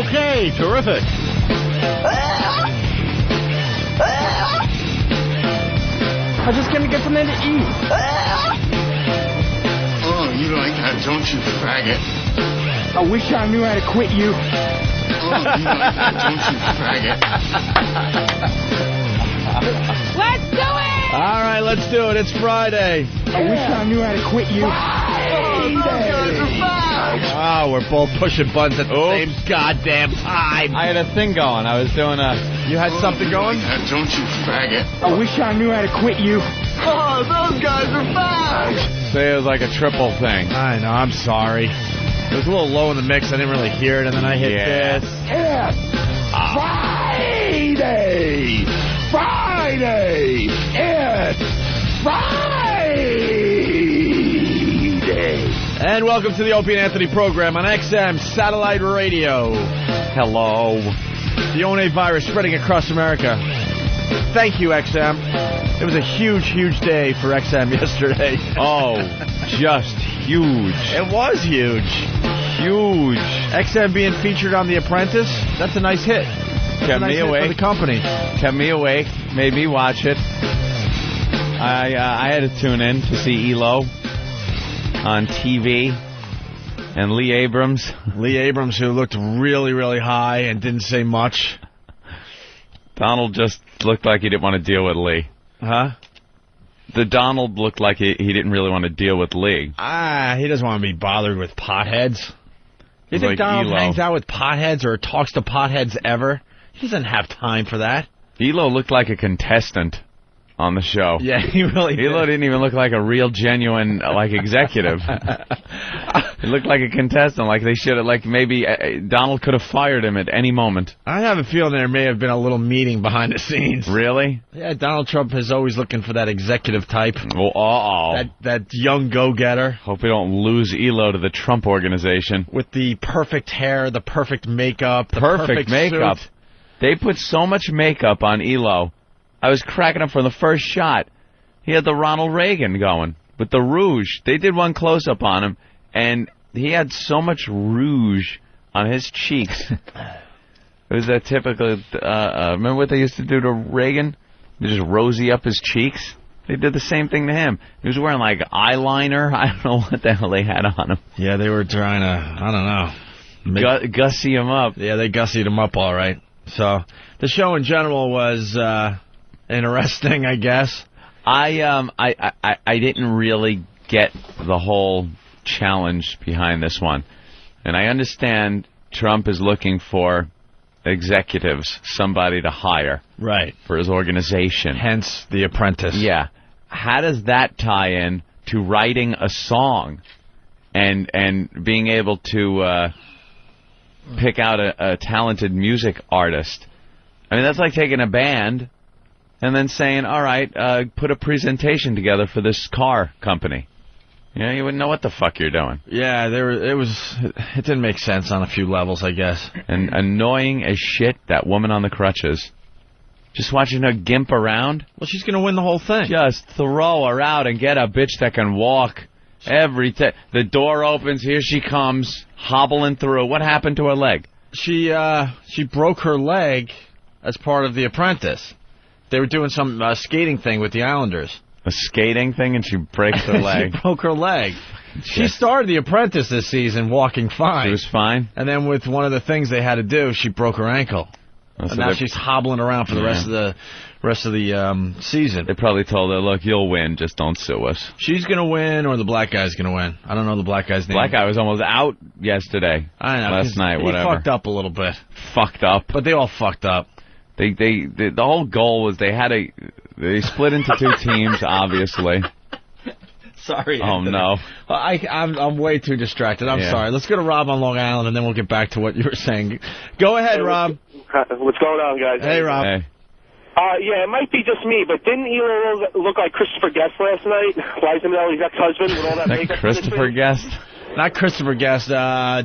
Okay, terrific. I'm just gonna get something to eat. Oh, you like that, don't you, faggot? I wish I knew how to quit you. Oh, you like that, don't you, faggot? Let's do it! All right, let's do it. It's Friday. I wish I knew how to quit you. Oh, we're both pushing buttons at the same goddamn time. I had a thing going. I was doing a... You had something going? Like that, don't you, faggot? I wish I knew how to quit you. Oh, those guys are fags! So it was like a triple thing. I know, I'm sorry. It was a little low in the mix. I didn't really hear it, and then I hit this. It's Friday! Friday! It's Friday! And welcome to the Opie and Anthony program on XM Satellite Radio. Hello. The One virus spreading across America. Thank you, XM. It was a huge, huge day for XM yesterday. Oh, just huge. It was huge. Huge. XM being featured on The Apprentice, that's a nice hit. Kept me awake. For the company. Kept me awake. Made me watch it. I had to tune in to see ELO on TV. And Lee Abrams. Lee Abrams, who looked really, really high and didn't say much. Donald just looked like he didn't want to deal with Lee. Huh? The Donald looked like he didn't really want to deal with Lee. He doesn't want to be bothered with potheads. You think Like Donald ELO. hangs out with potheads or talks to potheads ever? He doesn't have time for that. ELO looked like a contestant on the show. Yeah, he really did. ELO didn't even look like a real, genuine, executive. He looked like a contestant, like they should have, maybe Donald could have fired him at any moment. I have a feeling there may have been a little meeting behind the scenes. Really? Yeah, Donald Trump is always looking for that executive type. Oh, uh-oh. That young go-getter. Hope we don't lose ELO to the Trump organization. With the perfect hair, the perfect makeup, the Perfect makeup. suit. They put so much makeup on ELO. I was cracking up from the first shot. He had the Ronald Reagan going with the rouge. They did one close-up on him, and he had so much rouge on his cheeks. It was that typical... remember what they used to do to Reagan? They just rosy up his cheeks. They did the same thing to him. He was wearing, eyeliner. I don't know what the hell they had on him. Yeah, they were trying to, I don't know. Gussy him up. Yeah, they gussied him up all right. So, the show in general was interesting, I guess. I didn't really get the whole challenge behind this one. And I understand Trump is looking for executives, somebody to hire. Right. For his organization. Hence The Apprentice. Yeah. How does that tie in to writing a song and being able to pick out a talented music artist? I mean, that's like taking a band and then saying, all right, put a presentation together for this car company. You know, you wouldn't know what the fuck you're doing. Yeah, it didn't make sense on a few levels, I guess. And annoying as shit, that woman on the crutches. Just watching her gimp around. Well, she's going to win the whole thing. Just throw her out and get a bitch that can walk. The door opens, here she comes, hobbling through. What happened to her leg? She broke her leg as part of The Apprentice. They were doing some skating thing with the Islanders. A skating thing, and she breaks her leg. She broke her leg. She started The Apprentice this season walking fine. She was fine? And then with one of the things they had to do, she broke her ankle. Oh, so and now she's hobbling around for the rest of the season. They probably told her, look, you'll win, just don't sue us. She's going to win, or the black guy's going to win. I don't know the black guy's name. Black guy was almost out yesterday. I know. Last night, whatever. He fucked up a little bit. Fucked up. But they all fucked up. The whole goal was they split into two teams, obviously. Sorry, Oh, Anthony. no. I'm way too distracted. I'm sorry. Let's go to Rob on Long Island, and then we'll get back to what you were saying. Go ahead, Rob. What's going on, guys? Hey, Rob. Hey. Yeah, it might be just me, but didn't ELO look like Christopher Guest last night? Liza Minnelli's ex-husband with all that makeup. Christopher Guest? Not Christopher Guest,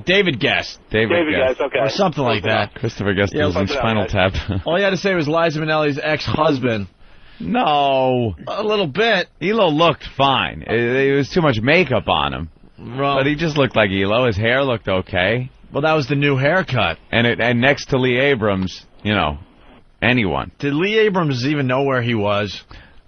David Guest. David Guest. Okay. Or something like that. Christopher Guest was in Spinal Tap. All you had to say was Liza Minnelli's ex-husband. No. A little bit. ELO looked fine. It was too much makeup on him. Well, But he just looked like ELO. His hair looked okay. Well, that was the new haircut. And next to Lee Abrams, anyone. Did Lee Abrams even know where he was?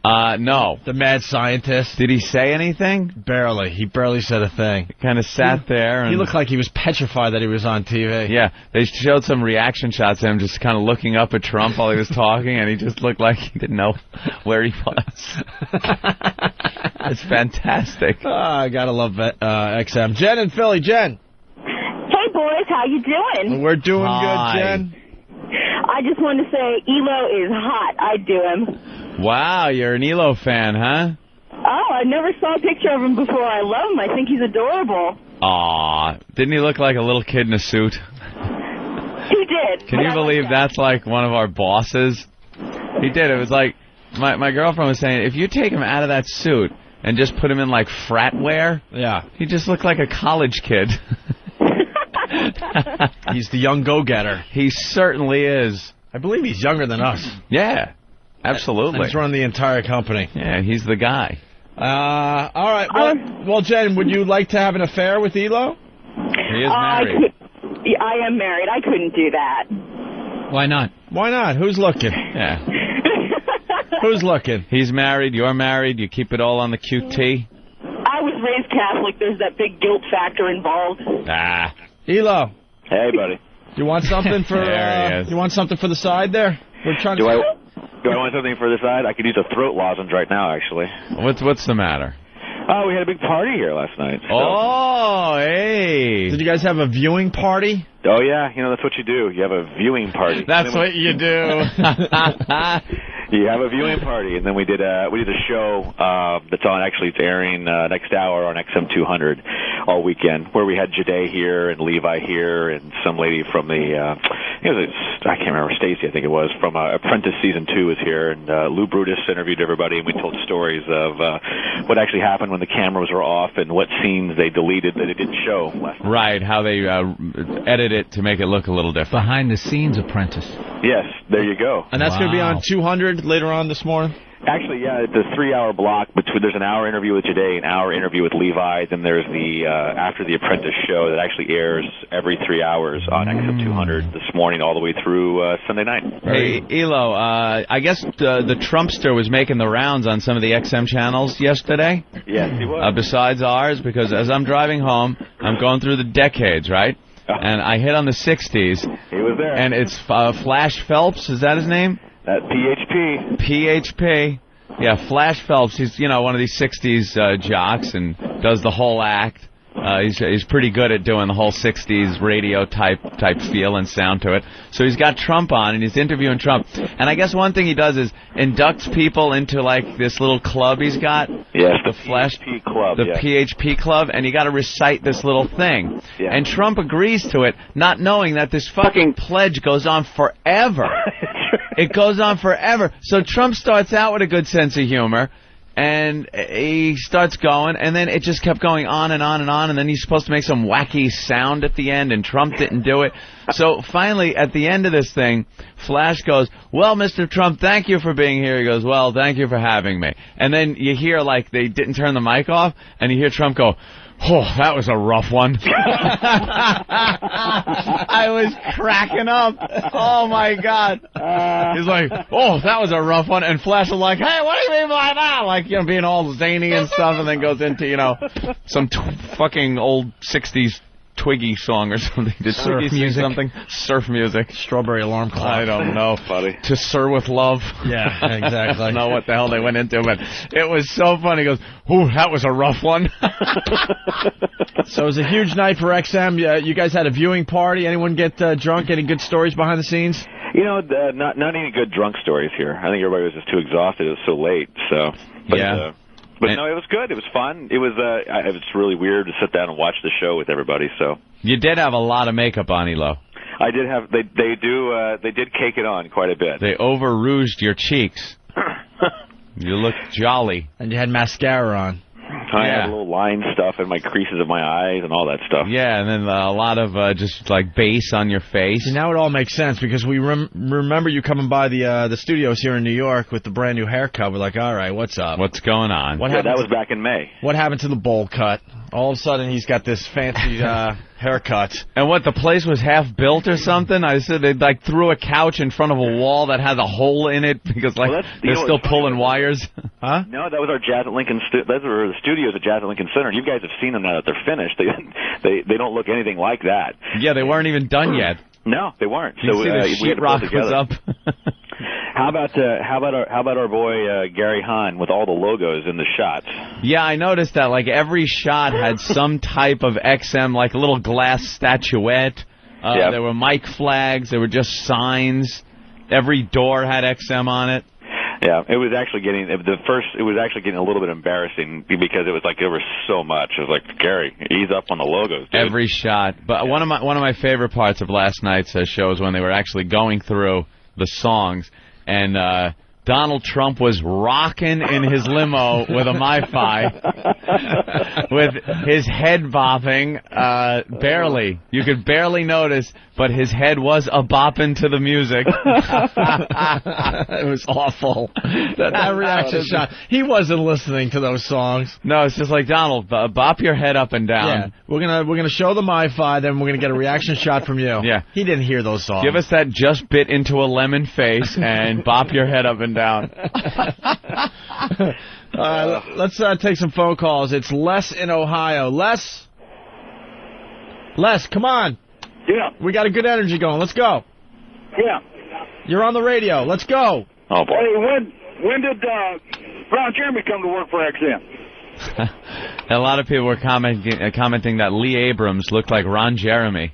No. The mad scientist. Did he say anything? Barely. He barely said a thing. He kind of sat there. And he looked like he was petrified that he was on TV. Yeah, they showed some reaction shots of him just kind of looking up at Trump while he was talking, and he just looked like he didn't know where he was. It's fantastic. I gotta love XM. Jen in Philly. Jen. Hey, boys. How you doing? We're doing Hi. good, Jen. I just wanted to say Elo is hot. I'd do him. Wow, you're an ELO fan, huh? Oh, I never saw a picture of him before. I love him. I think he's adorable. Aw, didn't he look like a little kid in a suit? He did. Can you believe that's like one of our bosses? He did. It was like, my girlfriend was saying, if you take him out of that suit and just put him in like frat wear, yeah, he just looked like a college kid. He's the young go-getter. He certainly is. I believe he's younger than us. Yeah, absolutely. He's running the entire company. Yeah, he's the guy. All right. Well, Jen, would you like to have an affair with Elo? He is married. I am married. I couldn't do that. Why not? Why not? Who's looking? Yeah. Who's looking? He's married. You're married. You keep it all on the QT. I was raised Catholic. There's that big guilt factor involved. Ah. Elo. Hey, buddy. You want something for? There he is. You want something for the side there? We're trying Do to. I want something for the side? I could use a throat lozenge right now, actually. What's the matter? Oh, we had a big party here last night. So. Oh, hey. Did you guys have a viewing party? Oh, yeah. That's what you do. You have a viewing party. That's what you do. You have a viewing party, and then we did a show that's on. Actually, it's airing next hour on XM 200 all weekend, where we had Jade here and Levi here and some lady from the I can't remember, Stacy, I think it was, from Apprentice Season 2 is here, and Lou Brutus interviewed everybody, and we told stories of what actually happened when the cameras were off and what scenes they deleted that it didn't show last night. Right, how they edit it to make it look a little different. Behind the scenes Apprentice. Yes, there you go. And that's going to be on 200 later on this morning? Actually, yeah, it's a 3-hour block. There's an hour interview with Jade, an hour interview with Levi, then there's the After the Apprentice show that actually airs every 3 hours on XM 200 this morning all the way through Sunday night. Hey, Elo, I guess the Trumpster was making the rounds on some of the XM channels yesterday. Yes, he was. Besides ours, because as I'm driving home, I'm going through the decades, right? And I hit on the 60s. He was there. And it's Flash Phelps, is that his name? PHP. PHP. Yeah, Flash Phelps. He's, one of these 60s jocks and does the whole act. He's pretty good at doing the whole 60s radio type feel and sound to it. So he's got Trump on, and he's interviewing Trump. And I guess one thing he does is inducts people into, like, this little club he's got. Yes, the Flash PHP Club. The PHP Club, and you got to recite this little thing. Yeah. And Trump agrees to it, not knowing that this fucking pledge goes on forever. It goes on forever. So Trump starts out with a good sense of humor. And he starts going, and then it just kept going on and on and on, and then he's supposed to make some wacky sound at the end, and Trump didn't do it. So finally, at the end of this thing, Flash goes, "Well, Mr. Trump, thank you for being here." He goes, "Well, thank you for having me." And then you hear, like, they didn't turn the mic off, and you hear Trump go, "Oh, that was a rough one." I was cracking up. Oh, my God. He's like, "Oh, that was a rough one." And Flash was like, "Hey, what do you mean by that?" Like, being all zany and stuff, and then goes into, some fucking old 60s Twiggy song or something. Did Twiggy sing something? Surf music. Strawberry Alarm Clock. I don't know. Funny. To Sir with Love. Yeah, exactly. I don't know what the hell they went into, but it was so funny. He goes, "Ooh, that was a rough one." So it was a huge night for XM. You guys had a viewing party. Anyone get drunk? Any good stories behind the scenes? Not any good drunk stories here. I think everybody was just too exhausted. It was so late. So, but, yeah. But no, it was good. It was fun. It was really weird to sit down and watch the show with everybody. So you did have a lot of makeup on, Elo. I did have. They did cake it on quite a bit. They over rouged your cheeks. You look jolly. And you had mascara on. I had little line stuff in my creases of my eyes and all that stuff. Yeah, and then a lot of just like base on your face. See, now it all makes sense because we remember you coming by the studios here in New York with the brand new haircut. We're like, all right, what's up? What's going on? That was back in May. What happened to the bowl cut? All of a sudden, he's got this fancy haircut. And what, the place was half built or something? I said they like threw a couch in front of a wall that had a hole in it because they're still pulling wires. Huh? No, that was our Jazz at Lincoln. Those were the studios at Jazz at Lincoln Center. You guys have seen them now that they're finished. They don't look anything like that. Yeah, they weren't even done yet. No, they weren't. You see the sheetrock was up. How about our boy Gary Hahn with all the logos in the shots? Yeah, I noticed that like every shot had some type of XM, like a little glass statuette. There were mic flags. There were just signs. Every door had XM on it. Yeah, it was actually getting a little bit embarrassing because it was like there was so much. It was like, Gary, ease up on the logos, dude. Every shot. But one of my favorite parts of last night's show was when they were actually going through the songs, and Donald Trump was rocking in his limo with a Mi-Fi, with his head bopping, barely. You could barely notice, but his head was a-bopping to the music. It was awful. That reaction shot. He wasn't listening to those songs. No, it's just like, Donald, bop your head up and down. Yeah. We're gonna show the Mi-Fi, then we're gonna get a reaction shot from you. Yeah. He didn't hear those songs. Give us that just bit into a lemon face and bop your head up and down. Let's take some phone calls. It's Les in Ohio. Les, come on. Yeah. We got a good energy going. Let's go. Yeah. You're on the radio. Let's go. Oh, boy. Hey, when did Ron Jeremy come to work for XM? A lot of people were commenting that Lee Abrams looked like Ron Jeremy.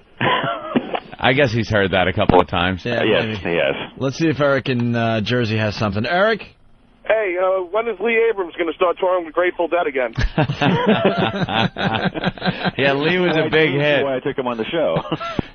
I guess he's heard that a couple of times. Yeah, yes, he has. Let's see if Eric in Jersey has something. Eric? Hey, when is Lee Abrams going to start touring with Grateful Dead again? Yeah, Lee was a big hit. That's why I took him on the show.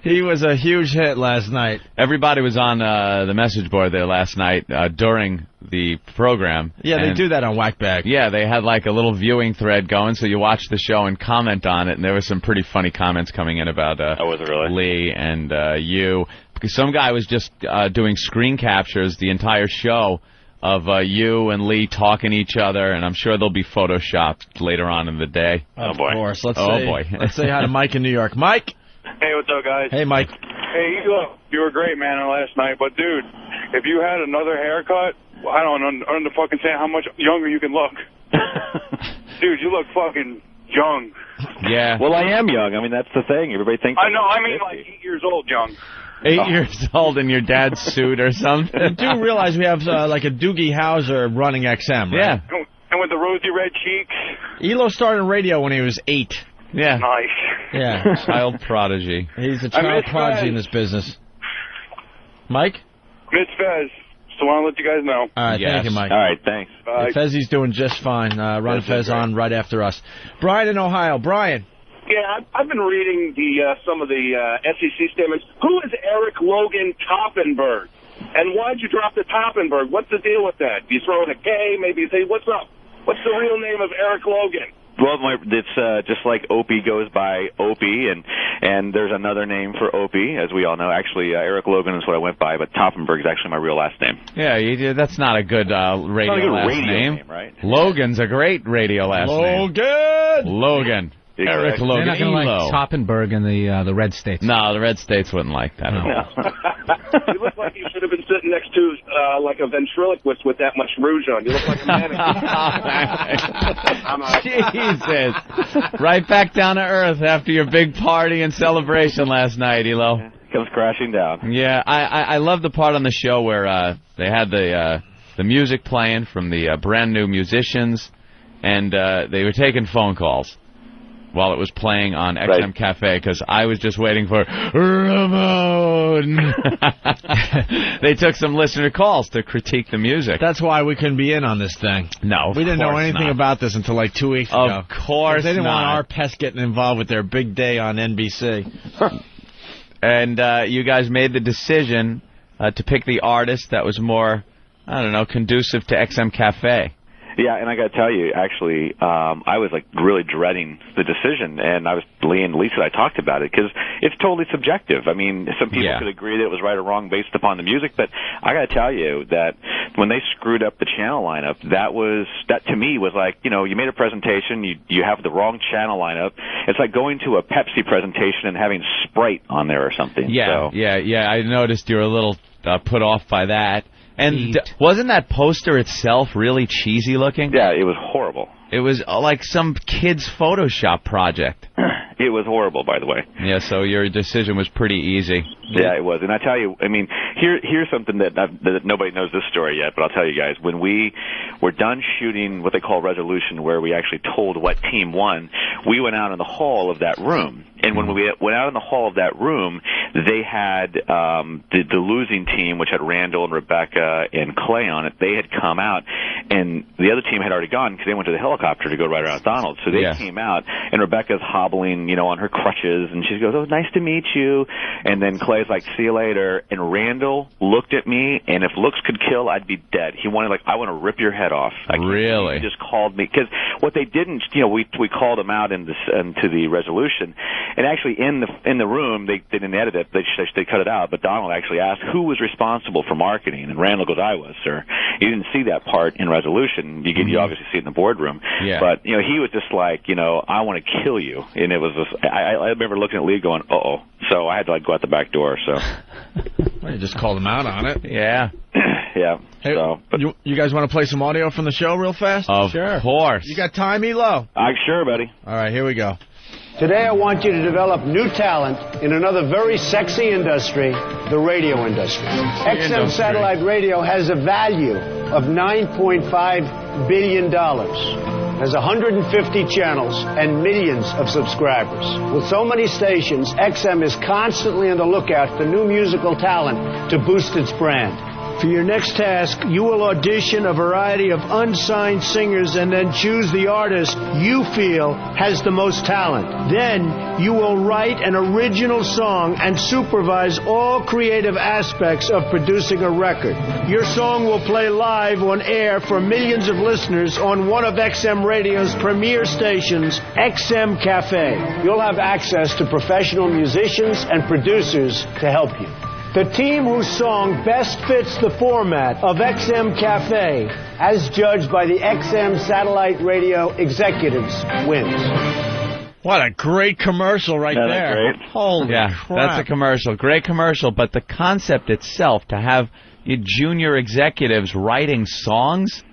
He was a huge hit last night. Everybody was on the message board there last night during the program. Yeah, they do that on Whackbag. Yeah, they had like a little viewing thread going, so you watch the show and comment on it, and there were some pretty funny comments coming in about was it really? Lee and you. Because some guy was just doing screen captures the entire show of you and Lee talking to each other, and I'm sure they'll be photoshopped later on in the day. Of course. Let's boy. Let's say hi to Mike in New York. Mike? Hey, what's up, guys? Hey, Mike. Hey, you were great, man, last night. But, dude, if you had another haircut, I don't understand how much younger you can look. Dude, you look fucking young. Yeah. Well, I am young. I mean, that's the thing. Everybody thinks I know. I mean, like 8 years old young. 8 years old in your dad's suit or something. You do realize we have like a Doogie Howser running XM, right? Yeah. And with the rosy red cheeks. Elo started in radio when he was 8. Yeah. Nice. Yeah. Child prodigy. He's a child prodigy in this business. Mike? Miss Fez. So I want to let you guys know. All right, thank you, Mike. All right, thanks. Bye. Fezzi's doing just fine. Run Fez on right after us. Brian in Ohio. Brian. Yeah, I've been reading some of the SEC statements. Who is Eric Logan Toppenberg? And why'd you drop the Toppenberg? What's the deal with that? Do you throw in a K? Maybe you say, what's up? What's the real name of Eric Logan? Well, it's just like Opie goes by Opie, and there's another name for Opie, as we all know. Actually, Eric Logan is what I went by, but Toppenberg is actually my real last name. Yeah, that's not a good radio last name. Right? Logan's a great radio last name. Logan. Exactly. Eric Logan. They're not going to like Toppenberg in the red states. No, the red states wouldn't like that at all. You look like you should have been sitting next to like a ventriloquist with that much rouge on. You look like a mannequin. Jesus. Right back down to earth after your big party and celebration last night, Elo. Comes crashing down. Yeah, I love the part on the show where they had the music playing from the brand new musicians, and they were taking phone calls while it was playing on XM Cafe, because I was just waiting for Ramon. They took some listener calls to critique the music. That's why we couldn't be in on this thing. No, we didn't know anything about this until like 2 weeks ago. Of course they didn't not. want our pest getting involved with their big day on NBC. And you guys made the decision to pick the artist that was more, I don't know, conducive to XM Cafe. Yeah, and I got to tell you, actually, I was like really dreading the decision, and Lee and Lisa, I talked about it because it's totally subjective. I mean, some people could agree that it was right or wrong based upon the music, but I got to tell you that when they screwed up the channel lineup, that to me was like, you know, you made a presentation, you have the wrong channel lineup. It's like going to a Pepsi presentation and having Sprite on there or something. Yeah, I noticed you were a little put off by that. And wasn't that poster itself really cheesy looking? Yeah, it was horrible. It was like some kid's Photoshop project. It was horrible, by the way. Yeah, so your decision was pretty easy. Yeah, it was. And I tell you, I mean, here's something that nobody knows this story yet, but I'll tell you guys. When we were done shooting what they call resolution, where we actually told what team won, we went out in the hall of that room. And when we went out in the hall of that room, they had the losing team, which had Randall and Rebecca and Clay on it. They had come out, and the other team had already gone because they went to the helicopter to go right around Donald. So they came out, and Rebecca's hobbling, you know, on her crutches, and she goes, "Oh, nice to meet you." And then Clay's like, "See you later." And Randall looked at me, and if looks could kill, I'd be dead. He wanted, like, "I want to rip your head off." Really? He just called me because what they didn't, you know, we called him out into the resolution. And actually, in the room, they didn't edit it. They cut it out. But Donald actually asked who was responsible for marketing, and Randall goes, "I was, sir." You didn't see that part in resolution. You obviously see it in the boardroom. Yeah. But you know, he was just like, you know, "I want to kill you," and it was just, I remember looking at Lee going, "Uh-oh." So I had to like go out the back door. So well, you just called him out on it. Yeah. Yeah. Hey, so, but you guys want to play some audio from the show real fast? Of course. You got time, Elo? Sure, buddy. All right, here we go. Today I want you to develop new talent in another very sexy industry, the radio industry. XM satellite radio has a value of $9.5 billion. Has 150 channels and millions of subscribers. With so many stations, XM is constantly on the lookout for new musical talent to boost its brand. For your next task, you will audition a variety of unsigned singers and then choose the artist you feel has the most talent. Then, you will write an original song and supervise all creative aspects of producing a record. Your song will play live on air for millions of listeners on one of XM Radio's premier stations, XM Cafe. You'll have access to professional musicians and producers to help you. The team whose song best fits the format of XM Cafe, as judged by the XM Satellite Radio executives, wins. What a great commercial right there. Great. Holy crap. That's a commercial. Great commercial, but the concept itself, to have your junior executives writing songs,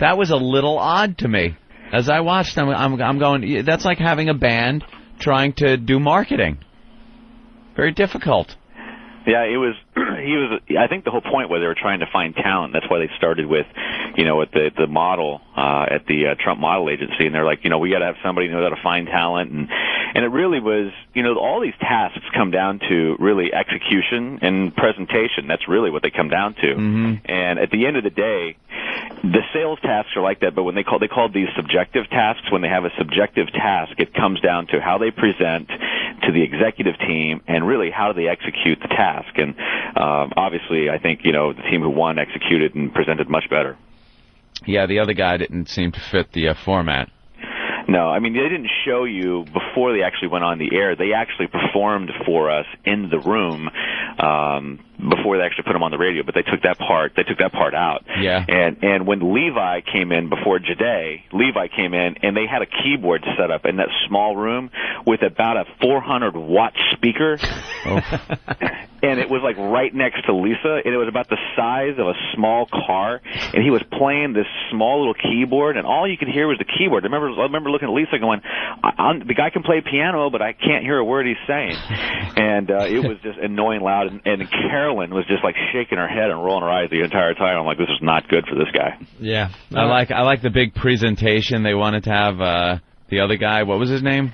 that was a little odd to me. As I watched them, I'm going, that's like having a band trying to do marketing. Very difficult. Yeah, I think the whole point was they were trying to find talent. That's why they started with, you know, at the model, at the Trump Model Agency. And they're like, you know, we got to have somebody who knows how to find talent. And it really was, you know, all these tasks come down to really execution and presentation. That's really what they come down to. Mm-hmm. And at the end of the day, the sales tasks are like that, but when they call these subjective tasks, when they have a subjective task, it comes down to how they present to the executive team and really how do they execute the task. And obviously, I think, you know, the team who won executed and presented much better. Yeah, the other guy didn't seem to fit the format. No, I mean, they didn't show you before they actually went on the air. They actually performed for us in the room before they actually put them on the radio. But they took that part out. Yeah. And when Levi came in before Jade, Levi came in and they had a keyboard set up in that small room with about a 400-watt speaker. Oh. And it was like right next to Lisa, and it was about the size of a small car. And he was playing this small little keyboard, and all you could hear was the keyboard. I remember looking at Lisa going, the guy can play piano, but I can't hear a word he's saying. And it was just annoying loud. And Carolyn was just like shaking her head and rolling her eyes the entire time. I'm like, this is not good for this guy. Yeah, I like the big presentation. They wanted to have the other guy. What was his name?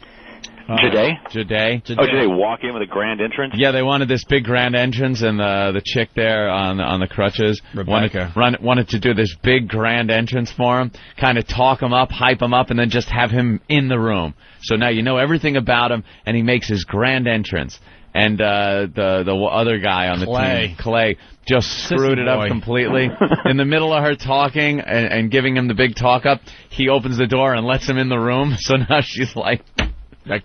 Jade? Jade. Oh, did they walk in with a grand entrance? Yeah, they wanted this big grand entrance, and the chick there on the crutches wanted to do this big grand entrance for him, kind of talk him up, hype him up, and then just have him in the room. So now you know everything about him, and he makes his grand entrance. And the other guy on the team, Clay, just screwed it up completely. In the middle of her talking and giving him the big talk up, he opens the door and lets him in the room. So now she's like That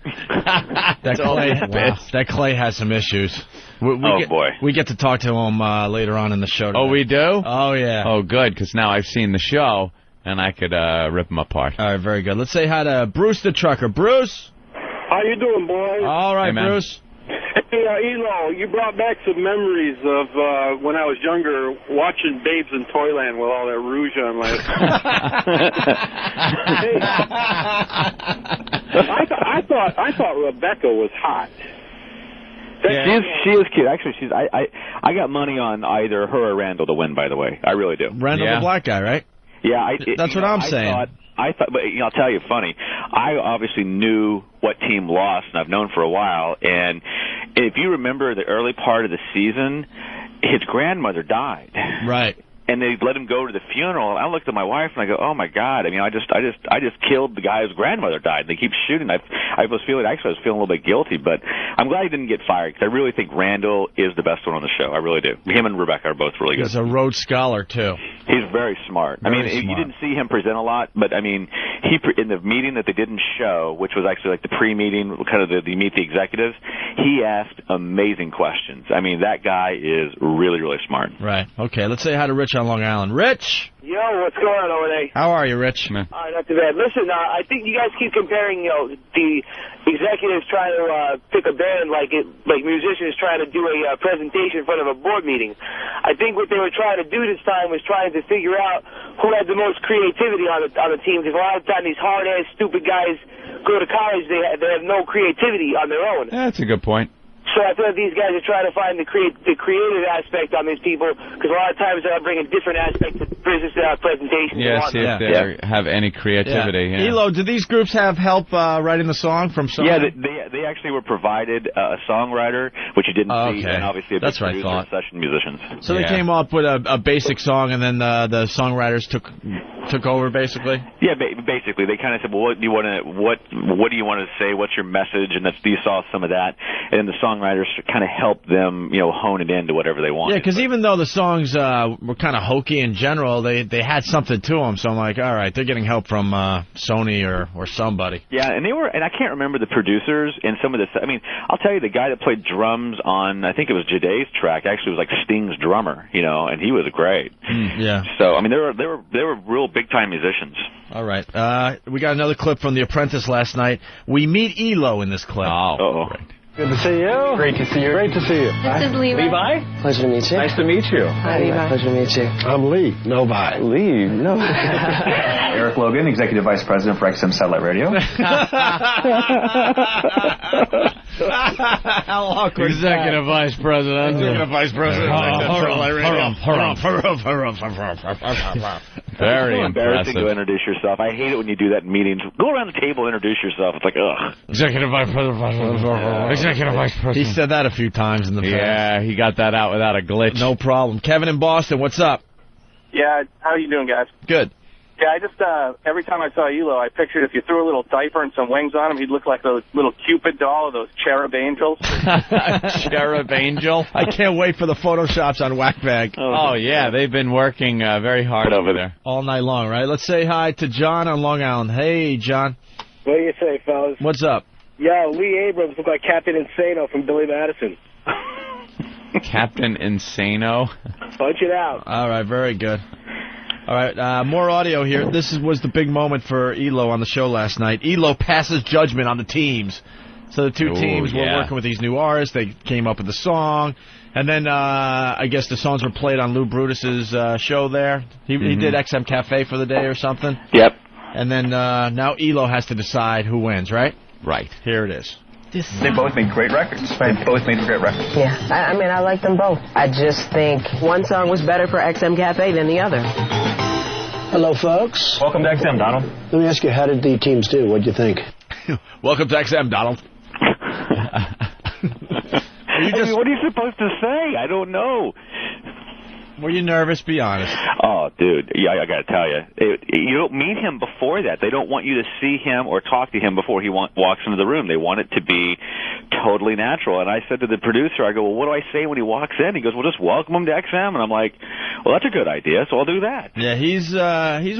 Clay has some issues. Boy. We get to talk to him later on in the show today. Oh, we do? Oh, yeah. Oh, good, because now I've seen the show, and I could rip him apart. All right, very good. Let's say hi to Bruce the Trucker. Bruce? How you doing, boys? All right, Hey, man. Bruce. Hey, Elo, you brought back some memories of when I was younger watching Babes in Toyland with all that rouge on my... Hey, I thought Rebecca was hot. Yeah. She is cute. Actually, I got money on either her or Randall to win, by the way. I really do. Randall the black guy, right? Yeah. That's what I'm saying. I thought, but I'll tell you, funny. I obviously knew what team lost, and I've known for a while. And if you remember the early part of the season, his grandmother died. Right. And they let him go to the funeral. I looked at my wife and I go, "Oh my God!" I mean, I just killed the guy whose grandmother died. They keep shooting. I was feeling a little bit guilty, but I'm glad he didn't get fired because I really think Randall is the best one on the show. I really do. Him and Rebecca are both really good. He's a Rhodes Scholar too. He's very smart. Very you smart. didn't see him present a lot, but I mean, in the meeting that they didn't show, which was actually like the pre-meeting, kind of the meet the executives, he asked amazing questions. I mean, that guy is really, really smart. Right. Okay. Let's say hi to Rich on Long Island. Rich. Yo, what's going on over there? How are you, Rich? Not too bad. Listen, I think you guys keep comparing, the executives trying to pick a band like musicians trying to do a presentation in front of a board meeting. I think what they were trying to do this time was trying to figure out who had the most creativity on the team. Because a lot of the time these hard-ass, stupid guys go to college, they have no creativity on their own. That's a good point. So I feel like these guys are trying to find the creative aspect on these people, because a lot of times they'll bring a different aspect to business presentations. Yeah, see if they have any creativity. Yeah. Elo, do these groups have help writing the song from someone? Yeah, they actually were provided a songwriter, which you didn't see, and obviously a big producer and session musicians. So they came up with a basic song, and then the songwriters took over, basically. Yeah, basically they kind of said, "Well, what do you want to say? What's your message?" And you saw some of that, and then the songwriters kind of helped them, hone it into whatever they wanted. Yeah, because even though the songs were kind of hokey in general, they had something to them. So I'm like, all right, they're getting help from Sony or somebody. Yeah, and I can't remember the producers and some of this. I mean, I'll tell you, the guy that played drums on, I think it was Jaday's track, actually was like Sting's drummer, and he was great. Yeah. So I mean, they were real big time musicians. All right, we got another clip from The Apprentice last night. We meet Elo in this clip. Oh, great. Good to see you. Great to see you. Great to see you. This is Levi. Levi? Pleasure to meet you. Nice to meet you. Hi, Levi. Pleasure to meet you. I'm Lee. Novi. Lee. No. Eric Logan, Executive Vice President for XM Satellite Radio. How awkward. Executive Vice President. Executive Vice President. Very embarrassing impressive. to introduce yourself. I hate it when you do that in meetings. Go around the table and introduce yourself. It's like, ugh. Executive Vice President. Executive Vice President. He said that a few times in the past. Yeah, he got that out without a glitch. No problem. Kevin in Boston, what's up? Yeah, how you doing, guys? Good. Yeah, I just, every time I saw Elo, I pictured if you threw a little diaper and some wings on him, he'd look like those little Cupid doll, those cherub angels. Cherub angel? I can't wait for the Photoshops on Whackbag. Oh, yeah, they've been working very hard over there. All night long, right? Let's say hi to John on Long Island. Hey, John. What do you say, fellas? What's up? Yo, Lee Abrams looked like Captain Insano from Billy Madison. Captain Insano? Punch it out. All right, very good. All right, more audio here. This was the big moment for Elo on the show last night. Elo passes judgment on the teams. So the two teams were working with these new artists. They came up with the song. And then I guess the songs were played on Lou Brutus's show there. He did XM Cafe for the day or something. Yep. And then now Elo has to decide who wins, right? Right. Here it is. They both made great records. They both made great records. Yeah, I mean, I like them both. I just think one song was better for XM Cafe than the other. Hello, folks. Welcome to XM, Donald. Let me ask you, how did the teams do? What'd you think? Welcome to XM, Donald. What are you supposed to say? I don't know. Were you nervous? Be honest. Oh, dude, yeah, I got to tell you, you don't meet him before that. They don't want you to see him or talk to him before he walks into the room. They want it to be totally natural. And I said to the producer, I go, well, what do I say when he walks in? He goes, well, just welcome him to XM. And I'm like, well, that's a good idea, so I'll do that. Yeah, he's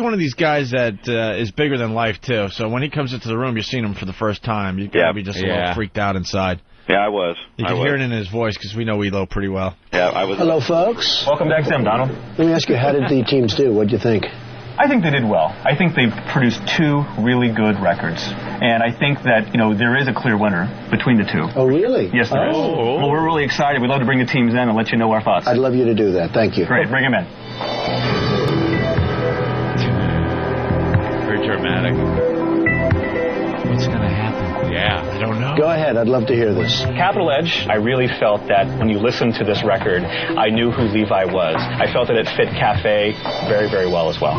one of these guys that is bigger than life, too. So when he comes into the room, you're seeing him for the first time. You've got to be just a little freaked out inside. Yeah, I was. You can hear it in his voice because we know Elo pretty well. Yeah, I was. Hello, folks. Welcome to XM, Donald. Let me ask you, how did the teams do? What'd you think? I think they did well. I think they produced 2 really good records. And I think that, there is a clear winner between the 2. Oh, really? Yes, there is. Well, we're really excited. We'd love to bring the teams in and let you know our thoughts. I'd love you to do that. Thank you. Great. Bring them in. Very dramatic. What's going to happen? Yeah, I don't know. Go ahead. I'd love to hear this. Capital Edge, I really felt that when you listened to this record, I knew who Levi was. I felt that it fit Cafe very, very well as well.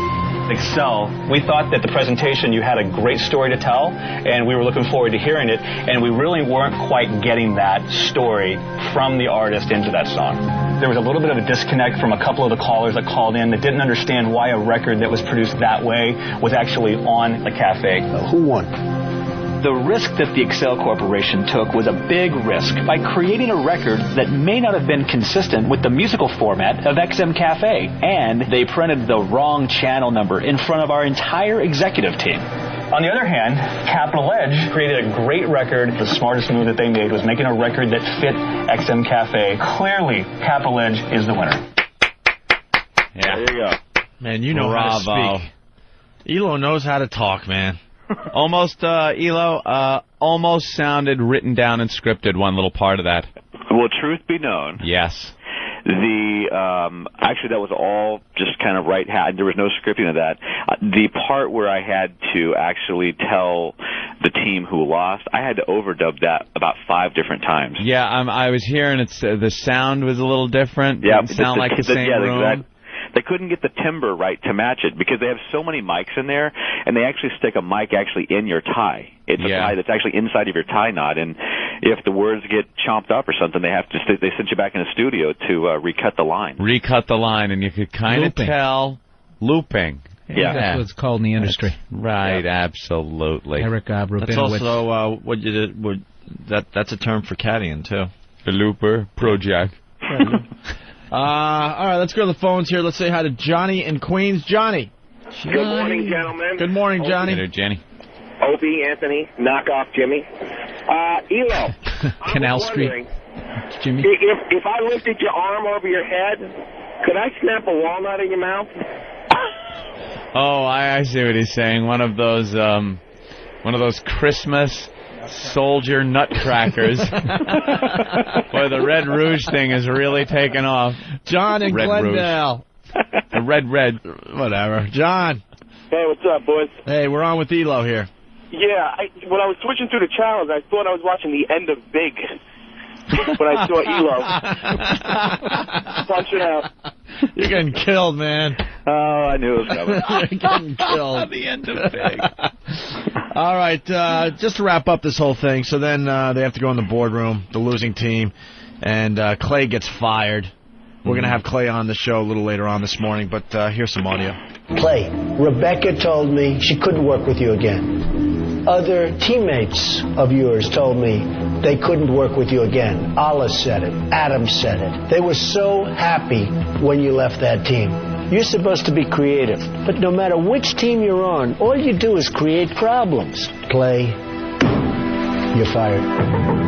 Excel, we thought that the presentation, you had a great story to tell, and we were looking forward to hearing it, and we really weren't quite getting that story from the artist into that song. There was a little bit of a disconnect from a couple of the callers that called in that didn't understand why a record that was produced that way was actually on the Cafe. Who won? The risk that the Excel Corporation took was a big risk by creating a record that may not have been consistent with the musical format of XM Cafe, and they printed the wrong channel number in front of our entire executive team. On the other hand, Capital Edge created a great record. The smartest move that they made was making a record that fit XM Cafe. Clearly, Capital Edge is the winner. Yeah. There you go. Man, you know how to speak. Elo knows how to talk, man. Almost, Elo, almost sounded written down and scripted, one little part of that. Well, truth be known. Yes. Actually, that was all just kind of right. There was no scripting of that. The part where I had to actually tell the team who lost, I had to overdub that about 5 different times. Yeah, I was hearing the sound was a little different. Yeah, didn't sound like the same room. Exactly. They couldn't get the timbre right to match it because they have so many mics in there, and they actually stick a mic actually in your tie. It's a tie that's actually inside of your tie knot, and if the words get chomped up or something, they send you back in the studio to recut the line. Recut the line, and you could kind of tell looping. Yeah, that's what it's called in the industry. Right, absolutely. Eric Rabinowitz. That's also what you did. That's a term for caddying too. The looper project. All right, let's go to the phones here. Let's say hi to Johnny in Queens. Johnny. Good morning, gentlemen. Good morning, Johnny. Hey there, Jenny. Opie, Anthony, knockoff Jimmy. Elo. Canal Street. Jimmy. If I lifted your arm over your head, could I snap a walnut in your mouth? Oh, I see what he's saying. One of those Christmas soldier nutcrackers. Boy, the Red Rouge thing is really taking off. John in Glendale. The red. Whatever. John. Hey, what's up, boys? Hey, we're on with Elo here. Yeah, when I was switching through the channels, I thought I was watching the end of Big. When I saw Elo. Punch it out. You're getting killed, man. Oh, I knew it was coming. You're getting killed. The end of Big. All right, just to wrap up this whole thing, so then they have to go in the boardroom, the losing team, and Clay gets fired. We're going to have Clay on the show a little later on this morning, but here's some audio. Clay, Rebecca told me she couldn't work with you again. Other teammates of yours told me they couldn't work with you again. Allah said it. Adam said it. They were so happy when you left that team. You're supposed to be creative, but no matter which team you're on, all you do is create problems. Clay, you're fired.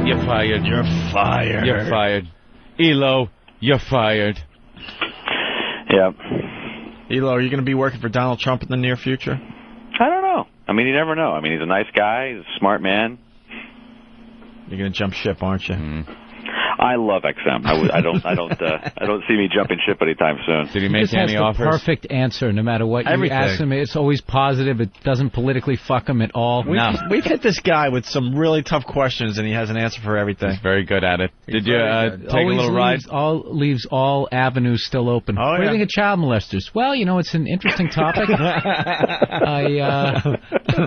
You're fired. You're fired. You're fired. Elo, you're fired. Yeah. Elo, are you going to be working for Donald Trump in the near future? I don't know. I mean, you never know. I mean, he's a nice guy. He's a smart man. You're going to jump ship, aren't you? I love XM. I don't see me jumping ship anytime soon. Did he make any offers? He has the perfect answer, no matter what you ask him. It's always positive. It doesn't politically fuck him at all. We've hit this guy with some really tough questions, and he has an answer for everything. He's very good at it. Did you take a little ride? Leaves all avenues still open. Oh, what do you think of child molesters? Well, it's an interesting topic.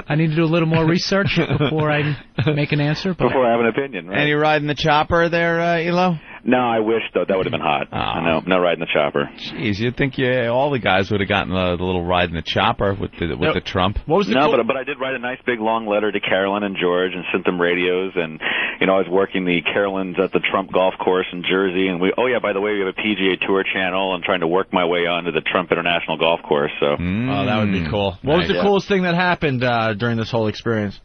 I need to do a little more research before I make an answer. Before I have an opinion, right? Any riding the chopper there, Elo? No, I wish, though. That would have been hot. No riding the chopper. Jeez, you'd think all the guys would have gotten the little ride in the chopper with the Trump. What was the but I did write a nice big long letter to Carolyn and George and sent them radios. And, I was working the Carolyn's at the Trump golf course in Jersey. And by the way, we have a PGA Tour channel. I'm trying to work my way onto the Trump International Golf Course. So. Oh, that would be cool. What was the coolest thing that happened during this whole experience?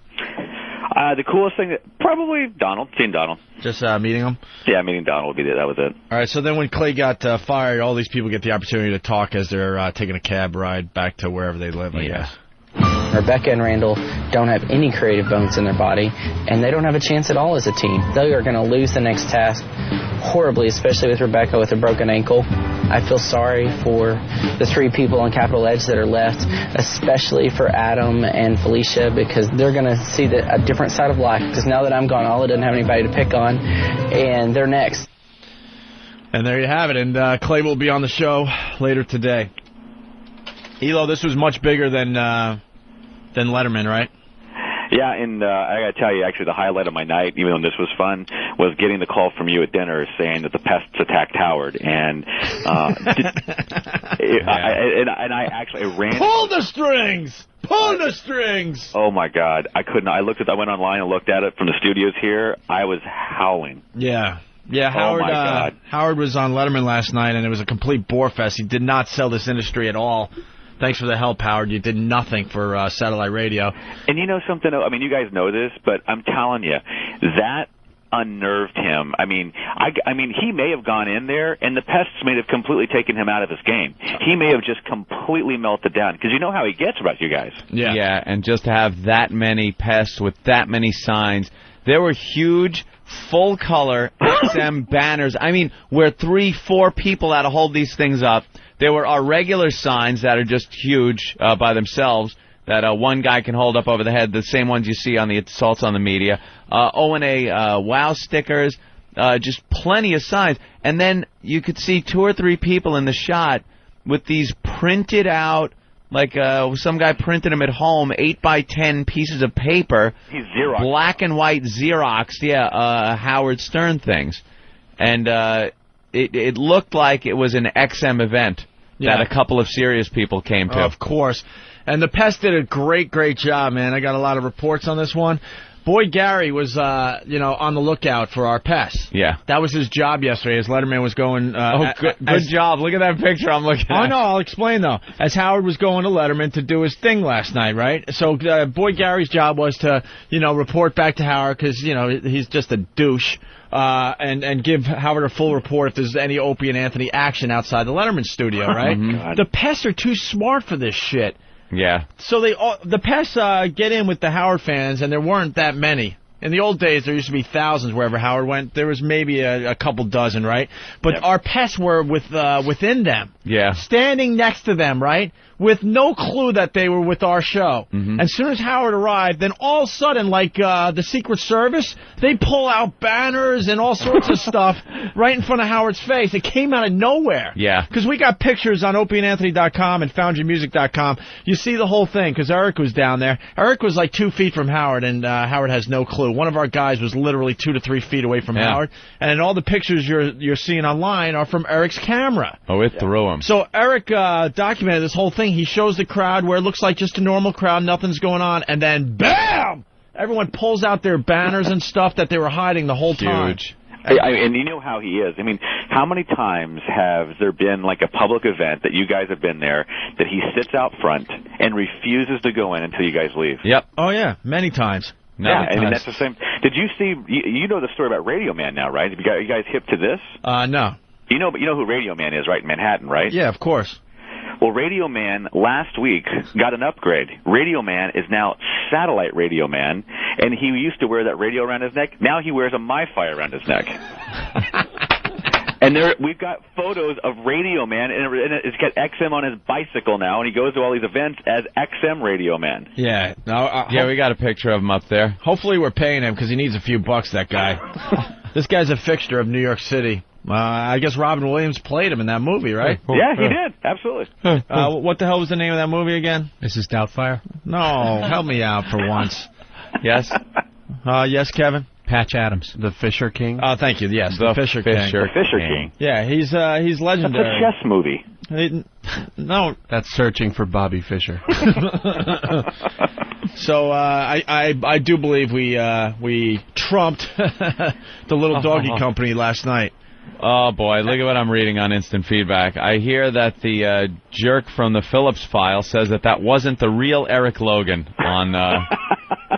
The coolest thing, probably seeing Donald. Just meeting him? Yeah, meeting Donald would be that was it. All right, so then when Clay got fired, all these people get the opportunity to talk as they're taking a cab ride back to wherever they live, I guess. Rebecca and Randall don't have any creative bones in their body, and they don't have a chance at all as a team. They are going to lose the next task horribly, especially with Rebecca with a broken ankle. I feel sorry for the 3 people on Capitol Edge that are left, especially for Adam and Felicia, because they're going to see a different side of life. Because now that I'm gone, Alla doesn't have anybody to pick on, and they're next. And there you have it. And Clay will be on the show later today. Elo, this was much bigger than Letterman, right? Yeah, and I got to tell you, actually, the highlight of my night, even though this was fun, was getting the call from you at dinner saying that the pests attacked Howard. And I actually ran. Pull the strings! Pull the strings! Oh my God, I couldn't. I went online and looked at it from the studios here. I was howling. Yeah. Yeah, Howard was on Letterman last night, and it was a complete bore fest. He did not sell this industry at all. Thanks for the help, Howard. You did nothing for satellite radio. And you know something? I mean, you guys know this, but I'm telling you, that unnerved him. I mean, he may have gone in there, and the pests may have completely taken him out of his game. He may have just completely melted down, because you know how he gets about you guys. Yeah, and just to have that many pests with that many signs. There were huge, full-color XM banners. I mean, where 3-4 people had to hold these things up. There were our regular signs that are just huge by themselves that one guy can hold up over the head, the same ones you see on the assaults on the media. O&A wow stickers, just plenty of signs. And then you could see 2 or 3 people in the shot with these printed out, like some guy printed them at home, 8x10 pieces of paper. He's Xerox. Black and white Xerox, Howard Stern things. And it looked like it was an XM event that a couple of serious people came to. Of course. And the Pest did a great job, man. I got a lot of reports on this one. Boy Gary was, on the lookout for our pests. Yeah. That was his job yesterday as Letterman was going... good job. Look at that picture I'm looking at. Oh, no, I'll explain, though. As Howard was going to Letterman to do his thing last night, right? So Boy Gary's job was to, report back to Howard because, he's just a douche. And give Howard a full report if there's any Opie and Anthony action outside the Letterman studio, right? The pests are too smart for this shit. Yeah. So the pests get in with the Howard fans, and there weren't that many. In the old days, there used to be thousands wherever Howard went. There was maybe a couple dozen, right? But our pests were within them. Yeah. Standing next to them, right? With no clue that they were with our show. As soon as Howard arrived, then all of a sudden, like the Secret Service, they pull out banners and all sorts of stuff right in front of Howard's face. It came out of nowhere. Yeah. Because we got pictures on opieandanthony.com and foundyourmusic.com. You see the whole thing, because Eric was down there. Eric was like 2 feet from Howard, and Howard has no clue. One of our guys was literally 2 to 3 feet away from Howard, and all the pictures you're seeing online are from Eric's camera. Oh, it threw him. So Eric documented this whole thing. He shows the crowd where it looks like just a normal crowd, nothing's going on, and then BAM! Everyone pulls out their banners and stuff that they were hiding the whole time. Huge. And you know how he is. I mean, how many times have there been like a public event that you guys have been there that he sits out front and refuses to go in until you guys leave? Yep. Oh, yeah, many times. I mean, that's the same. Did you see, you know the story about Radio Man now, right? You guys hip to this? No. You know who Radio Man is, right, in Manhattan, right? Yeah, of course. Well, Radio Man last week got an upgrade. Radio Man is now Satellite Radio Man, and he used to wear that radio around his neck. Now he wears a MiFi around his neck. And we've got photos of Radio Man, and it's got XM on his bicycle now, and he goes to all these events as XM Radio Man. Yeah. We got a picture of him up there. Hopefully we're paying him because he needs a few bucks, that guy. This guy's a fixture of New York City. I guess Robin Williams played him in that movie, right? Yeah, he did. Absolutely. What the hell was the name of that movie again? Mrs. Doubtfire? No, help me out for once. Yes? Yes, Kevin? Patch Adams. The Fisher King? Oh, thank you. Yes, the Fisher King. The Fisher King. Yeah, he's legendary. That's a chess movie. No. That's Searching for Bobby Fischer. So I do believe we trumped the Little Doggy Company last night. Oh, boy, look at what I'm reading on Instant Feedback. I hear that the jerk from the Phillips file says that wasn't the real Eric Logan on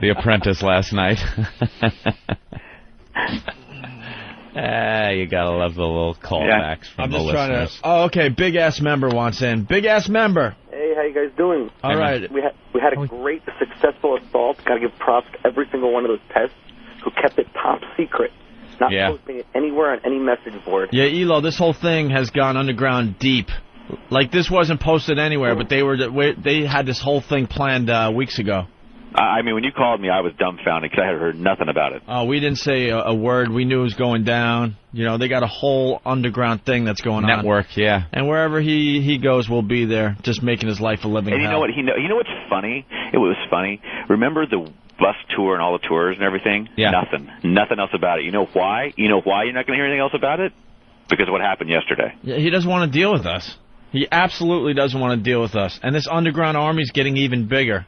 The Apprentice last night. You gotta love the little callbacks from the listeners. Okay, Big Ass Member wants in. Big Ass Member. Hey, how you guys doing? All right. We had a great, successful assault. Got to give props to every single one of those pests who kept it top secret. Not posting it anywhere on any message board. Yeah, Elo, this whole thing has gone underground deep. Like, this wasn't posted anywhere, but they had this whole thing planned weeks ago. I mean, when you called me, I was dumbfounded because I had heard nothing about it. We didn't say a word. We knew it was going down. You know, they got a whole underground thing that's going on. Network, yeah. And wherever he goes, we'll be there, just making his life a living And you hell. know what? You know what's funny? It was funny. Remember the bus tour and all the tours and everything? Yeah. Nothing else about it. You know why? You know why you're not going to hear anything else about it? Because of what happened yesterday. Yeah, he doesn't want to deal with us. He absolutely doesn't want to deal with us. And this underground army's getting even bigger.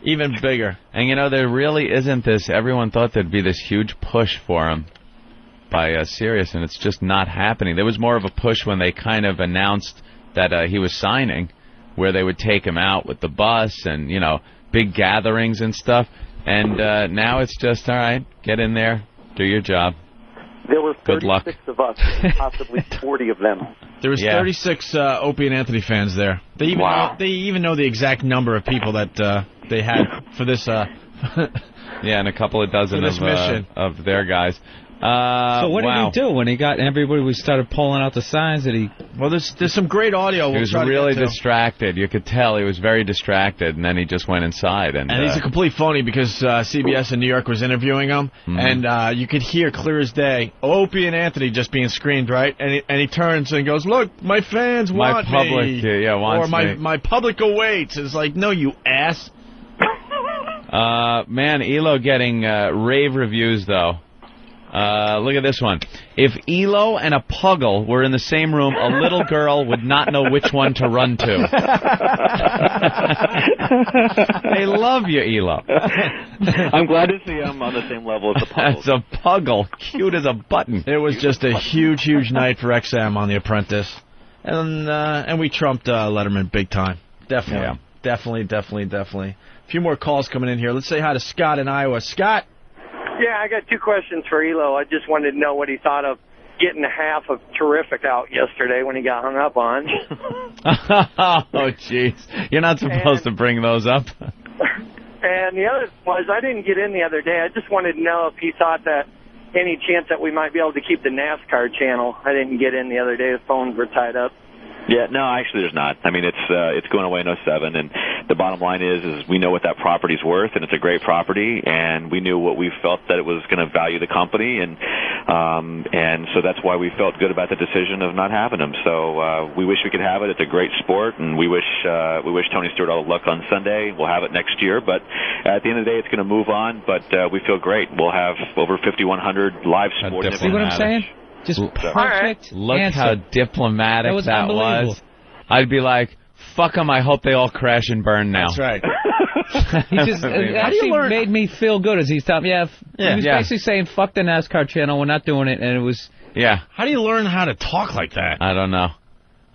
Even bigger. And, you know, there really isn't this. Everyone thought there'd be this huge push for him by Sirius, and it's just not happening. There was more of a push when they kind of announced that he was signing, where they would take him out with the bus and, you know, big gatherings and stuff. And now it's just, all right, get in there, do your job. There were 36 Good luck. of us, possibly 40 of them. There was 36 Opie and Anthony fans there. They even know the exact number of people that they had for this. Yeah, and a couple of dozen of their guys. So what did he do when he got everybody? We started pulling out the signs that he. Well, there's some great audio. He was really distracted. You could tell he was very distracted, and then he just went inside. And he's a complete phony because CBS in New York was interviewing him, and you could hear clear as day Opie and Anthony just being screamed, right? And he turns and goes, "Look, my fans want me." Wants me. Or my public awaits. It's like, no, you ass. Man, Elo getting rave reviews though. Look at this one. If Elo and a Puggle were in the same room, a little girl would not know which one to run to. They love you, Elo. I'm glad to see him on the same level as the Puggle. That's a Puggle. Cute as a button. It was just a huge, huge night for XM on The Apprentice. And we trumped Letterman big time. Definitely. Yeah. Definitely. A few more calls coming in here. Let's say hi to Scott in Iowa. Scott? Yeah, I got two questions for Elo. I just wanted to know what he thought of getting half of Terrific out yesterday when he got hung up on. Oh, jeez. You're not supposed to bring those up. And the other was, I didn't get in the other day. I just wanted to know if he thought that any chance that we might be able to keep the NASCAR channel. I didn't get in the other day. The phones were tied up. Yeah, no, actually there's not. I mean, it's going away in 2007, and the bottom line is we know what that property's worth, and it's a great property, and we knew what we felt that it was going to value the company, and so that's why we felt good about the decision of not having them. So we wish we could have it. It's a great sport, and we wish Tony Stewart all the luck on Sunday. We'll have it next year, but at the end of the day, it's going to move on. But we feel great. We'll have over 5,100 live sporting events. See what I'm saying? Just perfect Look answer. how diplomatic that was. I'd be like, fuck them, I hope they all crash and burn now. That's right. It actually made me feel good as he's telling me. He was basically saying, fuck the NASCAR channel, we're not doing it, and it was... Yeah. How do you learn how to talk like that? I don't know.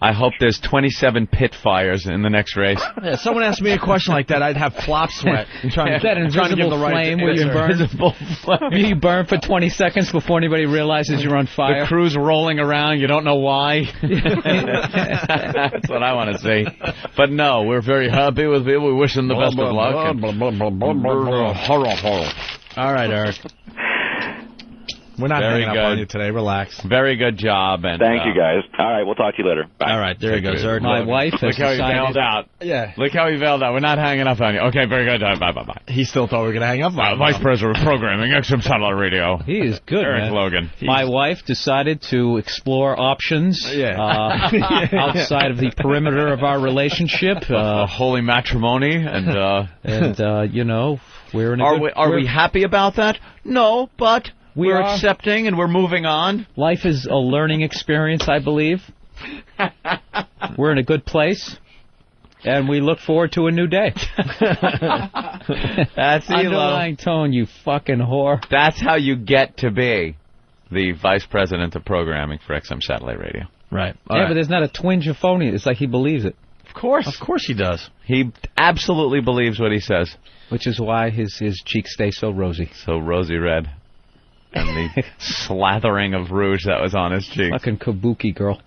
I hope there's 27 pit fires in the next race. Yeah, someone asked me a question like that, I'd have flop sweat. That invisible flame where you burn. You burn for 20 seconds before anybody realizes you're on fire. The crew's rolling around, you don't know why. That's what I want to see. But no, we're very happy with it. We wish them the best of luck. All right, Eric. We're not hanging up on you today. Relax. Very good job. And thank you, guys. All right, we'll talk to you later. Bye. All right, there you go, Zerd. My wife has Look how he bailed out. Yeah. Look how he bailed out. We're not hanging up on you. Okay, very good. Bye. He still thought we were going to hang up on him. Vice President of Programming, XM Satellite Radio. He is good, Eric man. Logan. My wife decided to explore options outside of the perimeter of our relationship. Holy matrimony. And you know, we're in a Are we happy about that? No, but We're accepting and we're moving on. Life is a learning experience, I believe. We're in a good place. And we look forward to a new day. That's underlying tone, you fucking whore. That's how you get to be the vice president of programming for XM Satellite Radio. Right. Yeah, but there's not a twinge of phony. It's like he believes it. Of course. Of course he does. He absolutely believes what he says. Which is why his cheeks stay so rosy. So rosy red. And the slathering of rouge that was on his cheek. Fucking kabuki girl.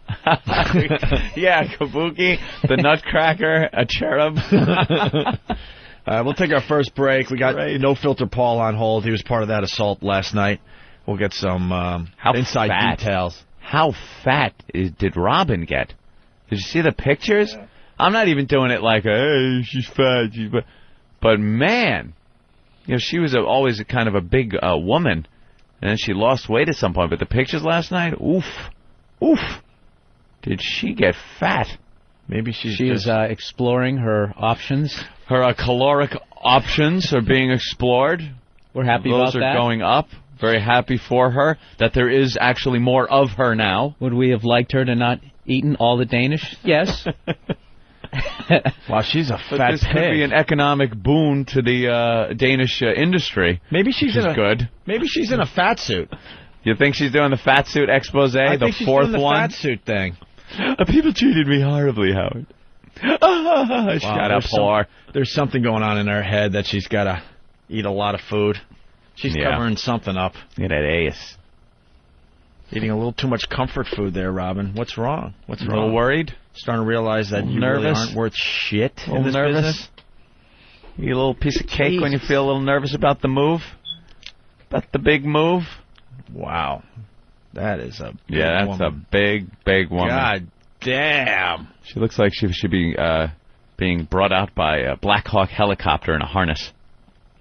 Yeah, kabuki, the nutcracker, a cherub. We'll take our first break. We got No Filter Paul on hold. He was part of that assault last night. We'll get some inside details. How fat did Robin get? Did you see the pictures? Yeah. I'm not even doing it like, hey, she's fat. But man, she was always kind of a big woman. And then she lost weight at some point. But the pictures last night, oof. Did she get fat? Maybe she is exploring her options. Her caloric options are being explored. We're happy about that. Those are going up. Very happy for her that there is actually more of her now. Would we have liked her to not eaten all the Danish? Yes. Wow, she's a fat This could be an economic boon to the Danish industry. Maybe she's good. Maybe she's in a fat suit. You think she's doing the fat suit expose? I think she's doing the one? fat suit thing. People treated me horribly, Howard. Shut up, whore. There's something going on in her head that she's got to eat a lot of food. She's covering something up. Look at that ass. Eating a little too much comfort food there, Robin. What's wrong? A little worried? Starting to realize that you really aren't worth shit in this business? You eat a little piece of cake when you feel a little nervous about the move? About the big move? Wow. That is a big that's woman. a big, big woman. God damn. She looks like she should be being brought out by a Black Hawk helicopter in a harness.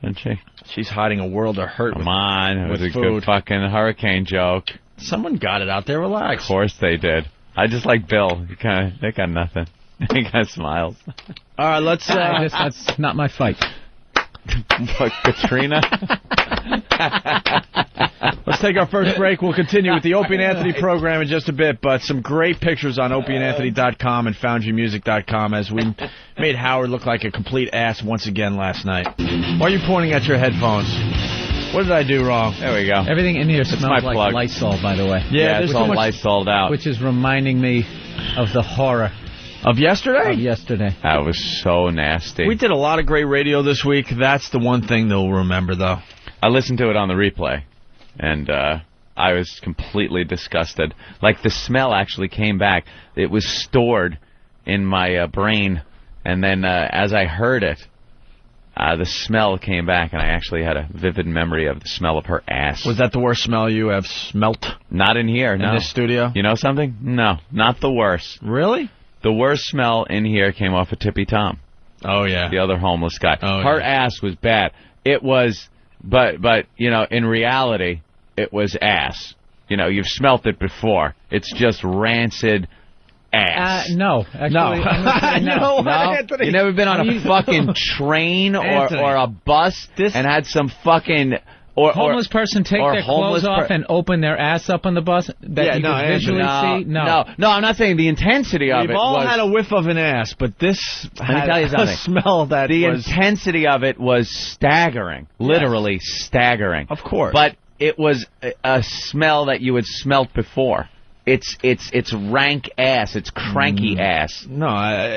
Isn't she? She's hiding a world of hurt. Come on, it was a food. good fucking hurricane joke. Someone got it out there. Relax. Of course they did. I just like Bill. They got nothing. He kind of smiles. All right, let's. That's not my fight. What, Katrina? Let's take our first break. We'll continue with the Opie and Anthony program in just a bit, but some great pictures on opieandanthony.com and foundrymusic.com as we made Howard look like a complete ass once again last night. Why are you pointing at your headphones? What did I do wrong? There we go. Everything in here smells like plug. Lysol, by the way. Yeah, it's all Lysol'd out. Which is reminding me of the horror. Of yesterday? Of yesterday. That was so nasty. We did a lot of great radio this week. That's the one thing they'll remember, though. I listened to it on the replay, and I was completely disgusted. Like, the smell actually came back. It was stored in my brain, and then as I heard it, the smell came back, and I actually had a vivid memory of the smell of her ass. Was that the worst smell you have smelt? Not in here, no. In this studio? You know something? No, not the worst. Really? The worst smell in here came off of Tippy Tom. Oh, yeah. The other homeless guy. Oh, her ass was bad. It was, but in reality, it was ass. You've smelt it before. It's just rancid ass. No. Actually, no. Anthony. You never been on a fucking train or a bus and had some fucking... homeless person take their clothes off and open their ass up on the bus that you can visually see? No, I'm not saying the intensity of it. We've all had a whiff of an ass, but this had tell you something. a smell that the intensity of it was staggering, literally staggering. Of course. But it was a smell that you had smelt before. It's rank ass. It's cranky ass. No,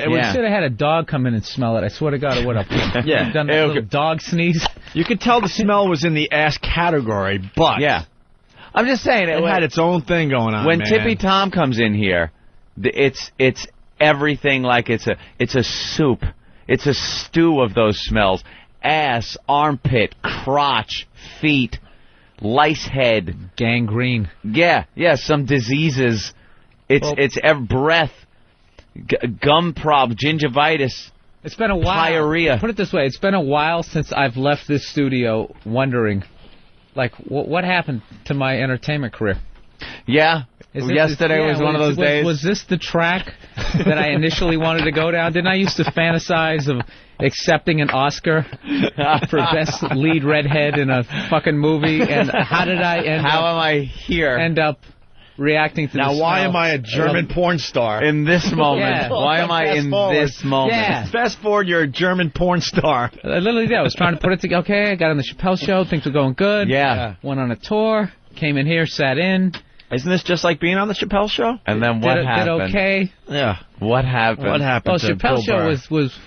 we should have had a dog come in and smell it. I swear to God, it would have. Yeah, done that little dog sneeze. You could tell the smell was in the ass category, but I'm just saying it had its own thing going on. When man. Tippy Tom comes in here, it's everything like it's a soup. It's a stew of those smells: ass, armpit, crotch, feet. Lice head, gangrene. Yeah, some diseases. It's breath, gum prob, gingivitis. It's been a while. Diarrhea. Put it this way: it's been a while since I've left this studio wondering, like, what happened to my entertainment career? Yeah. Yesterday was one of those days. Was this the track that I initially wanted to go down? Didn't I used to fantasize of accepting an Oscar for best lead redhead in a fucking movie? And how did I end up reacting to now, the why smell? am I a German porn star? In this moment. Yeah. Why am I in this moment? Yeah. Fast forward, you're a German porn star. I literally did. I was trying to put it together. Okay, I got on the Chappelle Show. Things were going good. Yeah. Went on a tour. Came in here, sat in. Isn't this just like being on the Chappelle Show? And then what happened? Did okay. Yeah. What happened? What happened Well, to Chappelle Bill Show Burr? was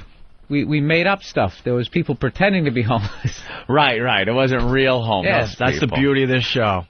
we made up stuff. There was people pretending to be homeless. Right. It wasn't real homeless. Yes. That's the beauty of this show.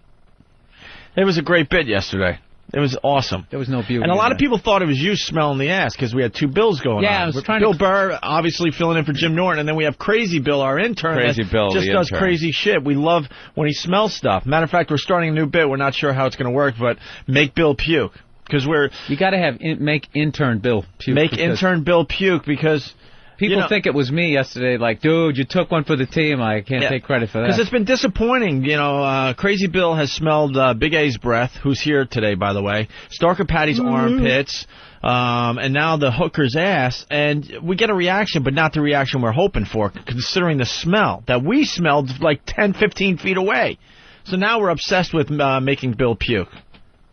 It was a great bit yesterday. It was awesome. There was no beauty. And a lot in of people thought it was you smelling the ass because we had two Bills going on. Yeah, I was trying Bill to... Burr obviously filling in for Jim Norton, and then we have Crazy Bill, our intern, Crazy that Bill, just the does intern. crazy shit. We love when he smells stuff. Matter of fact, we're starting a new bit. We're not sure how it's going to work, but make Bill puke. Because You got to have make intern Bill puke. Make intern Bill puke because... People think it was me yesterday, like, dude, you took one for the team. I can't take credit for that. Because it's been disappointing. You know, Crazy Bill has smelled Big A's breath, who's here today, by the way, Stalker Patty's armpits, and now the hooker's ass. And we get a reaction, but not the reaction we're hoping for, considering the smell that we smelled like 10, 15 feet away. So now we're obsessed with making Bill puke.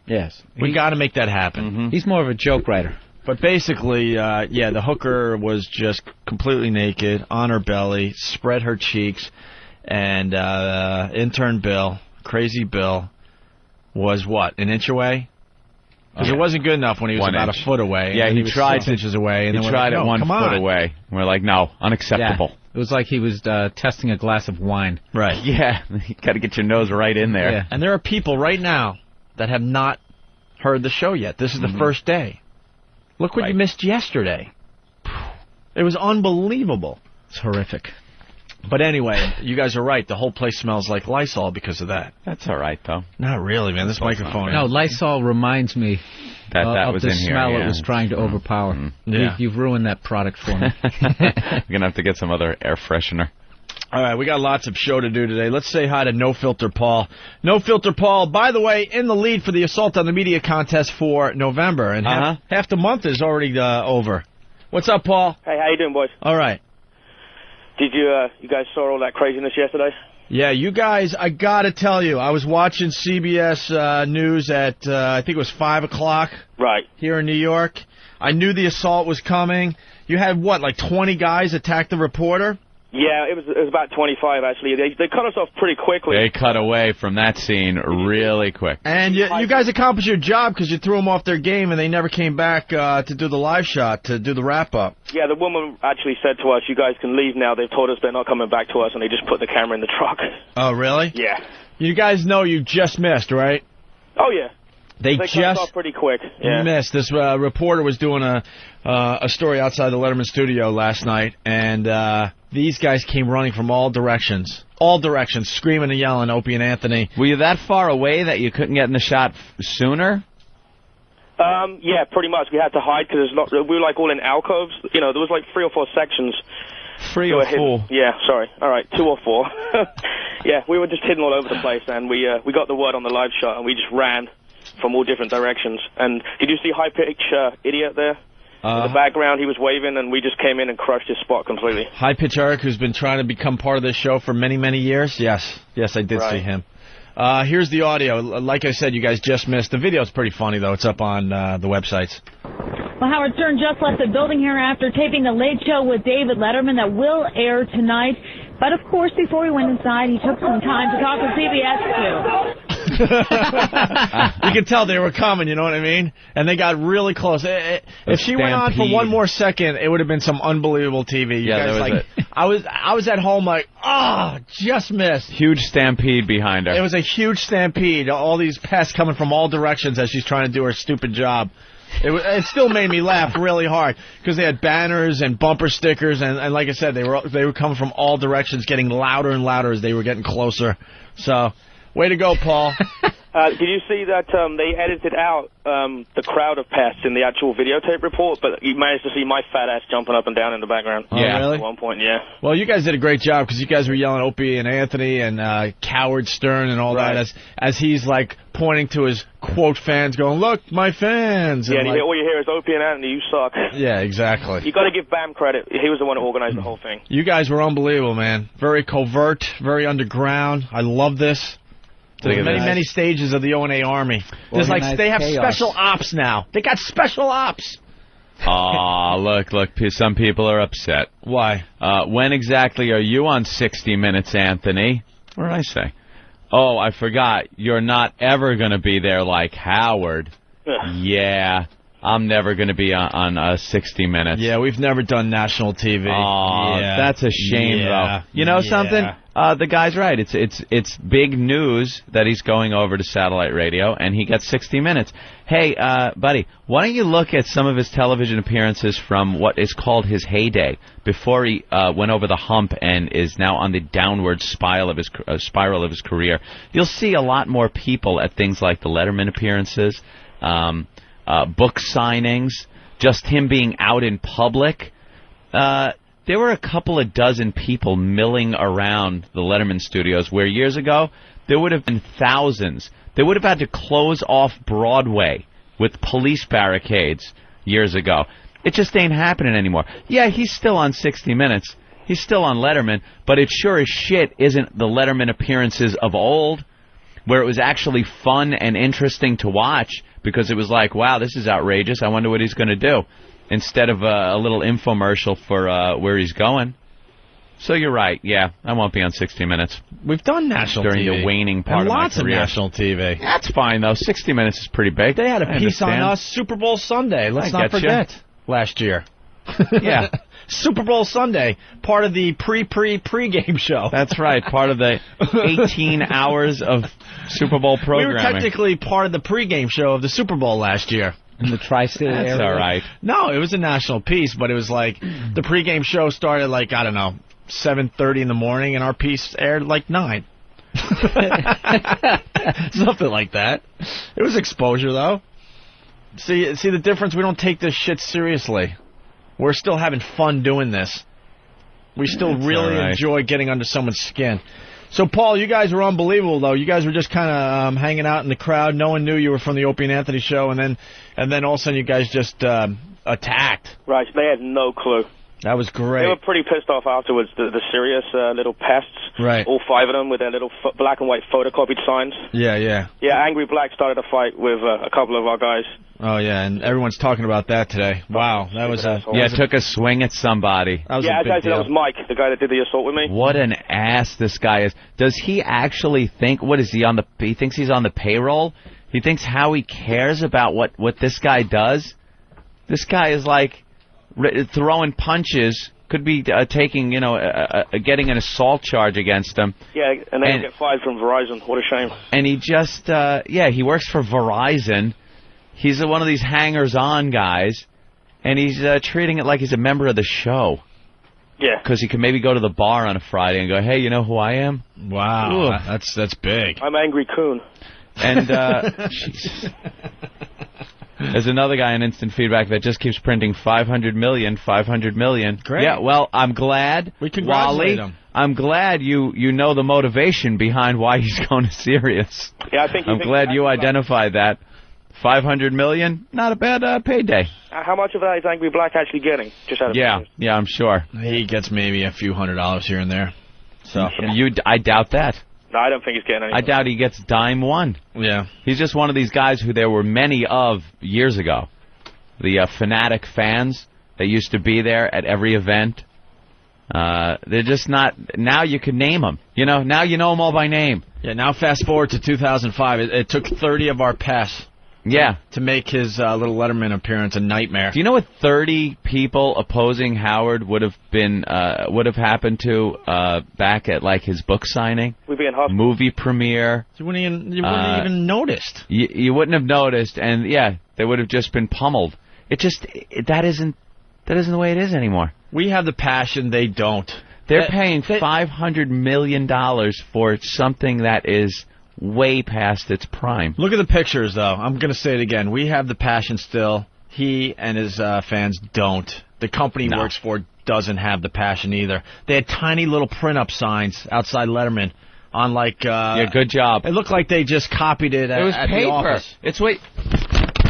Yes. We got to make that happen. He's more of a joke writer. But basically, the hooker was just completely naked, on her belly, spread her cheeks, and intern Bill, Crazy Bill, was what, an inch away? Because it wasn't good enough when he was 1 about inch. a foot away. Yeah, and he was tried 6 inches away. And he then tried we're it like, 1 foot away. We're like, no, unacceptable. Yeah. It was like he was testing a glass of wine. Right. Yeah, you got to get your nose right in there. Yeah. And there are people right now that have not heard the show yet. This is the first day. Look what you missed yesterday. It was unbelievable. It's horrific. But anyway, you guys are right. The whole place smells like Lysol because of that. That's all right, though. Not really, man. This microphone... No, Lysol reminds me that of was the in here, smell yeah. it was trying to overpower. Yeah. You've ruined that product for me. We're going to have to get some other air freshener. All right, we got lots of show to do today. Let's say hi to No Filter Paul. No Filter Paul, by the way, in the lead for the Assault on the Media contest for November. And half the month is already over. What's up, Paul? Hey, how you doing, boys? All right. Did you guys saw all that craziness yesterday? Yeah, you guys, I got to tell you, I was watching CBS News at, I think it was 5 o'clock. Right. Here in New York. I knew the assault was coming. You had, what, like 20 guys attack the reporter? Yeah, it was about 25, actually. They cut us off pretty quickly. They cut away from that scene really quick. And you guys accomplished your job because you threw them off their game and they never came back to do the live shot, to do the wrap-up. Yeah, the woman actually said to us, you guys can leave now. They've told us they're not coming back to us, and they just put the camera in the truck. Oh, really? Yeah. You guys know you just missed, right? Oh, yeah. They cut us off pretty quick. Yeah. missed. This reporter was doing a story outside the Letterman studio last night, and these guys came running from all directions, screaming and yelling, Opie and Anthony. Were you that far away that you couldn't get in the shot sooner? Yeah, pretty much. We had to hide because we were like all in alcoves. You know, there was like 3 or 4 sections. 3 or 4? Yeah, sorry. All right, 2 or 4. Yeah, we were just hidden all over the place, and we got the word on the live shot, and we just ran from all different directions. And did you see High Pitch Idiot there? In the background, he was waving, and we just came in and crushed his spot completely. High Pitch Eric, who's been trying to become part of this show for many, many years. Yes, I did see him. Here's the audio. Like I said, you guys just missed. The video's pretty funny, though. It's up on the websites. Well, Howard Stern just left the building here after taping the Late Show with David Letterman that will air tonight. But, of course, before he went inside, he took some time to talk to CBS, too. You could tell they were coming, you know what I mean? And they got really close. If she went on for one more second, it would have been some unbelievable TV. You guys, I was at home like, just missed. Huge stampede behind her. It was a huge stampede. All these pests coming from all directions as she's trying to do her stupid job. It still made me laugh really hard because they had banners and bumper stickers and like I said, they were coming from all directions, getting louder and louder as they were getting closer. So Way to go, Paul. Did you see that they edited out the crowd of pests in the actual videotape report, but you managed to see my fat ass jumping up and down in the background? Oh, really? At one point, yeah. Well, you guys did a great job because you guys were yelling Opie and Anthony and Coward Stern and all that as he's like pointing to his quote fans, going, "Look, my fans." Yeah, and all you hear is Opie and Anthony, you suck. Yeah, exactly. You got to give Bam credit. He was the one who organized the whole thing. You guys were unbelievable, man. Very covert, very underground. I love this. There's many stages of the O&A Army. There's they have special ops now. They got special ops. Aw, look, some people are upset. Why? When exactly are you on 60 Minutes, Anthony? What did I say? Oh, I forgot. You're not ever going to be there like Howard. Yeah, I'm never going to be on 60 Minutes. Yeah, we've never done national TV. Oh, that's a shame, though. You know something? The guy's right. It's big news that he's going over to satellite radio, and he gets 60 Minutes. Hey, buddy, why don't you look at some of his television appearances from what is called his heyday, before he went over the hump and is now on the downward spiral of his career. You'll see a lot more people at things like the Letterman appearances, book signings, just him being out in public. There were a couple of dozen people milling around the Letterman studios where years ago there would have been thousands. They would have had to close off Broadway with police barricades years ago. It just ain't happening anymore. Yeah, he's still on 60 Minutes. He's still on Letterman, but it sure as shit isn't the Letterman appearances of old, where it was actually fun and interesting to watch because it was like, wow, this is outrageous. I wonder what he's going to do. Instead of a little infomercial for where he's going. So you're right. Yeah, I won't be on 60 Minutes. We've done national during TV. the waning part and of my lots career. of national TV. That's fine, though. 60 Minutes is pretty big. They had a piece on us Super Bowl Sunday. Let's not forget. Last year. Yeah. Super Bowl Sunday, part of the pre-game show. That's right, part of the 18 hours of Super Bowl programming. We were technically part of the pre-game show of the Super Bowl last year. In the tri-state area? That's all right. No, it was a national piece, but it was like the pregame show started like, I don't know, 7:30 in the morning, and our piece aired like 9. Something like that. It was exposure, though. See the difference? We don't take this shit seriously. We're still having fun doing this. We still really enjoy getting under someone's skin. So, Paul, you guys were unbelievable, though. You guys were just kind of hanging out in the crowd. No one knew you were from the Opie and Anthony show, and then all of a sudden you guys just attacked. Right, they had no clue. That was great. They were pretty pissed off afterwards, the serious little pests. Right. All 5 of them with their little black and white photocopied signs. Yeah. Yeah, Angry Black started a fight with a couple of our guys. Oh, yeah, and everyone's talking about that today. Wow, that was took a swing at somebody. That was Mike, the guy that did the assault with me. What an ass this guy is. Does he actually think, he thinks he's on the payroll? He thinks Howie cares about what this guy does? This guy is like throwing punches, could be taking, getting an assault charge against him. Yeah, and then he'll get fired from Verizon. What a shame. And he just, he works for Verizon. He's one of these hangers-on guys, and he's treating it like he's a member of the show. Yeah. Because he can maybe go to the bar on a Friday and go, hey, you know who I am? Wow, that's big. I'm Angry Coon. And there's another guy in Instant Feedback that just keeps printing 500 million. Great. Yeah, well, I'm glad, we congratulate Wally, him. I'm glad you know the motivation behind why he's going to Sirius. Yeah, I think. I'm glad you identified that. 500 million, not a bad payday. How much of that is Angry Black actually getting? Just out of interest? Yeah, I'm sure. He gets maybe a few $100s here and there. So I doubt that. No, I don't think he's getting anything. I doubt he gets dime one. Yeah. He's just one of these guys who there were many of years ago. The fanatic fans that used to be there at every event. They're just not. Now you can name them. Now you know them all by name. Yeah. Now fast forward to 2005. It took 30 of our pass. Yeah. To make his little Letterman appearance a nightmare. Do you know what 30 people opposing Howard would have happened to back at like his book signing? We'd be in hospital. Movie premiere. You wouldn't even noticed. You wouldn't have noticed, and they would have just been pummeled. That isn't the way it is anymore. We have the passion, they don't. They're paying $500 million for something that is way past its prime. Look at the pictures, though. I'm going to say it again. We have the passion still. He and his fans don't. The company he works for doesn't have the passion either. They had tiny little print-up signs outside Letterman on like... good job. It looked like they just copied it at, it was at paper. the office. It's what...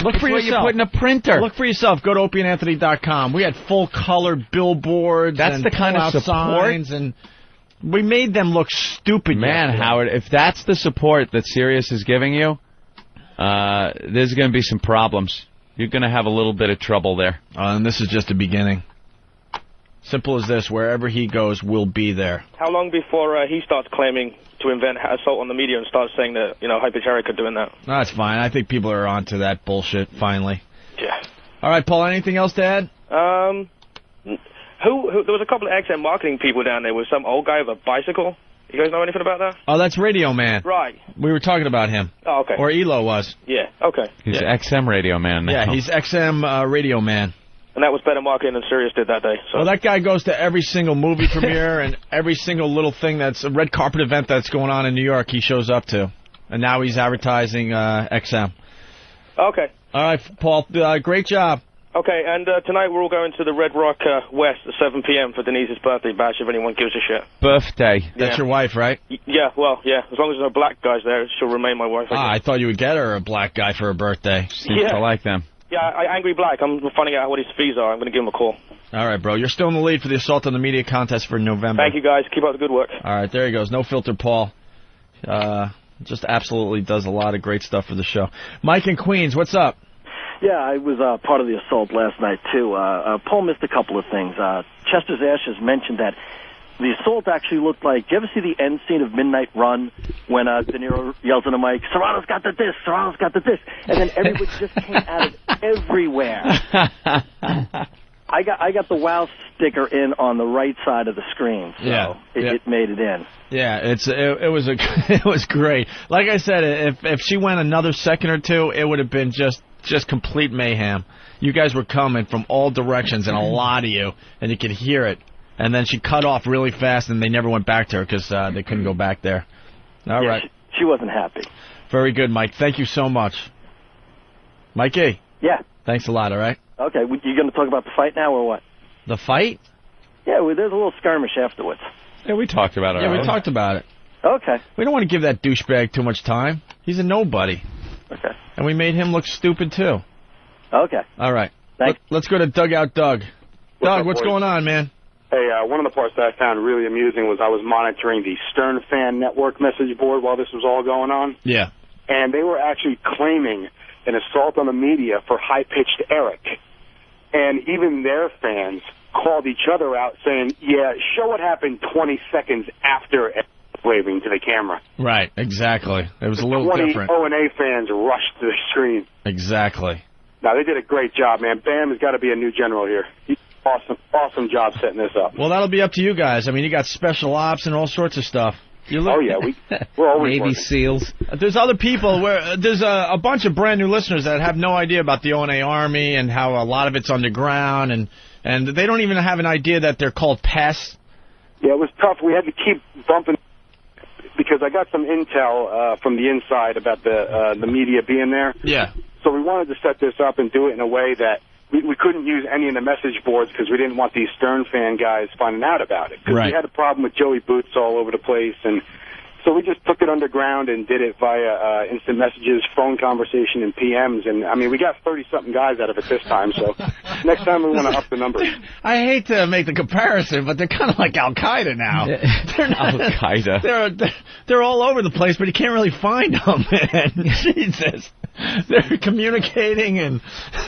Look for yourself. You put in a printer. Look for yourself. Go to opieandanthony.com. We had full-colored billboards. That's and the kind of support. Signs and we made them look stupid. Man, Howard, if that's the support that Sirius is giving you, there's going to be some problems. You're going to have a little bit of trouble there. And this is just the beginning. Simple as this. Wherever he goes, we'll be there. How long before he starts claiming to invent assault on the media and starts saying that, High Pitch Eric are doing that? That's fine. I think people are onto that bullshit, finally. Yeah. All right, Paul, anything else to add? Who there was a couple of XM marketing people down there with some old guy with a bicycle. You guys know anything about that? Oh, that's Radio Man. Right. We were talking about him. Oh, okay. Or Elo was. Yeah, okay. He's XM Radio Man now. Yeah, he's XM Radio Man. And that was better marketing than Sirius did that day. So. Well, that guy goes to every single movie premiere and every single little thing that's a red carpet event that's going on in New York, he shows up to. And now he's advertising XM. Okay. All right, Paul, great job. Okay, and tonight we're all going to the Red Rock West at 7 p.m. for Denise's birthday bash, if anyone gives a shit. Birthday. That's your wife, right? Yeah, well, yeah. As long as there's no black guys there, she'll remain my wife. I thought you would get her a black guy for her birthday. Seems to like them. Yeah, Angry Black. I'm finding out what his fees are. I'm going to give him a call. All right, bro. You're still in the lead for the Assault on the Media contest for November. Thank you, guys. Keep up the good work. All right, there he goes. No filter, Paul. Just absolutely does a lot of great stuff for the show. Mike in Queens, what's up? Yeah, I was part of the assault last night, too. Paul missed a couple of things. Chester's Ashes mentioned that the assault actually looked like... Do you ever see the end scene of Midnight Run when De Niro yells on the mic, Serrano's got the this, Serrano's got the this, and then everybody just came out of everywhere. I got the WOW sticker in on the right side of the screen, so it made it in. Yeah, it was great. Like I said, if she went another second or two, it would have been just complete mayhem. You guys were coming from all directions, and a lot of you, and you could hear it. And then she cut off really fast, and they never went back to her because they couldn't go back there. All right. She wasn't happy. Very good, Mike. Thank you so much. Mikey. Yeah. Thanks a lot, all right? Okay, you going to talk about the fight now or what? The fight? Yeah, there's a little skirmish afterwards. Yeah, we talked about it. Yeah, we talked about it. Okay. We don't want to give that douchebag too much time. He's a nobody. Okay. And we made him look stupid, too. Okay. All right. Thanks. Let's go to Dugout Doug. Doug, what's going on, man? Hey, one of the parts that I found really amusing was I was monitoring the Stern Fan Network message board while this was all going on. Yeah. And they were actually claiming an assault on the media for high-pitched Eric. And even their fans called each other out saying, yeah, show what happened 20 seconds after waving to the camera. Right, exactly. It was a little different. 20 O&A fans rushed to the screen. Exactly. No, they did a great job, man. Bam has got to be a new general here. Awesome job setting this up. Well, that'll be up to you guys. I mean, you got special ops and all sorts of stuff. Oh, yeah, we're always Navy working. SEALs. There's other people there's a bunch of brand new listeners that have no idea about the O&A Army and how a lot of it's underground, and they don't even have an idea that they're called pests. Yeah, it was tough. We had to keep bumping because I got some intel from the inside about the media being there. Yeah. So we wanted to set this up and do it in a way that we couldn't use any of the message boards because we didn't want these Stern Fan guys finding out about it. Because we had a problem with Joey Boots all over the place, and so we just took it underground and did it via instant messages, phone conversation, and PMs. And, I mean, we got 30-something guys out of it this time, so next time we want to up the numbers. I hate to make the comparison, but they're kind of like Al-Qaeda now. They're not, Al-Qaeda. They're all over the place, but you can't really find them, man. Jesus. They're communicating and...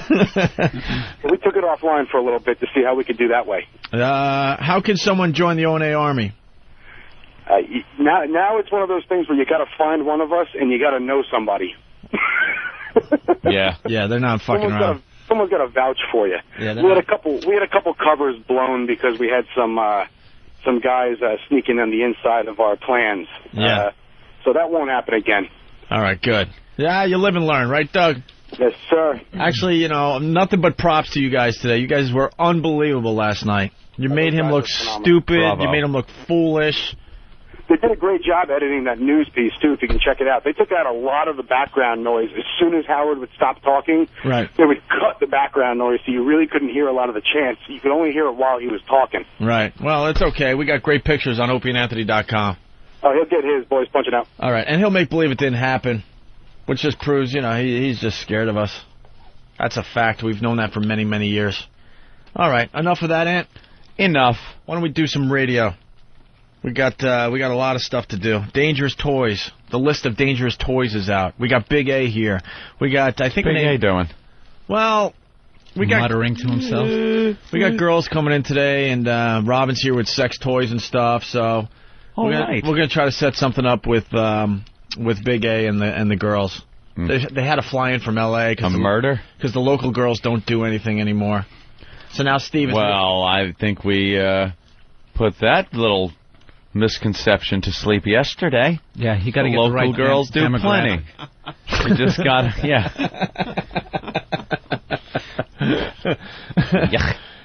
We took it offline for a little bit to see how we could do that way. How can someone join the O&A Army? Now it's one of those things where you got to find one of us and you got to know somebody. Yeah, they're not fucking around. Someone's got to vouch for you. Yeah, we had a couple covers blown because we had some guys sneaking on the inside of our plans. Yeah. So that won't happen again. All right, good. Yeah, you live and learn, right, Doug? Yes, sir. Actually, nothing but props to you guys today. You guys were unbelievable last night. You made him look stupid. Bravo. You made him look foolish. They did a great job editing that news piece, too, if you can check it out. They took out a lot of the background noise. As soon as Howard would stop talking, right, they would cut the background noise so you really couldn't hear a lot of the chants. You could only hear it while he was talking. Right. Well, it's okay. We got great pictures on opieandanthony.com. Oh, he'll get his, boys. Punch it out. All right. And he'll make believe it didn't happen, which just proves, he's just scared of us. That's a fact. We've known that for many, many years. All right. Enough of that, Ant? Enough. Why don't we do some radio? We got a lot of stuff to do. Dangerous toys. The list of dangerous toys is out. We got Big A here. We got, I think... Big A doing? Well, we got... Muttering to himself. We got girls coming in today, and Robin's here with sex toys and stuff, so... We're gonna try to set something up with Big A and the girls. They had to fly in from L.A. murder? Because the local girls don't do anything anymore. So now Steve is... Well, I think we put that little misconception to sleep yesterday. Yeah, you got to get the local right girls do plenty. We just got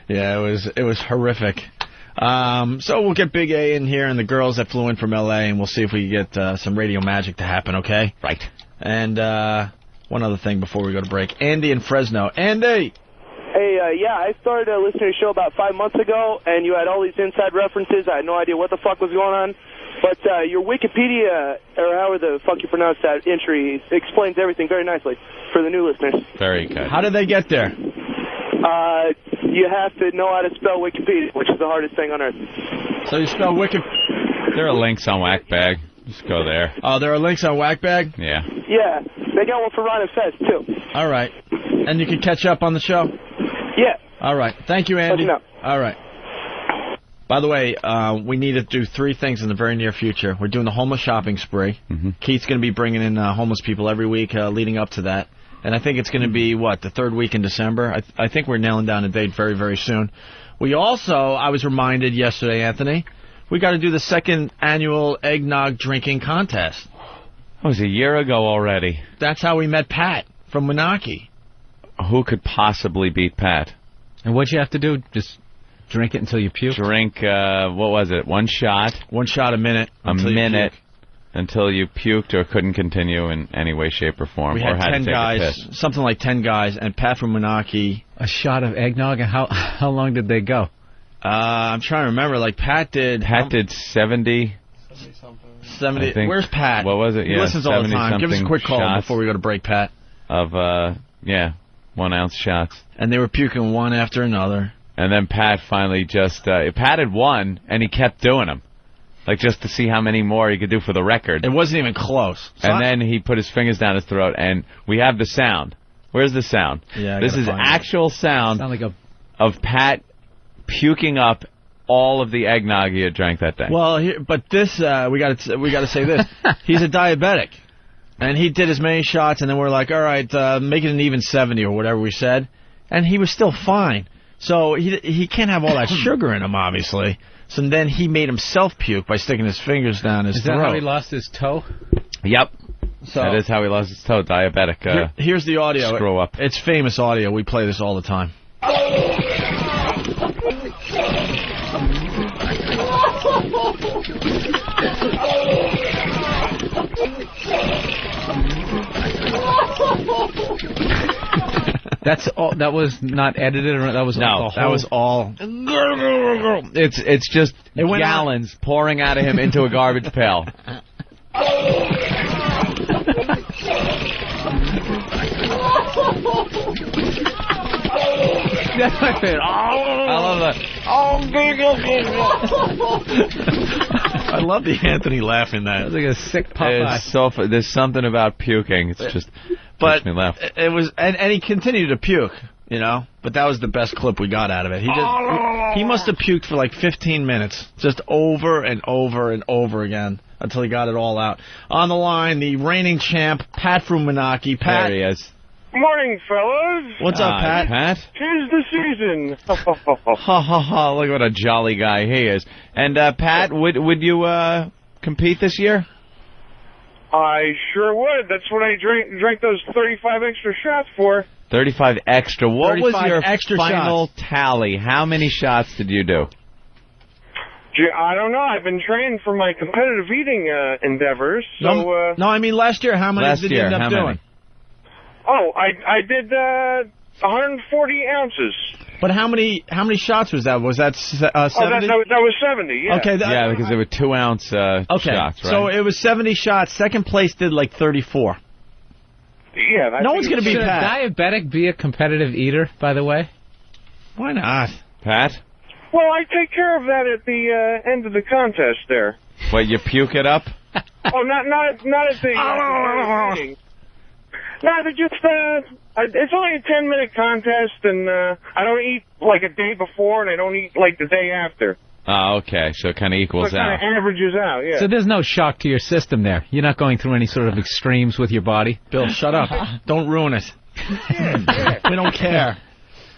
Yeah, it was horrific. So we'll get Big A in here and the girls that flew in from L.A. and we'll see if we can get some radio magic to happen, okay? Right. And one other thing before we go to break. Andy in Fresno. Andy! Hey, yeah, I started listening to your show about 5 months ago, and you had all these inside references. I had no idea what the fuck was going on. But your Wikipedia, or however the fuck you pronounce that entry, explains everything very nicely for the new listeners. Very good. How did they get there? You have to know how to spell Wikipedia, which is the hardest thing on earth. So you spell Wiki... There are links on Whackbag. Just go there. Oh, there are links on Whackbag? Yeah. Yeah, they got one for Ron and Fez, too. All right. And you can catch up on the show? Yeah. All right. Thank you, Andy. All right. By the way, we need to do 3 things in the very near future. We're doing the homeless shopping spree. Keith's going to be bringing in homeless people every week leading up to that. And I think it's going to be, the 3rd week in December? I think we're nailing down a date very, very soon. We also, I was reminded yesterday, Anthony, we got to do the 2nd annual eggnog drinking contest. That was a year ago already. That's how we met Pat from Menaki. Who could possibly beat Pat? And what'd you have to do? Just drink it until you puke? Drink, what was it, 1 shot? 1 shot a minute. Until you puked or couldn't continue in any way, shape, or form. We had or had 10 guys, something like 10 guys, and Pat from Menaki. A shot of eggnog, and how long did they go? I'm trying to remember. Like Pat did 70. 70. Where's Pat? What was it? Yeah, he listens all the time. Give us a quick call before we go to break, Pat. Of 1 ounce shots. And they were puking one after another. And then Pat finally just Pat had won, and he kept doing them. Like, just to see how many more he could do for the record. It wasn't even close. And then he put his fingers down his throat, and we have the sound. Where's the sound? Yeah, this is actual sound of Pat puking up all of the eggnog he had drank that day. Well, but this we got to say this. He's a diabetic, and he did as many shots, and then we're like, all right, make it an even 70 or whatever we said, and he was still fine. So he can't have all that sugar in him, obviously. So then he made himself puke by sticking his fingers down his throat. Is that how he lost his toe? Yep. So that is how he lost his toe. Diabetic. Here's the audio. Screw up. It's famous audio. We play this all the time. That's all. That was not edited, or that was no. That was all. It's just gallons pouring out of him into a garbage pail. That's my favorite. I love that. I love the Anthony laughing that. It's like a sick Popeye. It's so there's something about puking. It's just makes me laugh. It was, and he continued to puke, but that was the best clip we got out of it. He must have puked for like 15 minutes, just over and over and over again until he got it all out. On the line, the reigning champ, Pat from Menaki. Pat. There he is. Morning, fellas. What's up, Pat? Pat? 'Tis the season. Ha ha ha! Look what a jolly guy he is. And Pat, would you compete this year? I sure would. That's what I drank those 35 extra shots for. 35 extra. What was your extra final shots. tally? How many shots did you do? I don't know. I've been training for my competitive eating endeavors. So, no, I mean last year. How many did you end up doing? Oh, I did 140 ounces. But how many shots was that? Was that 70? Oh, that was 70, yeah. Okay. Yeah, because they were 2 ounce shots, right? So it was 70 shots. Second place did like 34. Yeah. No one's going to be Should a Pat. diabetic be a competitive eater, by the way? Why not? Pat? Well, I take care of that at the end of the contest there. What, you puke it up? Oh, not at the meeting. No, they're just, it's only a 10-minute contest, and I don't eat like a day before, and I don't eat like the day after. Oh, okay, so it kind of equals so it out. kind of averages out, yeah. So there's no shock to your system there. You're not going through any sort of extremes with your body. Bill, shut up. Don't ruin it. We don't care.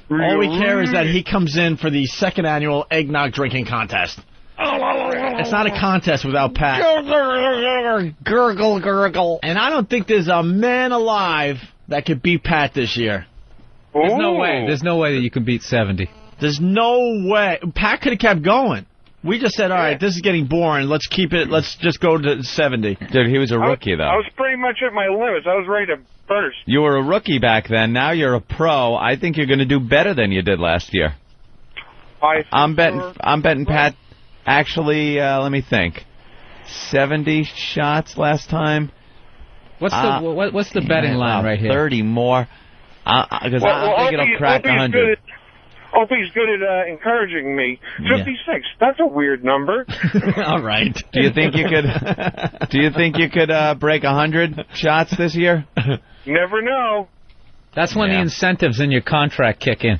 All we care is that he comes in for the second annual eggnog drinking contest. It's not a contest without Pat. Gurgle, gurgle. And I don't think there's a man alive that could beat Pat this year. There's no way. There's no way that you can beat 70. There's no way. Pat could have kept going. We just said, all right, this is getting boring. Let's keep it. Let's just go to 70. Dude, he was a rookie, though. I was pretty much at my limits. I was ready to burst. You were a rookie back then. Now you're a pro. I think you're going to do better than you did last year. I'm betting Pat. Actually, let me think. 70 shots last time. What's the betting line right here? 30 more. Because I think it'll crack 100. Opie's good at encouraging me. 56. Yeah. That's a weird number. All right. Do you think you could? Do you think you could break 100 shots this year? Never know. That's when the incentives in your contract kick in.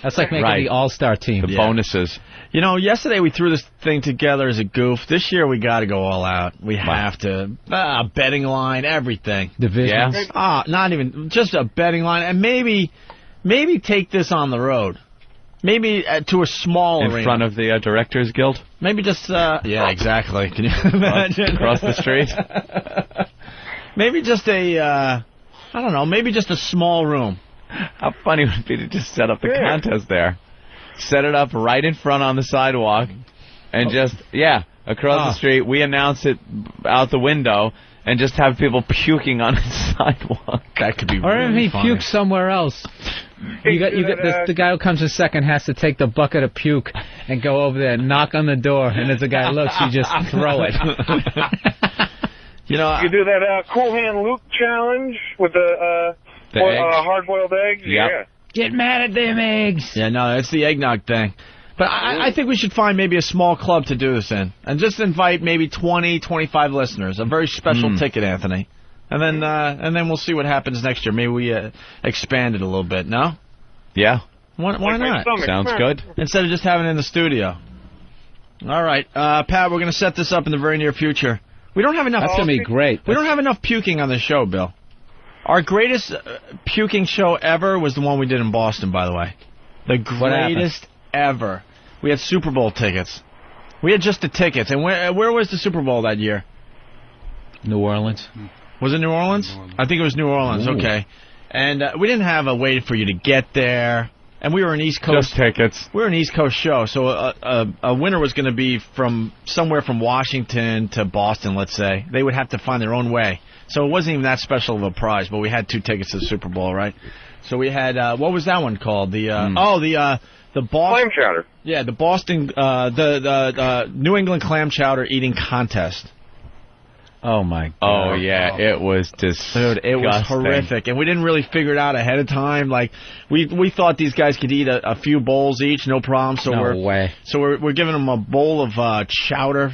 That's like making the all-star team. The bonuses. You know, yesterday we threw this thing together as a goof. This year we got to go all out. We have to. Betting line, everything. Division. Not even just a betting line, and maybe take this on the road. Maybe to a small arena. In front of the Directors Guild? Maybe just, yeah, exactly. Can you imagine? Across the street? Maybe just I don't know, maybe just a small room. How funny would it be to just set up the contest there? Set it up right in front on the sidewalk, and just, across the street, we announce it out the window, and just have people puking on the sidewalk. That could be or really if he pukes somewhere else. You got the guy who comes in second has to take the bucket of puke and go over there and knock on the door, and as the guy looks, you just throw it. You do that Cool Hand Luke challenge with the hard-boiled eggs? Yep. Yeah. Get mad at them eggs. Yeah, no, that's the eggnog thing. But I think we should find maybe a small club to do this in, and just invite maybe 20, 25 listeners. A very special ticket, Anthony. And then we'll see what happens next year. Maybe we expand it a little bit, no? Yeah. Why not? Sounds good. Instead of just having it in the studio. All right, Pat, we're going to set this up in the very near future. We don't have enough. That's going to be great. We don't have enough puking on the show, Bill. Our greatest puking show ever was the one we did in Boston, by the way. The greatest ever. We had Super Bowl tickets. We had just the tickets. And where was the Super Bowl that year? New Orleans. Was it New Orleans? I think it was New Orleans. Ooh. Okay. And we didn't have a way for you to get there. And we were an East Coast. Just tickets. We were an East Coast show. So a winner was going to be from somewhere from Washington to Boston, let's say. They would have to find their own way. So it wasn't even that special of a prize, but we had 2 tickets to the Super Bowl, right? So we had, what was that one called? The Boston Clam Chowder. Yeah, the Boston, the New England Clam Chowder eating contest. Oh my God! Oh yeah, it was disgusting. Dude, it was horrific, and we didn't really figure it out ahead of time. Like we thought these guys could eat a few bowls each, no problem. So we're giving them a bowl of chowder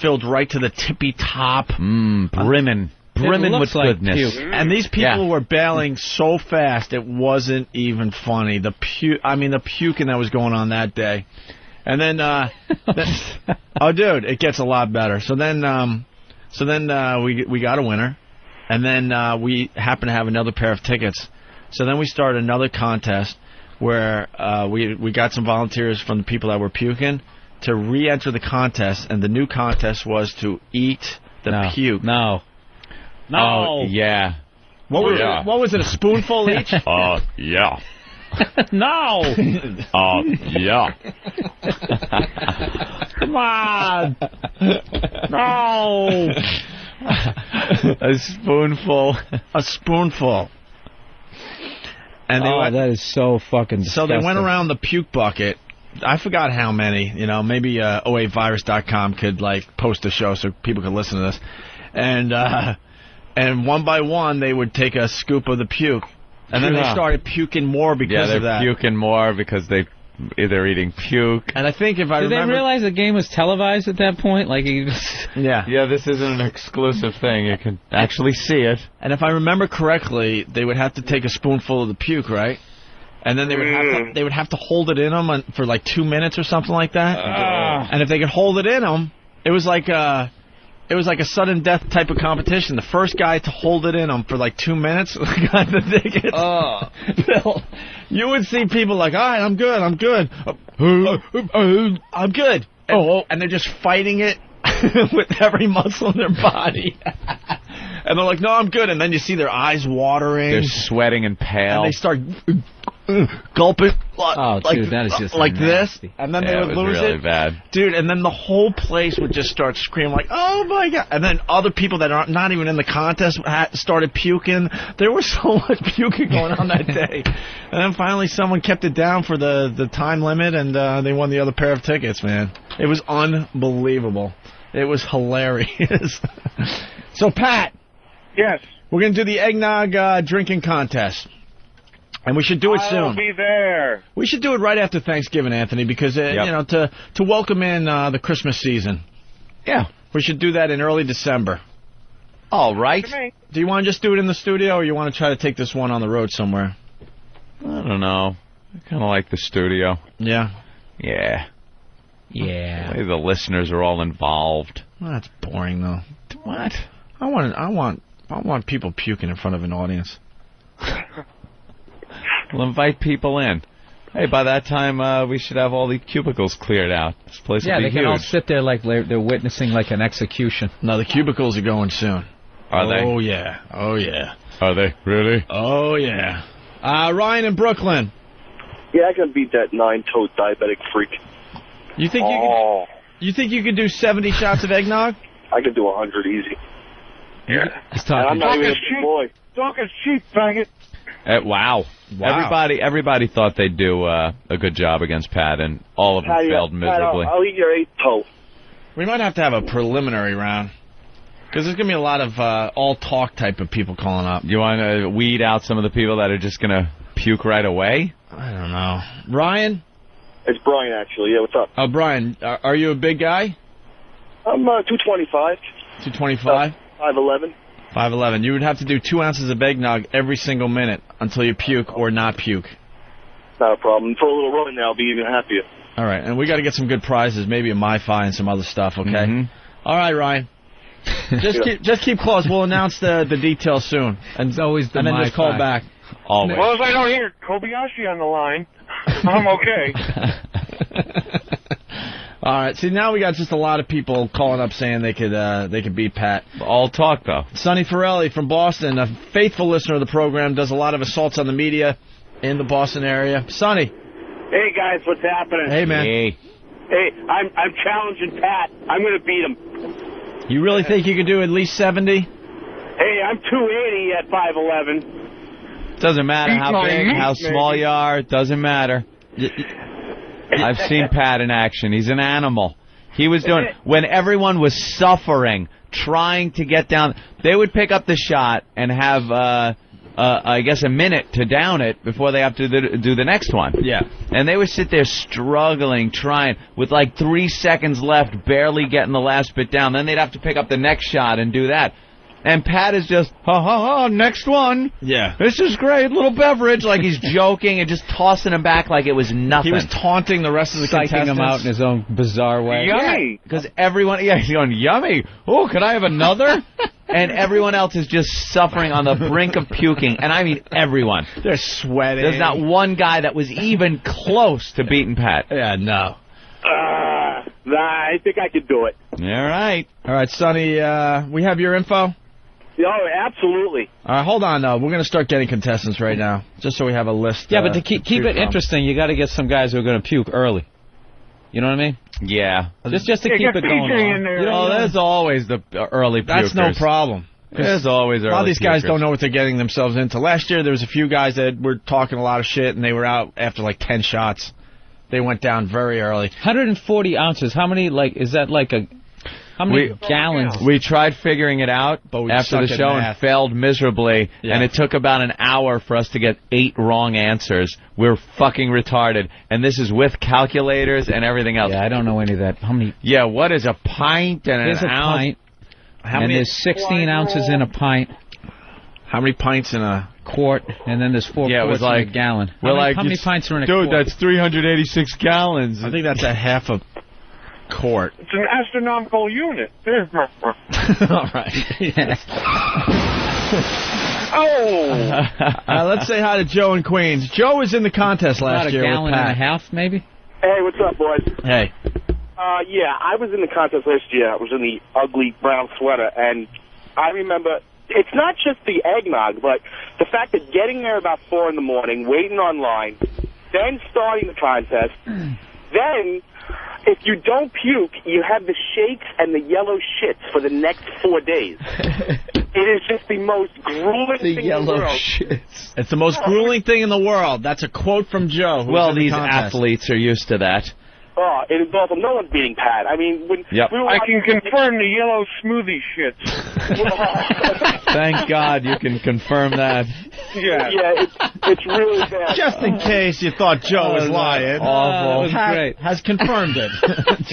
filled right to the tippy top, brimming with goodness. And these people were bailing so fast it wasn't even funny. The puking that was going on that day, and then oh dude, it gets a lot better. So then we got a winner, and then we happened to have another pair of tickets. So then we started another contest where we got some volunteers from the people that were puking to re-enter the contest, and the new contest was to eat the puke. No. Oh, yeah. What was it, a spoonful each? Yeah. No. Yeah. Come on. No. A spoonful. A spoonful. And that is so fucking disgusting. So they went around the puke bucket. I forgot how many. Maybe 08virus.com could post a show so people could listen to this. And one by one they would take a scoop of the puke, and then they started puking more because of that. Yeah, they're puking more because they're eating puke. And I think if I remember... Did they realize the game was televised at that point? Yeah, this isn't an exclusive thing. You can actually see it. And if I remember correctly, they would have to take a spoonful of the puke, right? And then they would have to hold it in them for 2 minutes or something like that. And if they could hold it in them, it was like a sudden death type of competition. The first guy to hold it in them for 2 minutes got the tickets. Bill, you would see people all right, I'm good. I'm good. And they're just fighting it with every muscle in their body. And they're like, no, I'm good. And then you see their eyes watering. They're sweating and pale. And they start gulping. Dude, that is just like nasty. this. And then they would lose really it. Bad. Dude, and then the whole place would just start screaming oh my God. And then other people that are not even in the contest started puking. There was so much puking going on that day. And then finally someone kept it down for the time limit, and they won the other pair of tickets, man. It was unbelievable. It was hilarious. So, Pat. Yes. We're going to do the eggnog drinking contest. And we should do it soon. I'll be there. We should do it right after Thanksgiving, Anthony, because, to welcome in the Christmas season. Yeah. We should do that in early December. All right. Do you want to just do it in the studio, or you want to try to take this one on the road somewhere? I don't know. I kind of like the studio. Yeah? Yeah. Yeah. The listeners are all involved. Well, that's boring, though. What? I want people puking in front of an audience. We'll invite people in. Hey, by that time, we should have all the cubicles cleared out. This place will be huge. Yeah, they can all sit there like they're witnessing an execution. No, the cubicles are going soon. Are they? Oh, yeah. Oh, yeah. Are they? Really? Oh, yeah. Ryan in Brooklyn. Yeah, I can beat that 9-toed diabetic freak. You think you could do 70 shots of eggnog? I could do 100 easy. Yeah. I'm not even a big boy. Talking cheap, faggot. Wow. Everybody thought they'd do a good job against Pat, and all of them failed miserably. I'll eat your 8th toe. We might have to have a preliminary round, because there's going to be a lot of all-talk type of people calling up. You want to weed out some of the people that are just going to puke right away? I don't know. Ryan? It's Brian, actually. Yeah, what's up? Oh, Brian, are you a big guy? I'm 225. 225? 5'11". 5'11". You would have to do 2 ounces of eggnog every single minute until you puke or not puke. Not a problem. For a little run now, I'll be even happier. All right, and we got to get some good prizes, maybe a MiFi and some other stuff, okay? Mm-hmm. All right, Ryan. Just keep close. We'll announce the details soon. And it's always the and then MiFi. just call back. Always. Well, as I don't hear Kobayashi on the line, I'm okay. All right. See, now we got just a lot of people calling up saying they could beat Pat. All talk, though. Sonny Forelli from Boston, a faithful listener of the program, does a lot of assaults on the media in the Boston area. Sonny. Hey, guys. What's happening? Hey, man. Hey, I'm challenging Pat. I'm going to beat him. You really think you could do at least 70? Hey, I'm 280 at 5'11". Doesn't matter how big, how small you are. Doesn't matter. I've seen Pat in action. He's an animal. He was doing, when everyone was suffering, trying to get down, they would pick up the shot and have, I guess, a minute to down it before they have to do the next one. Yeah. And they would sit there struggling, trying, with 3 seconds left, barely getting the last bit down. Then they'd have to pick up the next shot and do that. And Pat is just, next one. Yeah. This is great, little beverage, like he's joking and just tossing him back like it was nothing. He was taunting the rest of the contestants. Psyching him out in his own bizarre way. Yummy! Because everyone, he's going, yummy. Oh, could I have another? And everyone else is just suffering on the brink of puking. And I mean everyone. They're sweating. There's not one guy that was even close to beating Pat. Yeah, no. I think I could do it. All right. All right, Sonny, we have your info? Oh, absolutely. All right, hold on, though. We're going to start getting contestants right now, just so we have a list. Yeah, but to keep it interesting, you got to get some guys who are going to puke early. You know what I mean? Yeah. Just to keep it going on. You know, there's always the early pukers. That's no problem. There's always early A lot of these guys pukers. don't know what they're getting themselves into. Last year, there was a few guys that were talking a lot of shit, and they were out after like 10 shots. They went down very early. 140 ounces. How many, is that like a... How many gallons? We tried figuring it out after the show and failed miserably, and it took about an hour for us to get 8 wrong answers. We're fucking retarded, and this is with calculators and everything else. Yeah, I don't know any of that. How many? Yeah, what is a pint and There's an a ounce? pint, there's 16 ounces in a pint. How many pints in a quart? And then there's 4 Yeah, it was quarts like in a gallon. We're How many pints are in a quart? Dude, that's 386 gallons. I think that's a half a quart. It's an astronomical unit. All right. Let's say hi to Joe in Queens. Joe was in the contest last year. About a gallon with Pat. and a half, maybe? Hey, what's up, boys? Hey. Yeah, I was in the contest last year. I was in the ugly brown sweater, and I remember it's not just the eggnog, but the fact that getting there about 4 in the morning, waiting online, then starting the contest, then if you don't puke, you have the shakes and the yellow shits for the next 4 days. It is just the most grueling thing in the world. shits. It's the most grueling thing in the world. That's a quote from Joe. Well, these athletes are used to that. Oh, it is awful. No one's beating Pat. I mean, when we were I can confirm the yellow smoothie shits. Thank God you can confirm that. Yeah, it's really bad. Just in case you thought Joe was lying. Awful. Pat has confirmed it.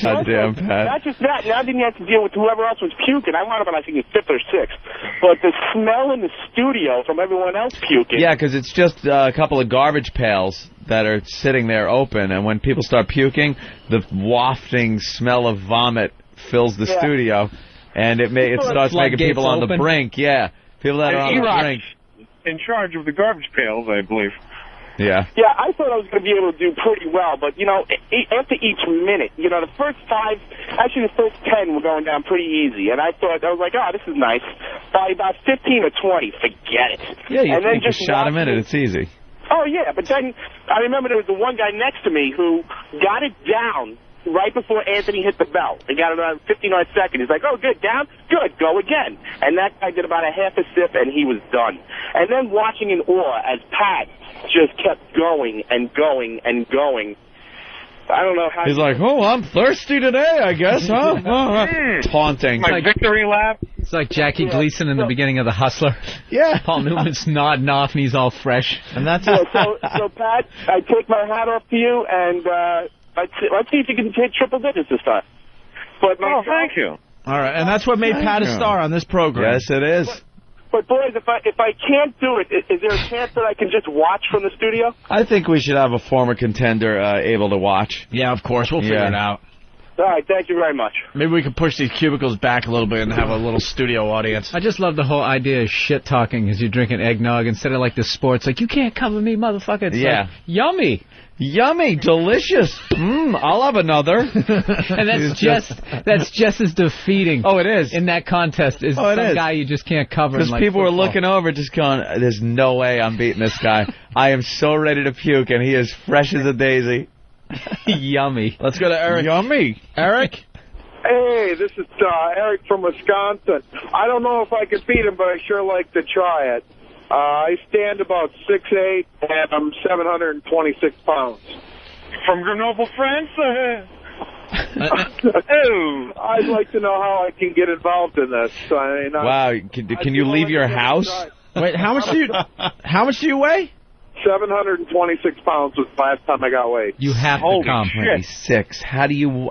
Goddamn, Pat. Not just that, now then you have to deal with whoever else was puking. I wound up on, I think, the 5th or 6th. But the smell in the studio from everyone else puking. Yeah, because it's just a couple of garbage pails that are sitting there open, and when people start puking, the wafting smell of vomit fills the studio, and it starts making people on the brink. Yeah, people that are on the brink. In charge of the garbage pails, I believe. Yeah. Yeah, I thought I was going to be able to do pretty well, but, you know, after each minute, you know, the first 5, actually the first 10 were going down pretty easy, and I was like, oh, this is nice. By about 15 or 20, forget it. Yeah, you and then just shot a minute, it's easy. Oh, yeah, but then I remember there was the one guy next to me who got it down right before Anthony hit the bell. He got it around 59 seconds. He's like, oh, good, down? Good, go again. And that guy did about a half a sip, and he was done. And then watching in awe as Pat just kept going and going and going. I don't know how... He's like, oh, I'm thirsty today, I guess, huh? Taunting. My victory lap. It's like Jackie Gleason in the beginning of The Hustler. Yeah. Paul Newman's nodding off, and he's all fresh. And that's so Pat, I take my hat off to you, and let's see if you can hit triple digits this time. But thank you. All right, and that's what made Pat a star on this program. Yes, it is. But boys, if I can't do it, is there a chance that I can just watch from the studio? I think we should have a former contender able to watch. Yeah, of course. We'll figure it out. All right, thank you very much. Maybe we could push these cubicles back a little bit and have a little studio audience. I just love the whole idea of shit-talking as you're drinking eggnog instead of like the sports. Like, you can't cover me, motherfucker. It's like, yummy. Yummy, delicious. I'll have another. And that's just as defeating. Oh, it is. In that contest is some guy you just can't cover. Because people were looking over just going, there's no way I'm beating this guy. I am so ready to puke, and he is fresh as a daisy. Yummy. Let's go to Eric. Yummy. Eric? Hey, this is Eric from Wisconsin. I don't know if I could beat him, but I sure like to try it. I stand about 6'8", and I'm 726 pounds. From Grenoble, France? I'd like to know how I can get involved in this. I mean, wow, can you leave your house? Wait, how much do you weigh? 726 pounds was the last time I got weighed. You have to come. 26. How do you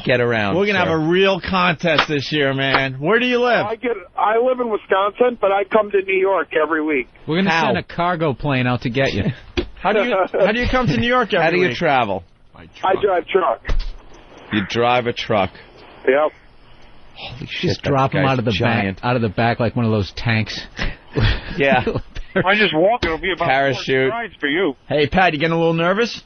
get around? We're gonna have a real contest this year, man. Where do you live? I live in Wisconsin, but I come to New York every week. We're gonna send a cargo plane out to get you. How do you come to New York every week? How do you travel? I drive truck. You drive a truck. Yep. Holy shit! Just drop them out of the back like one of those tanks. Yeah. I just walk. It'll be about parachute 4 strides for you. Hey, Pat, you getting a little nervous?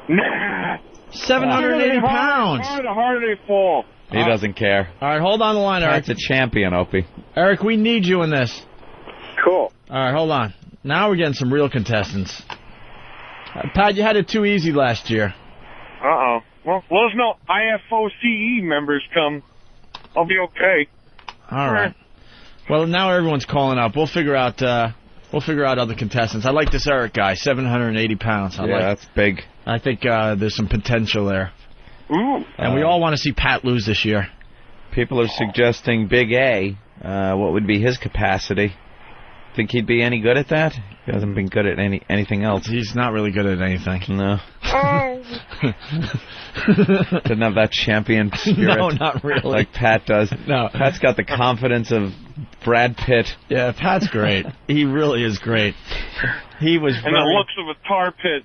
Nah. 780 pounds. How hard do they fall? He doesn't care. All right, hold on the line, Eric. That's a champion, Opie. Eric, we need you in this. Cool. All right, hold on. Now we're getting some real contestants. Pat, you had it too easy last year. Uh-oh. Well, those no IFOCE members come. I'll be okay. All right. Well, now everyone's calling up. We'll figure out other contestants. I like this Eric guy, 780 pounds. That's big. I think there's some potential there. Ooh. And we all want to see Pat lose this year. People are suggesting Big A. What would be his capacity? Think he'd be any good at that? He hasn't been good at anything else. He's not really good at anything. No. Doesn't have that champion spirit. No, not really. Like Pat does. No. Pat's got the confidence of Brad Pitt. Yeah, Pat's great. He really is great. He was And the looks of a tar pit.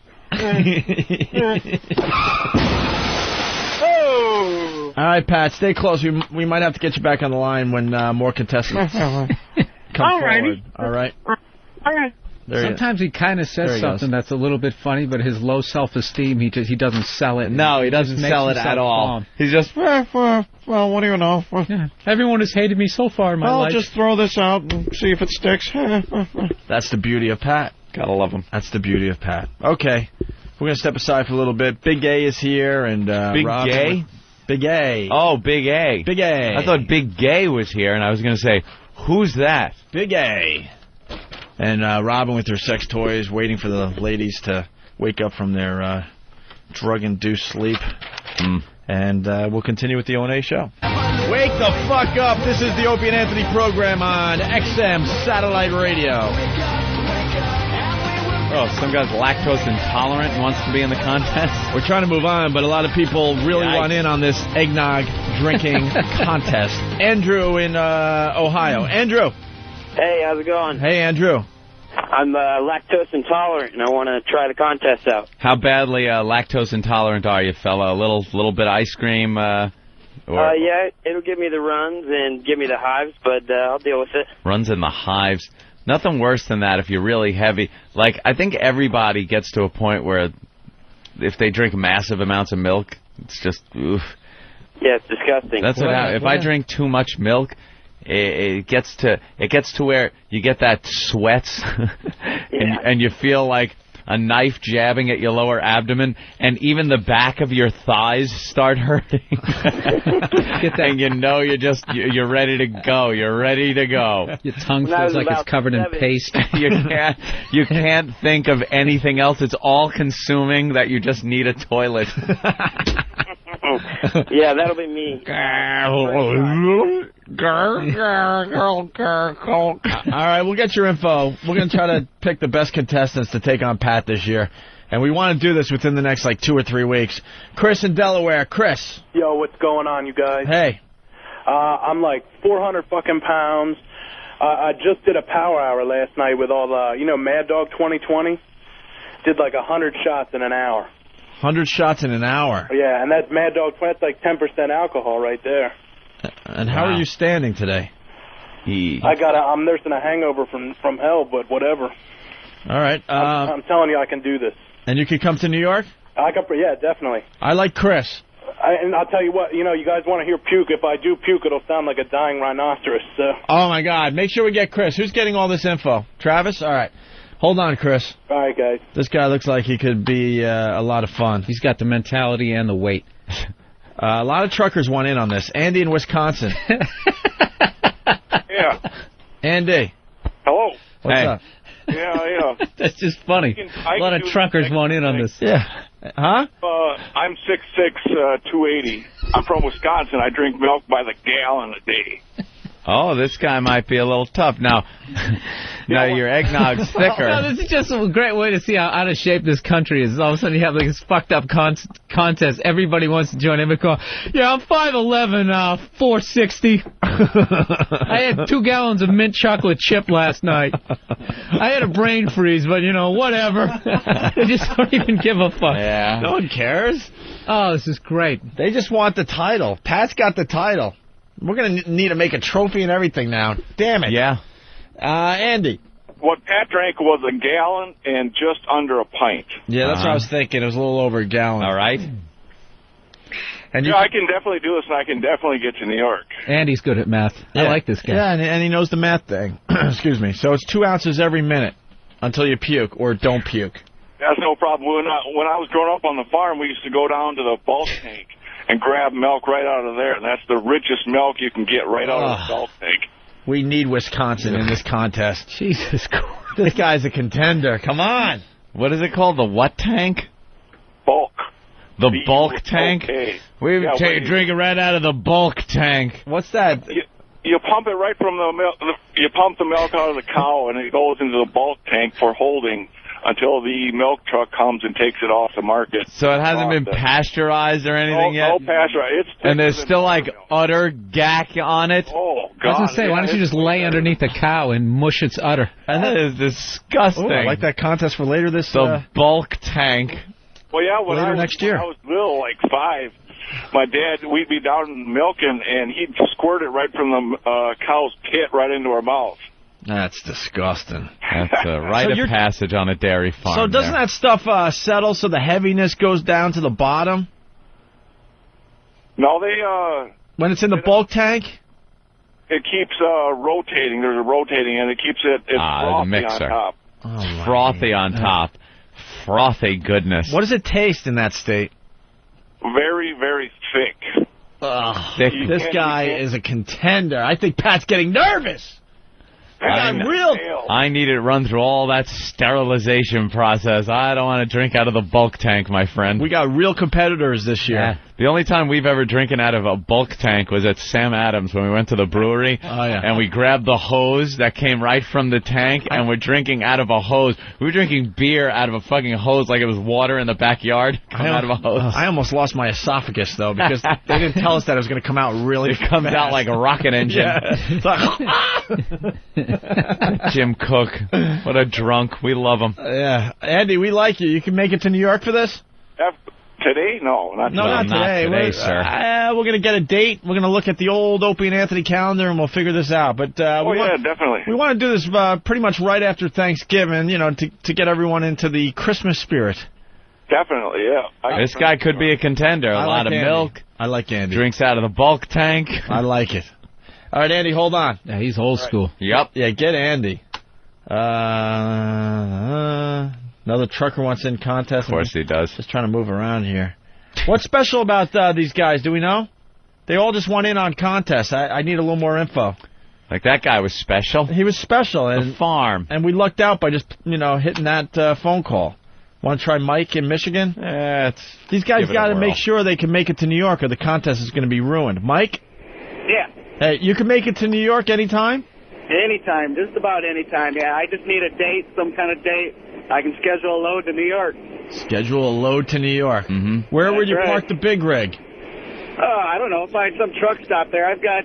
Oh! All right, Pat, stay close. We might have to get you back on the line when more contestants come forward. All right? All right. Sometimes he kind of says something that's a little bit funny, but his low self-esteem, he doesn't sell it. No, he doesn't sell it at all. He's just, well, what do you know? Yeah. Everyone has hated me so far in my life. I'll just throw this out and see if it sticks. That's the beauty of Pat. Gotta love him. That's the beauty of Pat. Okay. We're going to step aside for a little bit. Big A is here, and Big Rob. Gay? Big A. Oh, Big A. Big A. I thought Big Gay was here, and I was going to say, who's that? Big A. And Robin with her sex toys, waiting for the ladies to wake up from their drug-induced sleep. And we'll continue with the O&A show. Wake the fuck up. This is the Opie and Anthony program on XM Satellite Radio. Oh, some guy's lactose intolerant and wants to be in the contest. We're trying to move on, but a lot of people really want in on this eggnog drinking contest. Andrew in Ohio. Andrew. Hey, how's it going? Hey, Andrew. I'm lactose intolerant, and I want to try the contest out. How badly lactose intolerant are you, fella? A little bit of ice cream? Yeah, it'll give me the runs and give me the hives, but I'll deal with it. Runs in the hives. Nothing worse than that if you're really heavy. Like, I think everybody gets to a point where if they drink massive amounts of milk, it's just, oof. Yeah, it's disgusting. That's what happens. If I drink too much milk, it gets to where you get that sweats, and you feel like a knife jabbing at your lower abdomen, and even the back of your thighs start hurting. And you know you're ready to go. You're ready to go. Your tongue feels like it's covered in paste. You can't think of anything else. It's all consuming that you just need a toilet. Yeah, that'll be me. All right, we'll get your info. We're going to try to pick the best contestants to take on Pat this year. And we want to do this within the next, 2 or 3 weeks. Chris in Delaware. Chris. Yo, what's going on, you guys? Hey. I'm 400 fucking pounds. I just did a power hour last night with all Mad Dog 2020. Did 100 shots in an hour. 100 shots in an hour. Yeah, and that's Mad Dog 20. That's 10% alcohol right there. And how are you standing today? I'm nursing a hangover from hell, but whatever. All right. I'm telling you, I can do this. And you could come to New York? Yeah, definitely. I like Chris. And I'll tell you what, you guys want to hear puke. If I do puke, it'll sound like a dying rhinoceros. So. Oh, my God. Make sure we get Chris. Who's getting all this info? Travis? All right. Hold on, Chris. All right, guys. This guy looks like he could be a lot of fun. He's got the mentality and the weight. A lot of truckers want in on this. Andy in Wisconsin. Yeah. Andy. Hello. What's up? Yeah. That's just funny. A lot of truckers want in on this. Yeah. Huh? I'm 6'6", 280. I'm from Wisconsin. I drink milk by the gallon a day. Oh, this guy might be a little tough. Now your eggnog's thicker. No, this is just a great way to see how out of shape this country is. All of a sudden you have this fucked up contest. Everybody wants to join in. Yeah, I'm 5'11", 460. I had 2 gallons of mint chocolate chip last night. I had a brain freeze, but whatever. They just don't even give a fuck. Yeah. No one cares. Oh, this is great. They just want the title. Pat's got the title. We're going to need to make a trophy and everything now. Damn it. Yeah. Andy. What Pat drank was a gallon and just under a pint. Yeah, that's what I was thinking. It was a little over a gallon. All right. And I can definitely do this, and I can definitely get to New York. Andy's good at math. Yeah. I like this guy. Yeah, and he knows the math thing. Excuse me. So it's 2 ounces every minute until you puke or don't puke. That's no problem. When I was growing up on the farm, we used to go down to the bulk tank and grab milk right out of there, and that's the richest milk you can get right out of the bulk tank. We need Wisconsin in this contest. Jesus Christ. This guy's a contender. Come on. What is it called? The what tank? Bulk. The bulk tank? We're drinking right out of the bulk tank. What's that? You pump it right from the milk. You pump the milk out of the cow, and it goes into the bulk tank for holding until the milk truck comes and takes it off the market. So it hasn't been pasteurized or anything yet? No pasteurized. And there's still, like, udder gack on it? Oh, God. I was going to say, why don't you just lay underneath the cow and mush its udder? And that is disgusting. Ooh, I like that contest for later this... The bulk tank. Well, yeah, when I next year. When I was little, like 5, my dad, we'd be down milking, and he'd squirt it right from the cow's pit right into our mouth. That's disgusting. That's a rite of passage on a dairy farm. So doesn't that stuff settle so the heaviness goes down to the bottom? No, they... When it's in the bulk tank? It keeps rotating. There's a rotating, and it keeps it frothy mixer. on top. Oh, frothy on top. Frothy goodness. What does it taste in that state? Very, very thick. Ugh, this guy is a contender. I think Pat's getting nervous. I need it run through all that sterilization process. I don't want to drink out of the bulk tank, my friend. We got real competitors this year. Yeah. The only time we've ever drinking out of a bulk tank was at Sam Adams when we went to the brewery. Oh, yeah. And we grabbed the hose that came right from the tank, and we're drinking out of a hose. We were drinking beer out of a fucking hose like it was water in the backyard coming out of a hose. I almost lost my esophagus, though, because they didn't tell us that it was going to come out really fast. It comes out like a rocket engine. Yeah. It's like, Jim Cook. What a drunk. We love him. Yeah. Andy, we like you. You can make it to New York for this? Today? No, not today. Not today, sir. We're going to get a date. We're going to look at the old Opie and Anthony calendar, and we'll figure this out. But definitely. We want to do this pretty much right after Thanksgiving, to get everyone into the Christmas spirit. Definitely, yeah. This guy could be a contender. A lot of milk. I like Andy. Drinks out of the bulk tank. I like it. All right, Andy, hold on. Yeah, he's old school. Yep. Yeah, get Andy. Another trucker wants in contest. Of course he does. Just trying to move around here. What's special about these guys? Do we know? They all just want in on contests. I need a little more info. Like that guy was special? He was special. The farm. And we lucked out by just, hitting that phone call. Want to try Mike in Michigan? These guys got to make sure they can make it to New York or the contest is going to be ruined. Mike? Yeah. Hey, you can make it to New York anytime? Anytime, just about anytime, yeah. I just need a date, some kind of date. I can schedule a load to New York. Schedule a load to New York. Mm-hmm. Where would you park the big rig? I don't know. Find some truck stop there. I've got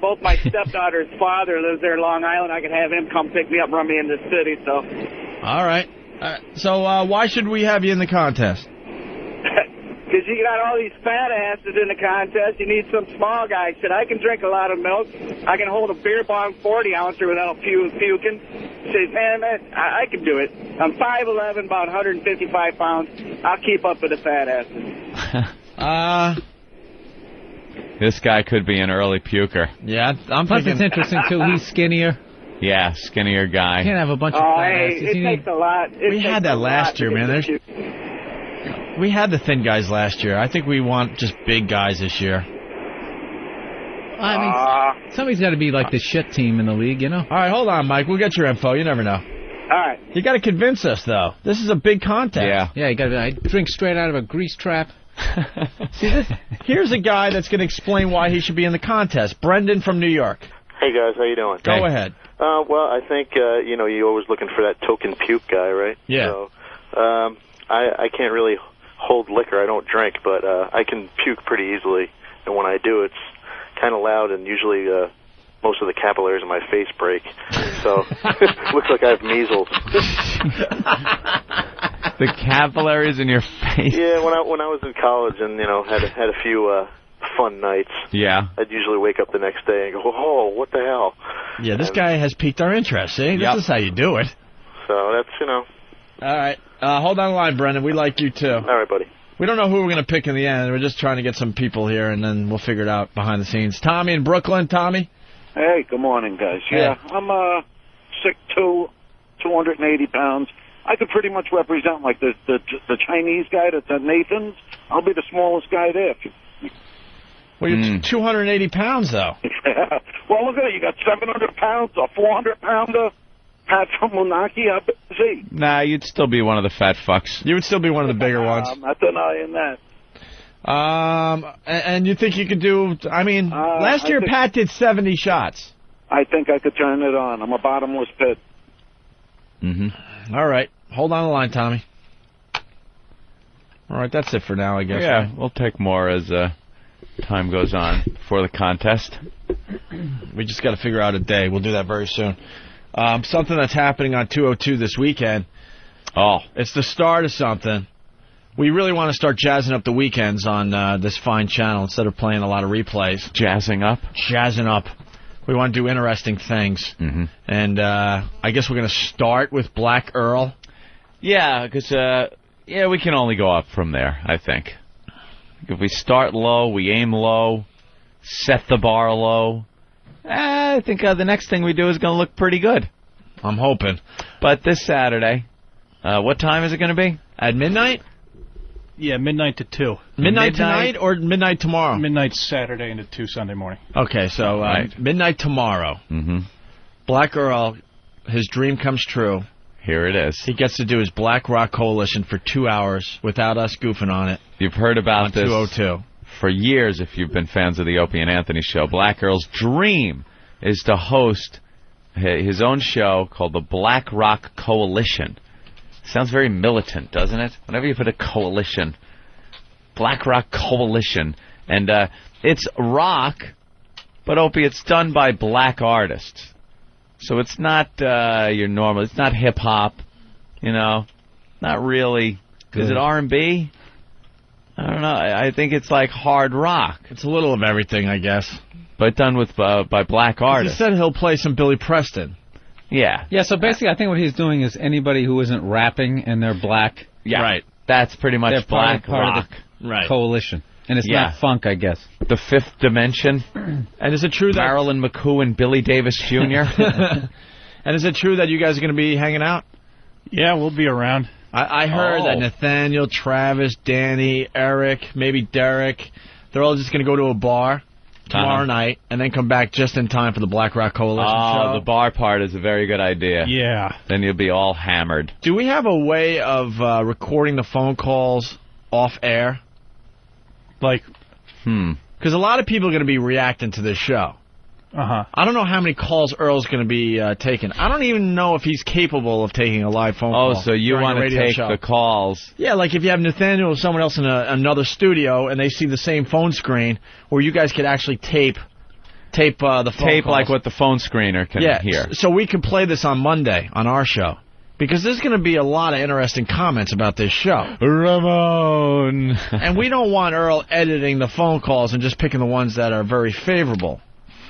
both my stepdaughter's father lives there in Long Island. I can have him come pick me up and run me into the city, so. All right. So why should we have you in the contest? Because you got all these fat asses in the contest. You need some small guys. Said I can drink a lot of milk. I can hold a beer bong 40-ouncer without puking. Said, man, I can do it. I'm 5'11", about 155 pounds. I'll keep up with the fat asses. This guy could be an early puker. Yeah, I'm Plus, thinking... it's interesting, too. He's skinnier. Yeah, skinnier guy. You can't have a bunch of fat asses. It takes a lot. We had that last year, man. We had the thin guys last year. I think we want just big guys this year. I mean, somebody's got to be like the shit team in the league, All right, hold on, Mike. We'll get your info. You never know. All right. You got to convince us, though. This is a big contest. Yeah, you got to. I drink straight out of a grease trap. See, here's a guy that's going to explain why he should be in the contest. Brendan from New York. Hey, guys. How you doing? Go ahead. Well, I think, you're always looking for that token puke guy, right? Yeah. So, I can't really hold liquor. I don't drink, but I can puke pretty easily. And when I do, it's kind of loud, and usually most of the capillaries in my face break. So looks like I have measles. The capillaries in your face? Yeah, when I was in college and, had a few fun nights. Yeah. I'd usually wake up the next day and go, oh, what the hell? Yeah, this guy has piqued our interest, see? This is how you do it. So that's, All right. Hold on the line, Brendan. We like you, too. All right, buddy. We don't know who we're going to pick in the end. We're just trying to get some people here, and then we'll figure it out behind the scenes. Tommy in Brooklyn. Tommy? Hey, good morning, guys. Hey. Yeah, I'm 6'2", 280 pounds. I could pretty much represent like the Chinese guy that's at Nathan's. I'll be the smallest guy there. Well, you're 280 pounds, though. Well, look at it. You got 700 pounds, a 400-pounder. Pat from Munaki, I'm busy. Nah, you'd still be one of the fat fucks. You would still be one of the bigger ones. I'm not denying that. And you think you could do, I mean, last year Pat did 70 shots. I think I could turn it on. I'm a bottomless pit. Mm-hmm. All right. Hold on the line, Tommy. All right, that's it for now, I guess. Yeah, right? we'll take more as time goes on for the contest. We just got to figure out a day. We'll do that very soon. Something that's happening on 202 this weekend. Oh. It's the start of something. We really want to start jazzing up the weekends on this fine channel instead of playing a lot of replays. Jazzing up? Jazzing up. We want to do interesting things. Mm-hmm. And I guess we're going to start with Black Earl. Yeah, because we can only go up from there, I think. If we start low, we aim low, set the bar low, I think the next thing we do is going to look pretty good. I'm hoping. But this Saturday, what time is it going to be? At midnight? Yeah, midnight to 2. Midnight tonight or midnight tomorrow? Midnight Saturday into 2 Sunday morning. Okay, so midnight tomorrow. Mm-hmm. Black Earl, his dream comes true. Here it is. He gets to do his Black Rock Coalition for 2 hours without us goofing on it. You've heard about this 202. For years, if you've been fans of the Opie and Anthony show. Black Earl's dream is to host his own show called the Black Rock Coalition. Sounds very militant, doesn't it? Whenever you put a coalition. Black Rock Coalition. And it's rock, but Opie, it's done by black artists. So it's not your normal, it's not hip-hop, not really. Is it R&B? I don't know. I think it's like hard rock. It's a little of everything, I guess. But done with by black artists. He said he'll play some Billy Preston. Yeah. Yeah, so basically I think what he's doing is anybody who isn't rapping and they're black. Yeah. Right. That's pretty much they're black part rock. Of the coalition. And it's not funk, I guess. The Fifth Dimension. And is it true that Marilyn McCoo and Billy Davis Jr.? And is it true that you guys are going to be hanging out? Yeah, we'll be around. I heard that Nathaniel, Travis, Danny, Eric, maybe Derek, they're all just going to go to a bar tomorrow night and then come back just in time for the Black Rock Coalition show. Oh, the bar part is a very good idea. Yeah. Then you'll be all hammered. Do we have a way of recording the phone calls off air? Like, because a lot of people are going to be reacting to this show. Uh-huh. I don't know how many calls Earl's going to be taking. I don't even know if he's capable of taking a live phone call. Oh, so you want to take the calls. Yeah, like if you have Nathaniel or someone else in another studio and they see the same phone screen, where you guys could actually tape the phone Tape calls. like what the phone screener can hear. So we can play this on Monday on our show. Because there's going to be a lot of interesting comments about this show. Ramon! And we don't want Earl editing the phone calls and just picking the ones that are very favorable.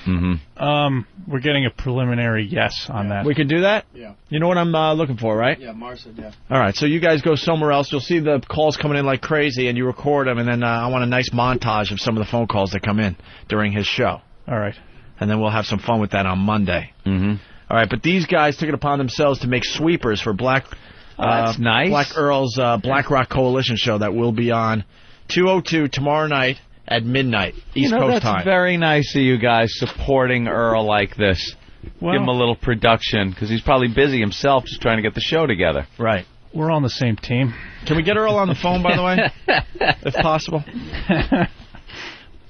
Mm-hmm. We're getting a preliminary yes on that. We could do that? Yeah. You know what I'm looking for, right? Yeah, Mars said yeah. All right, so you guys go somewhere else. You'll see the calls coming in like crazy, and you record them, and then I want a nice montage of some of the phone calls that come in during his show. All right. And then we'll have some fun with that on Monday. Mm-hmm. All right, but these guys took it upon themselves to make sweepers for Black that's nice. Black Earl's Black Rock Coalition show that will be on 202 tomorrow night at midnight, East Coast that's time. Very nice of you guys supporting Earl like this. Well, give him a little production, because he's probably busy himself just trying to get the show together. Right. We're on the same team. Can we get Earl on the phone, by the way, if possible?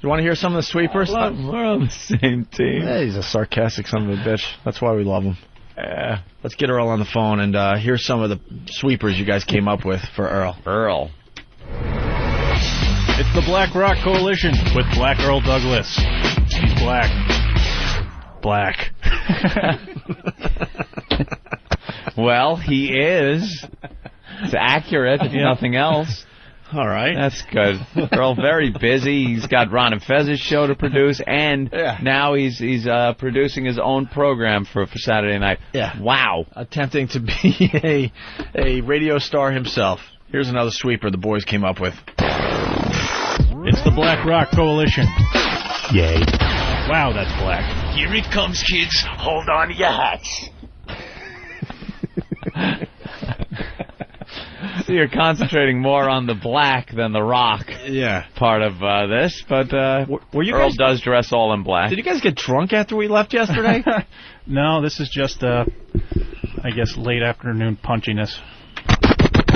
You want to hear some of the sweepers? We're on the same team. Yeah, he's a sarcastic son of a bitch. That's why we love him. Yeah. Let's get Earl on the phone, and here's some of the sweepers you guys came up with for Earl. Earl. It's the Black Rock Coalition with Black Earl Douglas. He's black. Black. Well, he is. It's accurate, if nothing else. All right. That's good. Earl, very busy. He's got Ron and Fez's show to produce, and now he's producing his own program for Saturday night. Yeah. Wow. Attempting to be a radio star himself. Here's another sweeper the boys came up with. It's the Black Rock Coalition. Yay. Wow, that's black. Here it comes, kids. Hold on to your hats. So you're concentrating more on the black than the rock part of this, but Earl does dress all in black. Did you guys get drunk after we left yesterday? No, this is just, I guess, late afternoon punchiness.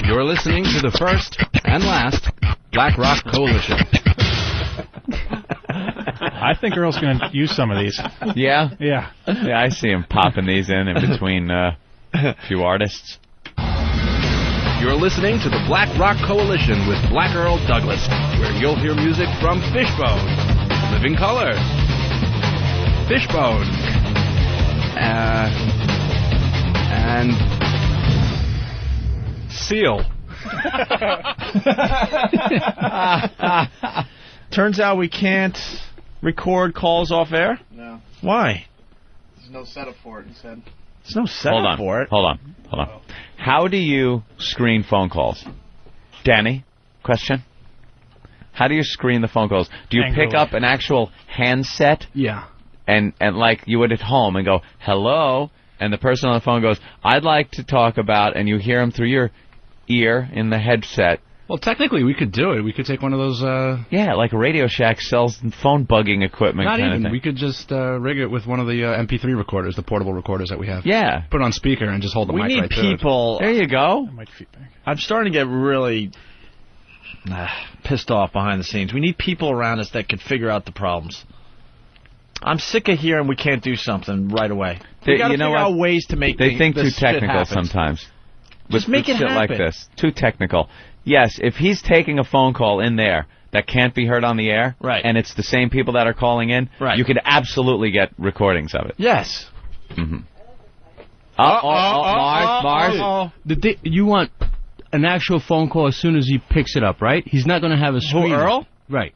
You're listening to the first and last Black Rock Coalition. I think Earl's going to use some of these. Yeah? Yeah. Yeah, I see him popping these in between a few artists. You're listening to the Black Rock Coalition with Black Earl Douglas, where you'll hear music from Fishbone, Living Color, Fishbone, and Seal. Turns out we can't record calls off air? No. Why? There's no setup for it, he said. There's no setup for it. Hold on. How do you screen phone calls? Danny, question? How do you screen the phone calls? Do you pick up an actual handset? Yeah. And like you would at home and go, hello, and the person on the phone goes, I'd like to talk about, and you hear them through your ear in the headset. Well, technically, we could do it. We could take one of those... Yeah, like Radio Shack sells phone bugging equipment Not kind even. of thing. We could just rig it with one of the MP3 recorders, the portable recorders that we have. Yeah. Put it on speaker and just hold the mic right We need people... There you go. I'm starting to get really pissed off behind the scenes. We need people around us that can figure out the problems. I'm sick of hearing we can't do something right away. We got to figure out ways to make They think too this shit technical happen. sometimes. Just With make it shit like happen. this. Too technical. Yes, if he's taking a phone call in there that can't be heard on the air, and it's the same people that are calling in, you could absolutely get recordings of it. Yes. Mm-hmm. Mars. You want an actual phone call as soon as he picks it up, right? He's not going to have a screen. Earl? Right.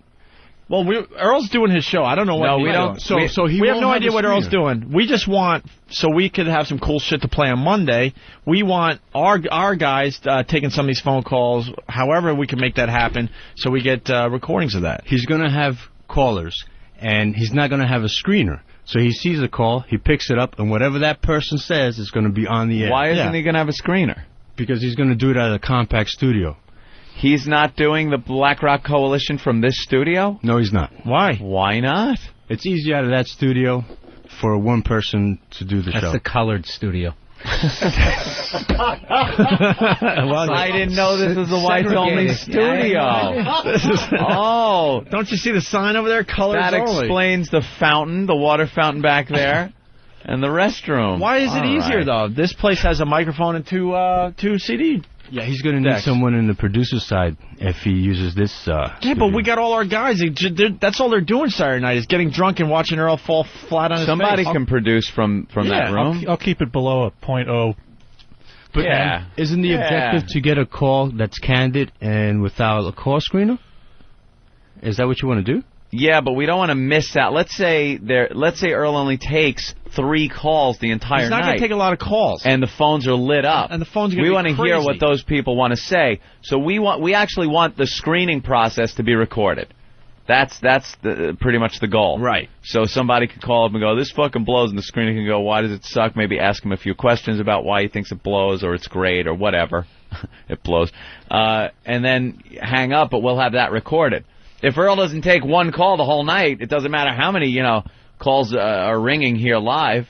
Well, Earl's doing his show. I don't know what No, he's we doing. don't- so he we have won't no have idea a what Earl's screener. doing. We just want, so we could have some cool shit to play on Monday, we want our guys taking some of these phone calls, however we can make that happen, so we get recordings of that. He's going to have callers, and he's not going to have a screener. So he sees a call, he picks it up, and whatever that person says is going to be on the air. Why isn't he going to have a screener? Because he's going to do it at a compact studio. He's not doing the Black Rock Coalition from this studio? No, he's not. Why? Why not? It's easy out of that studio for one person to do the show. That's the colored studio. I didn't know this was a whites-only studio. Don't you see the sign over there? Colors That only. explains the fountain, the water fountain back there, and the restroom. Why is it All easier, right. though? This place has a microphone and two CD. Yeah, he's going to need someone in the producer side if he uses this. Yeah, but we got all our guys. That's all they're doing Saturday night is getting drunk and watching Earl fall flat on his face. Somebody can produce from that room. I'll keep it below a .0. But Yeah. isn't the Yeah. objective to get a call that's candid and without a call screener? Is that what you want to do? Yeah, but we don't want to miss out. Let's say Earl only takes 3 calls the entire He's not night. going to take a lot of calls. And the phones are lit up. And the phones are gonna We be want to hear crazy. what those people want to say. So we actually want the screening process to be recorded. That's pretty much the goal. Right. So somebody could call up and go, this fucking blows, and the screener can go, why does it suck? Maybe ask him a few questions about why he thinks it blows or it's great or whatever. It blows. And then hang up, but we'll have that recorded. If Earl doesn't take one call the whole night, it doesn't matter how many, calls are ringing here live.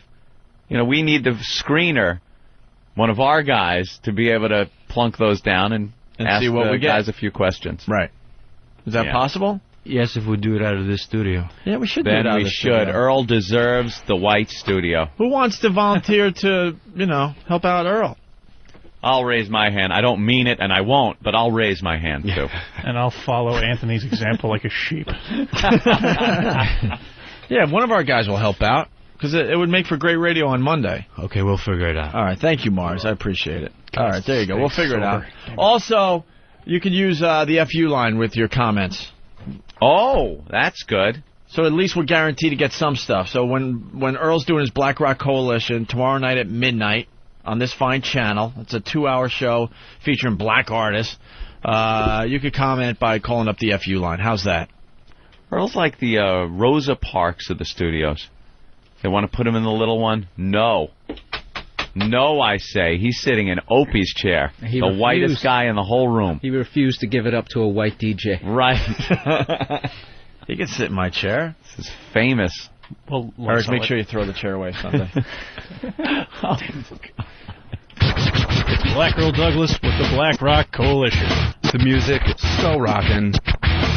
We need the screener, one of our guys, to be able to plunk those down and ask see what the we get. guys a few questions. Right. Is that Yeah. possible? Yes, if we do it out of this studio. Yeah, we should do Then it out we of the should. studio. Earl deserves the white studio. Who wants to volunteer to, help out Earl? I'll raise my hand. I don't mean it, and I won't, but I'll raise my hand, too. And I'll follow Anthony's example like a sheep. Yeah, one of our guys will help out, because it would make for great radio on Monday. Okay, we'll figure it out. All right, thank you, Mars. I appreciate it. All right, there you go. We'll figure it out. Sober. Also, you can use the FU line with your comments. Oh, that's good. So at least we're guaranteed to get some stuff. So when Earl's doing his Black Rock Coalition tomorrow night at midnight on this fine channel, it's a 2-hour show featuring black artists, you could comment by calling up the FU line. How's that? Earl's like the Rosa Parks of the studios. They want to put him in the little one? No. No, I say. He's sitting in Opie's chair. The whitest guy in the whole room. He refused to give it up to a white DJ. Right. He can sit in my chair. This is famous. Well, Eric, make sure you throw the chair away Sunday. Black Earl Douglas with the Black Rock Coalition. The music, so rockin',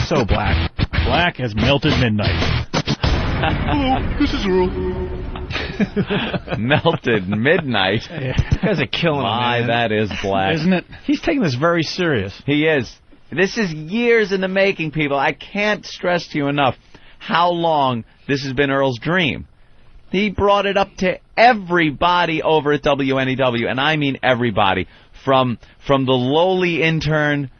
so black. Black as melted midnight. Hello, this is Earl. Melted midnight. You guys are killing him, man. That is black. Isn't it? He's taking this very serious. He is. This is years in the making, people. I can't stress to you enough how long this has been Earl's dream. He brought it up to everybody over at WNEW, and I mean everybody, from the lowly intern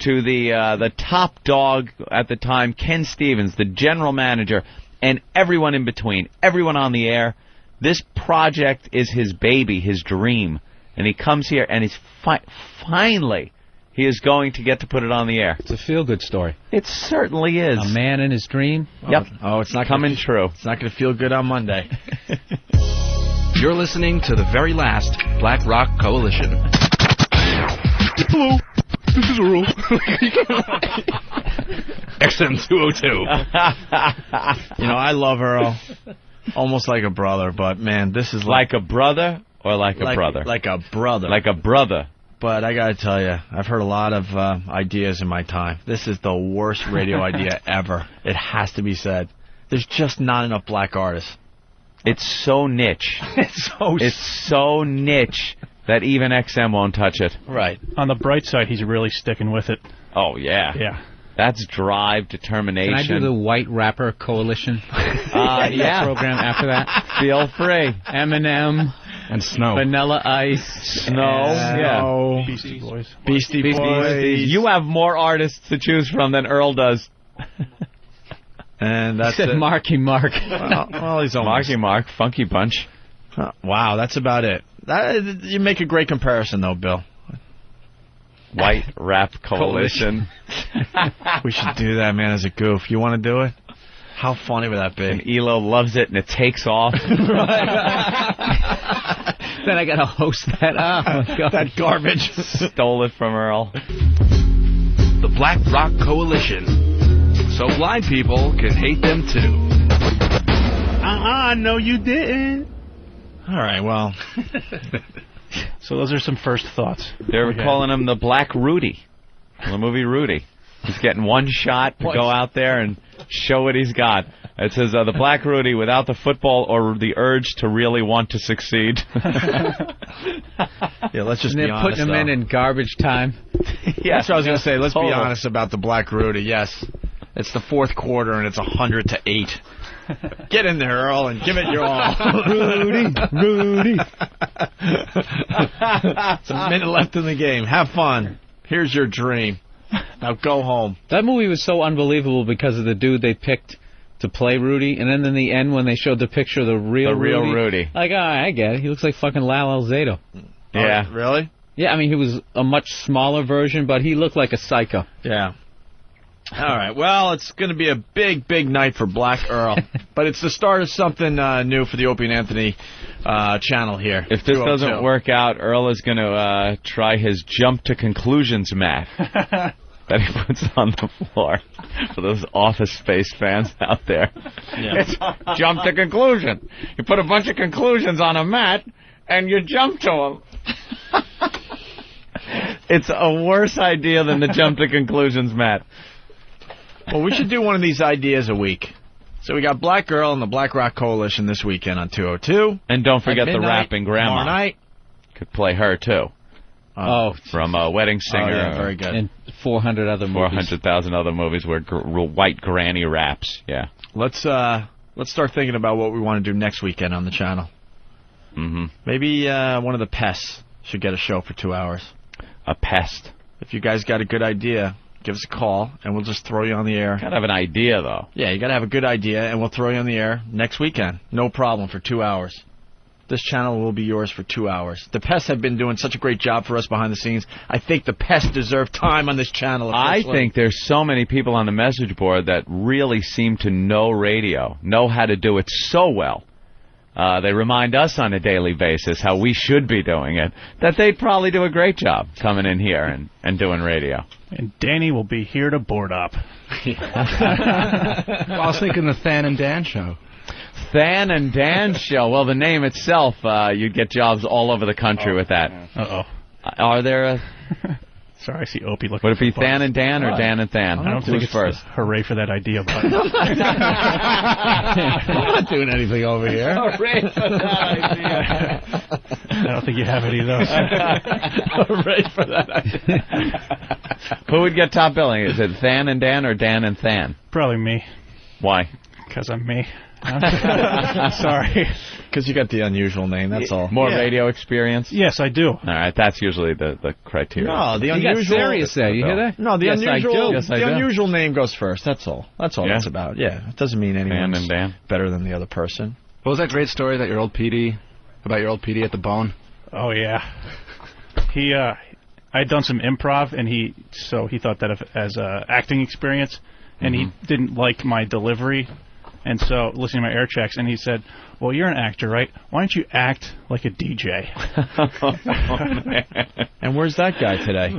to the top dog at the time, Ken Stevens, the general manager, and everyone in between, everyone on the air. This project is his baby, his dream, and he comes here, and he's finally he is going to get to put it on the air. It's a feel-good story. It certainly is. A man in his dream. Yep. Oh, it's not coming true. It's not going to feel good on Monday. You're listening to the very last Black Rock Coalition. Hello, this is Earl. XM202. You know, I love Earl. Almost like a brother, but man, this is like a brother or like a brother? Like a brother. Like a brother. But I got to tell you, I've heard a lot of ideas in my time. This is the worst radio idea ever. It has to be said. There's just not enough black artists. It's so niche. It's so niche that even XM won't touch it. Right. On the bright side, he's really sticking with it. Oh, yeah. Yeah. That's drive, determination. Can I do the White Rapper Coalition? Yeah. Program after that. Feel free. Eminem. And Snow. Vanilla Ice. Snow. Yeah. Beastie Boys. Beastie Boys. You have more artists to choose from than Earl does. And that's he said Marky Mark. Well, he's almost. Marky Mark, Funky Bunch. Wow, that's about it. You make a great comparison, though, Bill. White Rap Coalition. We should do that, man, as a goof. You want to do it? How funny would that be? And ELO loves it, and it takes off. Then I got to host that. Oh, my God. That garbage. Stole it from Earl. The Black Rock Coalition. So blind people can hate them, too. No, you didn't. All right, well. So those are some first thoughts. They're calling him the Black Rudy. The movie Rudy. He's getting one shot to go out there and show what he's got. It says, the Black Rudy without the football or the urge to really want to succeed. Yeah, let's just and be honest, they're putting him in garbage time. Yeah, that's what I was going to say. Let's be honest about the Black Rudy. Yes, it's the fourth quarter, and it's 100-8. Get in there, Earl, and give it your all. Rudy. It's a minute left in the game. Have fun. Here's your dream. Now go home. That movie was so unbelievable because of the dude they picked to play Rudy, and then in the end when they showed the picture of the real Rudy. Like, I get it. He looks like fucking Lal Alzado. Yeah. Oh, really? Yeah, I mean, he was a much smaller version, but he looked like a psycho. Yeah. All right, well, it's going to be a big, big night for Black Earl. But it's the start of something new for the Opie and Anthony channel here. If this doesn't work out, Earl is going to try his jump to conclusions mat that he puts on the floor for those Office Space fans out there. Yeah. It's jump to conclusion. You put a bunch of conclusions on a mat, and you jump to them. It's a worse idea than the jump to conclusions mat. Well, we should do one of these ideas a week. So we got Black Girl and the Black Rock Coalition this weekend on 202. And don't forget the rapping grandma. Tomorrow night. Could play her, too. From a Wedding Singer. Oh, yeah, very good. And 400 other movies. 400,000 other movies where white granny raps. Yeah. Let's start thinking about what we want to do next weekend on the channel. Mm-hmm. Maybe one of the pests should get a show for 2 hours. A pest. If you guys got a good idea, give us a call, and we'll just throw you on the air. Gotta have an idea, though. Yeah, you gotta have a good idea, and we'll throw you on the air next weekend. No problem, for 2 hours. This channel will be yours for 2 hours. The Pests have been doing such a great job for us behind the scenes. I think the Pests deserve time on this channel. I think there's so many people on the message board that really seem to know radio, know how to do it so well. they remind us on a daily basis how we should be doing it, that they'd probably do a great job coming in here and doing radio. And Danny will be here to board up. Well, I was thinking the Than and Dan show. Than and Dan show. Well, the name itself, you'd get jobs all over the country with that. Uh-oh. Are there... Sorry, I see Opie looking. Would it be Than and Dan or Dan and Than? I don't think it's first. Hooray for that idea button. I'm not doing anything over here. Hooray for that idea. I don't think you have any of those. Hooray for that idea. Who would get top billing? Is it Than and Dan or Dan and Than? Probably me. Why? Because I'm me. Sorry. Because you got the unusual name, that's all. More radio experience? Yes, I do. All right, that's usually the criteria. No, the You unusual... got serious there, you hear that? No, the Yes, unusual... I do. Yes, I the do. unusual name goes first, that's all. That's all that's about. Yeah, it doesn't mean anyone's and Dan. better than the other person. What was that great story that your old PD, about your old PD at the Bone? Oh, yeah. I had done some improv, and he thought that as acting experience, and he didn't like my delivery. And so, listening to my air checks, and he said, well, you're an actor, right? Why don't you act like a DJ? And where's that guy today?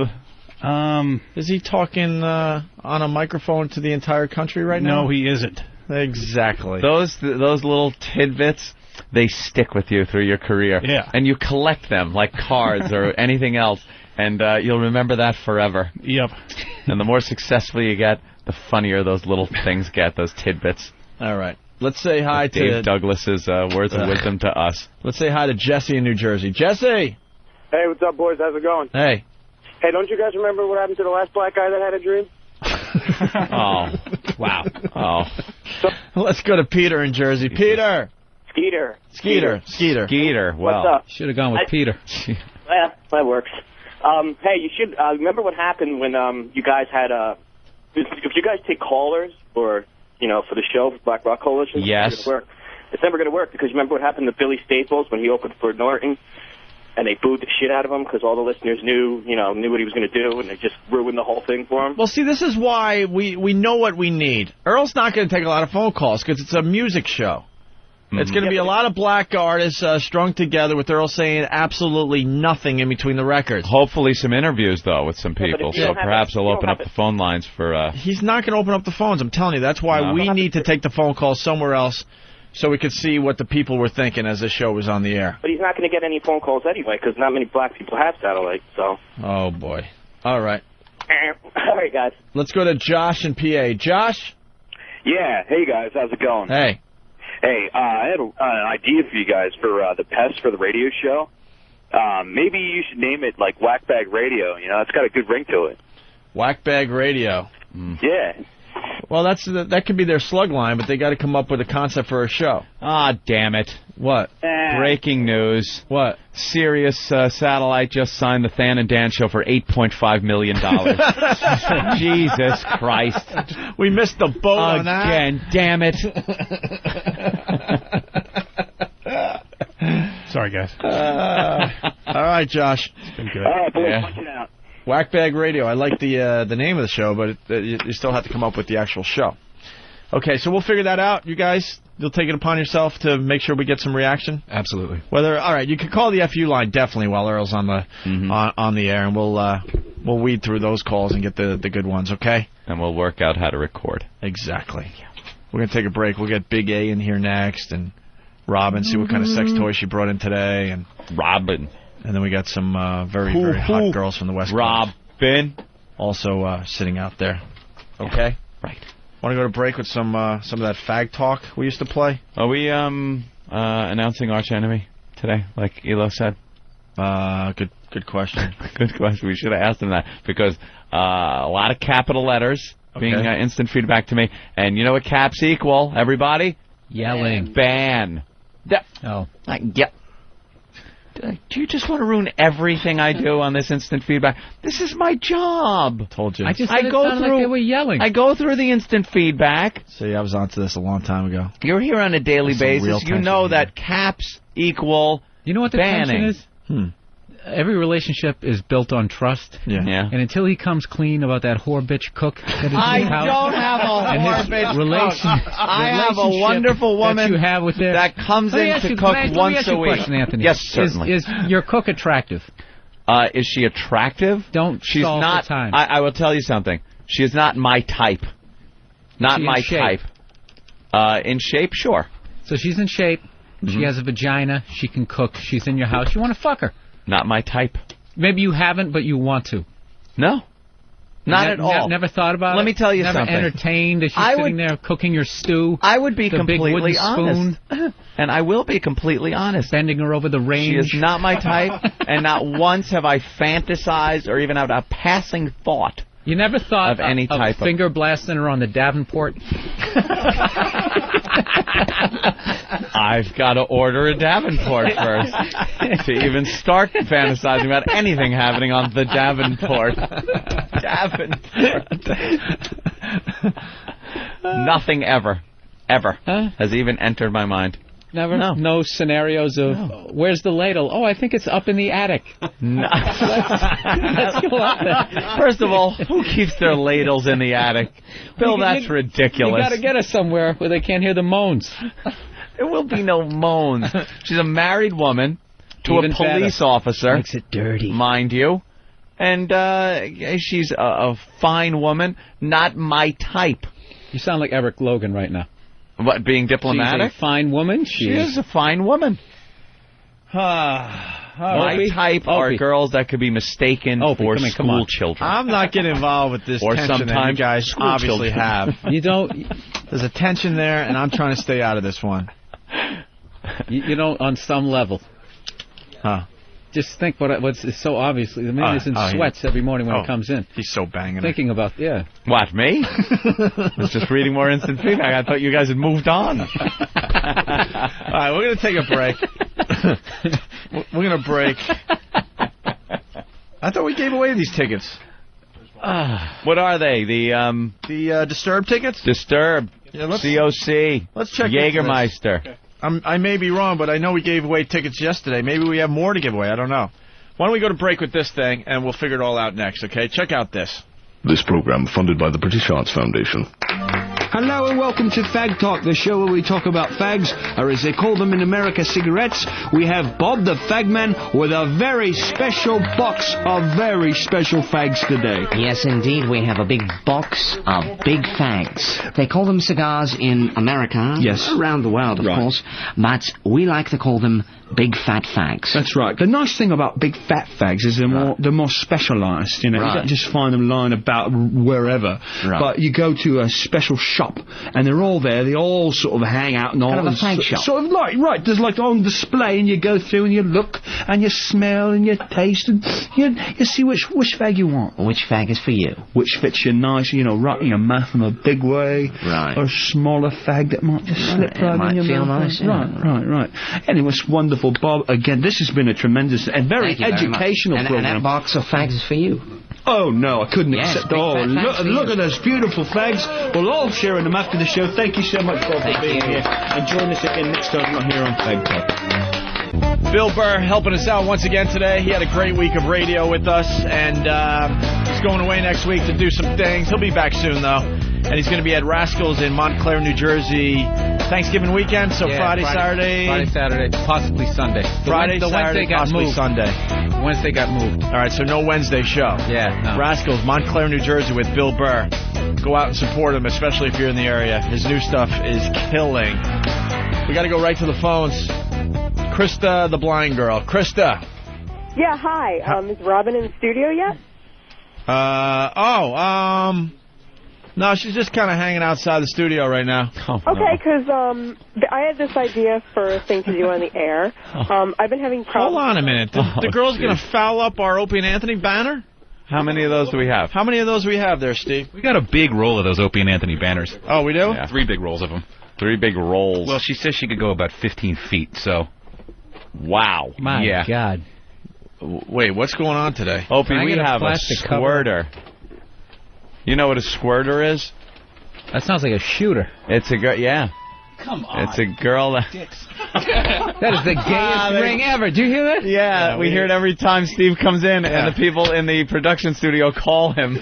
Is he talking on a microphone to the entire country right now? No, he isn't. Exactly. Those little tidbits, they stick with you through your career. Yeah. And you collect them like cards or anything else, and you'll remember that forever. Yep. And the more successful you get, the funnier those little things get, those tidbits. All right. Let's say hi to... Dave Douglas's words of wisdom to us. Let's say hi to Jesse in New Jersey. Jesse! Hey, what's up, boys? How's it going? Hey. Hey, don't you guys remember what happened to the last black guy that had a dream? Oh. Wow. Oh. Let's go to Peter in Jersey. Peter! Skeeter. Skeeter. Well. What's up? Should have gone with Peter. Well, that works. Hey, you should remember what happened when you guys had if you guys take callers or for the show for Black Rock Coalition. Yes. It's never going to work because you remember what happened to Billy Staples when he opened for Norton, and they booed the shit out of him because all the listeners knew what he was going to do, and they just ruined the whole thing for him. Well, see, this is why we know what we need. Earl's not going to take a lot of phone calls because it's a music show. It's going to be a lot of black artists strung together with Earl saying absolutely nothing in between the records. Hopefully some interviews, though, with some people. So perhaps he'll open up the phone lines for... He's not going to open up the phones, I'm telling you. That's why we need to take the phone calls somewhere else so we could see what the people were thinking as the show was on the air. But he's not going to get any phone calls anyway because not many black people have satellite, so... Oh, boy. All right. All right, guys. Let's go to Josh in PA. Josh? Yeah. Hey, guys. How's it going? Hey. Hey, I had an idea for you guys for the pest for the radio show. Maybe you should name it like Whackbag Radio. It's got a good ring to it. Whackbag Radio. Yeah. Well, that could be their slug line, but they got to come up with a concept for a show. Ah, damn it. What? Breaking news. What? Sirius Satellite just signed the Than and Dan show for $8.5 million. Jesus Christ. We missed the boat on that. Again, damn it. Sorry, guys. All right, Josh. It's been good. All right, boys, punch it out. Whackbag Radio. I like the name of the show, but you still have to come up with the actual show. Okay, so we'll figure that out. You guys, you'll take it upon yourself to make sure we get some reaction? Absolutely. All right, you can call the FU line definitely while Earl's on the on the air, and we'll weed through those calls and get the good ones, okay? And we'll work out how to record. Exactly. We're going to take a break. We'll get Big A in here next, and Robin, see what kind of sex toy she brought in today. And Robin. And then we got some very hot girls from the West Coast. Robin. Also sitting out there. Okay? Right. Want to go to break with some of that fag talk we used to play? Are we announcing Arch Enemy today, like Elo said? Good question. Good question. We should have asked him that because a lot of capital letters being instant feedback to me. And you know what caps equal, everybody? Yelling. Ban. Oh. Yeah. Do you just want to ruin everything I do on this instant feedback? This is my job. Told you. I just said it sounded like they were yelling. I go through the instant feedback. See, I was onto this a long time ago. You're here on a daily basis. You know that caps equal You know what the banning. tension is? every relationship is built on trust. Yeah. And until he comes clean about that whore bitch cook that is I his house, don't have a and whore his bitch relation- cook. I have a relationship wonderful woman that you have with their, that comes Let me in ask to you- cook let me once ask you a week. Question, Anthony. Yes, certainly. Is your cook attractive? Is she attractive? She's not. the time. I will tell you something. She is not my type. Not She in my shape? type. In shape, sure. So she's in shape. She has a vagina. She can cook. She's in your house. You want to fuck her. Not my type. Maybe you haven't, but you want to. No. Not at all. Never thought about it? Let me tell you never something. Never entertained as she's sitting there cooking your stew? I would be the big completely wooden honest. spoon, And I will be completely honest. bending her over the range. She is not my type, and not once have I fantasized or even had a passing thought. You never thought of any type of finger blasting her on the Davenport? I've got to order a Davenport first to even start fantasizing about anything happening on the Davenport. Nothing ever has even entered my mind. Never? No scenarios of, where's the ladle? Oh, I think it's up in the attic. No. Let's go out there. First of all, who keeps their ladles in the attic? Bill, that's ridiculous. You got to get her somewhere where they can't hear the moans. There will be no moans. She's a married woman to Even a police better. officer. Makes it dirty. Mind you. And she's a fine woman, not my type. You sound like Eric Logan right now. What, being diplomatic? She's a fine woman. She is a fine woman. My type are girls that could be mistaken for school children. I'm not getting involved with this Or tension that you sometimes guys school obviously children. have. You don't. There's a tension there, and I'm trying to stay out of this one. You don't, on some level. Huh. Just think what's so obviously the man is in sweats every morning when he comes in. He's so banging. Thinking about What, me? I was just reading more instant feedback. I thought you guys had moved on. All right, we're going to take a break. We're going to break. I thought we gave away these tickets. What are they? The Disturbed tickets? Disturbed. Yeah, COC. Let's check into Jägermeister. this. I may be wrong, but I know we gave away tickets yesterday. Maybe we have more to give away. I don't know. Why don't we go to break with this thing, and we'll figure it all out next, okay? Check out this. This program funded by the British Arts Foundation. Hello and welcome to Fag Talk, the show where we talk about fags, or as they call them in America, cigarettes. We have Bob the Fagman with a very special box of very special fags today. Yes, indeed, we have a big box of big fags. They call them cigars in America. Yes. Around the world, of course. But we like to call them big fat fags. That's right. The nice thing about big fat fags is they're more specialised. You know, you don't just find them lying about wherever. Right. But you go to a special shop and they're all there. They all sort of hang out and all. Kind of a fag shop. Sort of like there's like on display and you go through and you look and you smell and you taste and you see which fag you want. Which fag is for you? Which fits you nice, right in your mouth in a big way. Right. Or a smaller fag that might just slip right in your feel mouth. nice. Yeah. Right. Anyway, it's wonderful, Bob. Again, this has been a tremendous and very educational program. And that box of fags is for you. Oh, no, I couldn't Yes, accept. big Oh, fat fags for look you. at those beautiful fags. We'll all share them after the show. Thank you so much, Bob, for being here. And join us again next time right here on Fag Talk. Bill Burr helping us out once again today. He had a great week of radio with us, and he's going away next week to do some things. He'll be back soon, though. And he's going to be at Rascals in Montclair, New Jersey, Thanksgiving weekend, so Friday, Saturday, possibly Sunday. Friday, the Saturday, Wednesday got possibly moved. Sunday. Wednesday got moved. All right, so no Wednesday show. Yeah, no. Rascals, Montclair, New Jersey with Bill Burr. Go out and support him, especially if you're in the area. His new stuff is killing. We got to go right to the phones. Krista, the blind girl. Krista. Yeah, hi. Is Robin in the studio yet? No, she's just kind of hanging outside the studio right now. Okay, because I had this idea for a thing to do on the air. I've been having problems. Hold on a minute. The girl's going to foul up our Opie and Anthony banner? How many of those do we have? How many of those do we have there, Steve? We got a big roll of those Opie and Anthony banners. Oh, we do? Yeah. 3 big rolls of them. 3 big rolls. Well, she says she could go about 15 feet, so... Wow. My God. Wait, what's going on today? Opie, we have a squirter. You know what a squirter is? That sounds like a shooter. It's a yeah. Come on. It's a girl that... That is the gayest ring ever. Do you hear that? Yeah, we hear it every time Steve comes in, and the people in the production studio call him.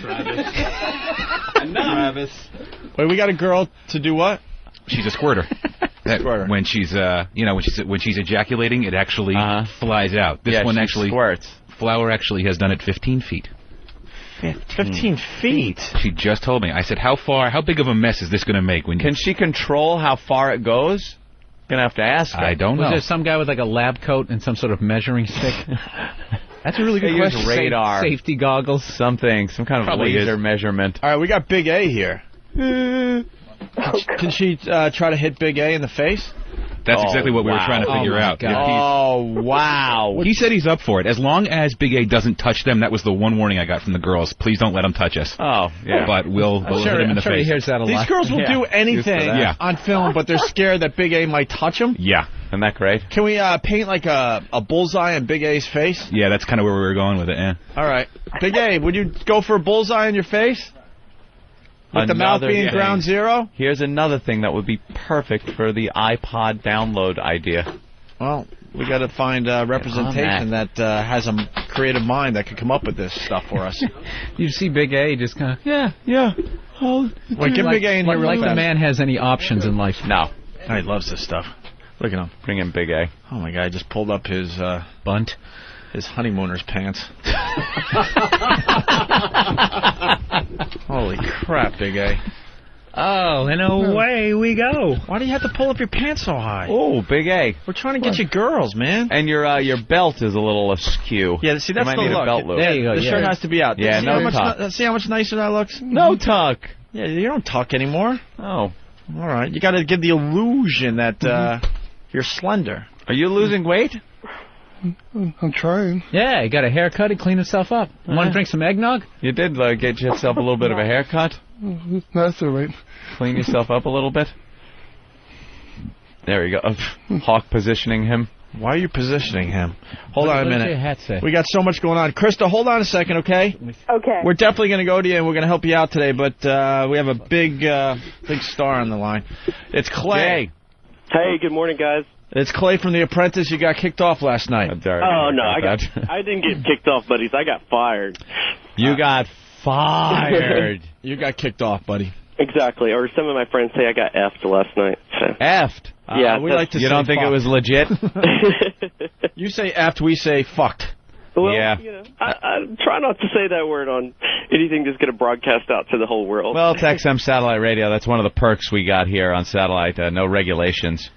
Travis. Wait, we got a girl to do what? She's a squirter. When she's, when she's ejaculating, it actually flies out. This one actually squirts. Flower actually has done it 15 feet. 15 feet? She just told me. I said, how big of a mess is this going to make? Can she control how far it goes? Gonna have to ask her. I don't know. Was there some guy with like a lab coat and some sort of measuring stick? That's a really good question. Radar. Safety goggles. Some kind of Probably laser measurement. All right, we got Big A here. Can she try to hit Big A in the face? That's exactly what we were trying to figure out. Oh, wow. He said he's up for it. As long as Big A doesn't touch them, that was the one warning I got from the girls. Please don't let him touch us. Oh, yeah. But we'll hit him in the face. He hears that a lot. These girls will do anything on film, but they're scared that Big A might touch them. Yeah. Isn't that great? Can we paint like a bullseye on Big A's face? Yeah, that's kind of where we were going with it, yeah. All right. Big A, would you go for a bullseye on your face? With the mouth being ground zero? Here's another thing that would be perfect for the iPod download idea. Well, we got to find representation that has a creative mind that could come up with this stuff for us. You see Big A just kind of, yeah. Wait, get Big A in here real Like fast. the man has any options in life. No. Oh, he loves this stuff. Look at him. Bring in Big A. Oh, my God, I just pulled up his... bunt. His honeymooner's pants. Holy crap, Big A. Oh, and away we go. Why do you have to pull up your pants so high? Oh, Big A. We're trying to get you girls, man. And your belt is a little askew. Yeah, see, that's you might the need look. a belt loop. There you go. The shirt has to be out. Yeah, see no tuck. See how much nicer that looks? No tuck. Yeah, you don't tuck anymore. Oh. All right. You got to give the illusion that you're slender. Are you losing weight? I'm trying. Yeah, he got a haircut. He cleaned himself up. Want to drink some eggnog? You did get yourself a little bit of a haircut. That's all right. Clean yourself up a little bit. There we go. Hawk positioning him. Why are you positioning him? Hold on a minute. What does your hat say? We got so much going on. Krista, hold on a second, okay? Okay. We're definitely going to go to you, and we're going to help you out today, but we have a big star on the line. It's Clay. Hey, good morning, guys. It's Clay from The Apprentice. You got kicked off last night. Oh, no, I didn't get kicked off, buddies. I got fired. You got fired. You got kicked off, buddy. Exactly. Or some of my friends say I got effed last night. So. Effed? Yeah. We like to you say don't think fucked. it was legit? You say effed, we say fucked. Well, yeah. you know, I try not to say that word on anything that's going to broadcast out to the whole world. Well, it's XM Satellite Radio. That's one of the perks we got here on satellite. No regulations.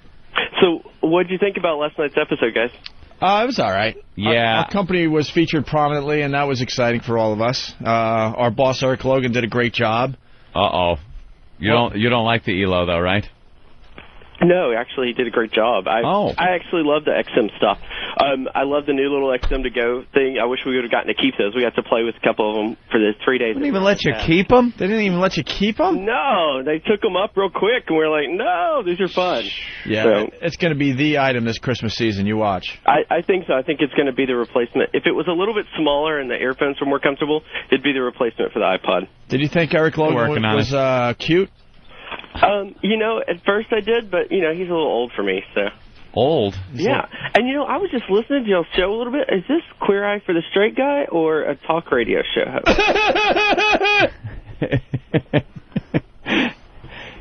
So, what did you think about last night's episode, guys? It was all right. Yeah. Our company was featured prominently, and that was exciting for all of us. Our boss, Eric Logan, did a great job. Uh-oh. You don't like the ELO, though, right? No, actually, he did a great job. I actually love the XM stuff. I love the new little XM to go thing. I wish we would have gotten to keep those. We got to play with a couple of them for the 3 days. They didn't even let you keep them? They didn't even let you keep them? No, they took them up real quick, and we were like, no, these are fun. Yeah, so, it's going to be the item this Christmas season. You watch. I think so. I think it's going to be the replacement. If it was a little bit smaller and the earphones were more comfortable, it'd be the replacement for the iPod. Did you think Eric Logan was cute? You know, at first I did, but, you know, he's a little old for me, so. Old? Yeah. And, you know, I was just listening to y'all's show a little bit. Is this Queer Eye for the Straight Guy or a talk radio show host?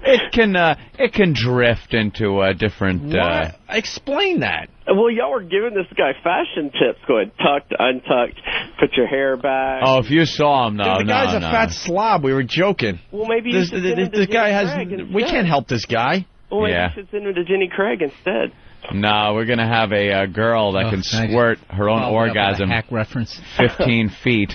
It can drift into a different... Explain that. Well, y'all were giving this guy fashion tips, going tucked, untucked, put your hair back. Oh, if you saw him, the guy's a fat slob. We were joking. Well, maybe this guy has... We can't help this guy. Well, maybe you should send him to Jenny Craig instead. No, we're going to have a girl that can squirt her own orgasm. Hack reference. 15 feet.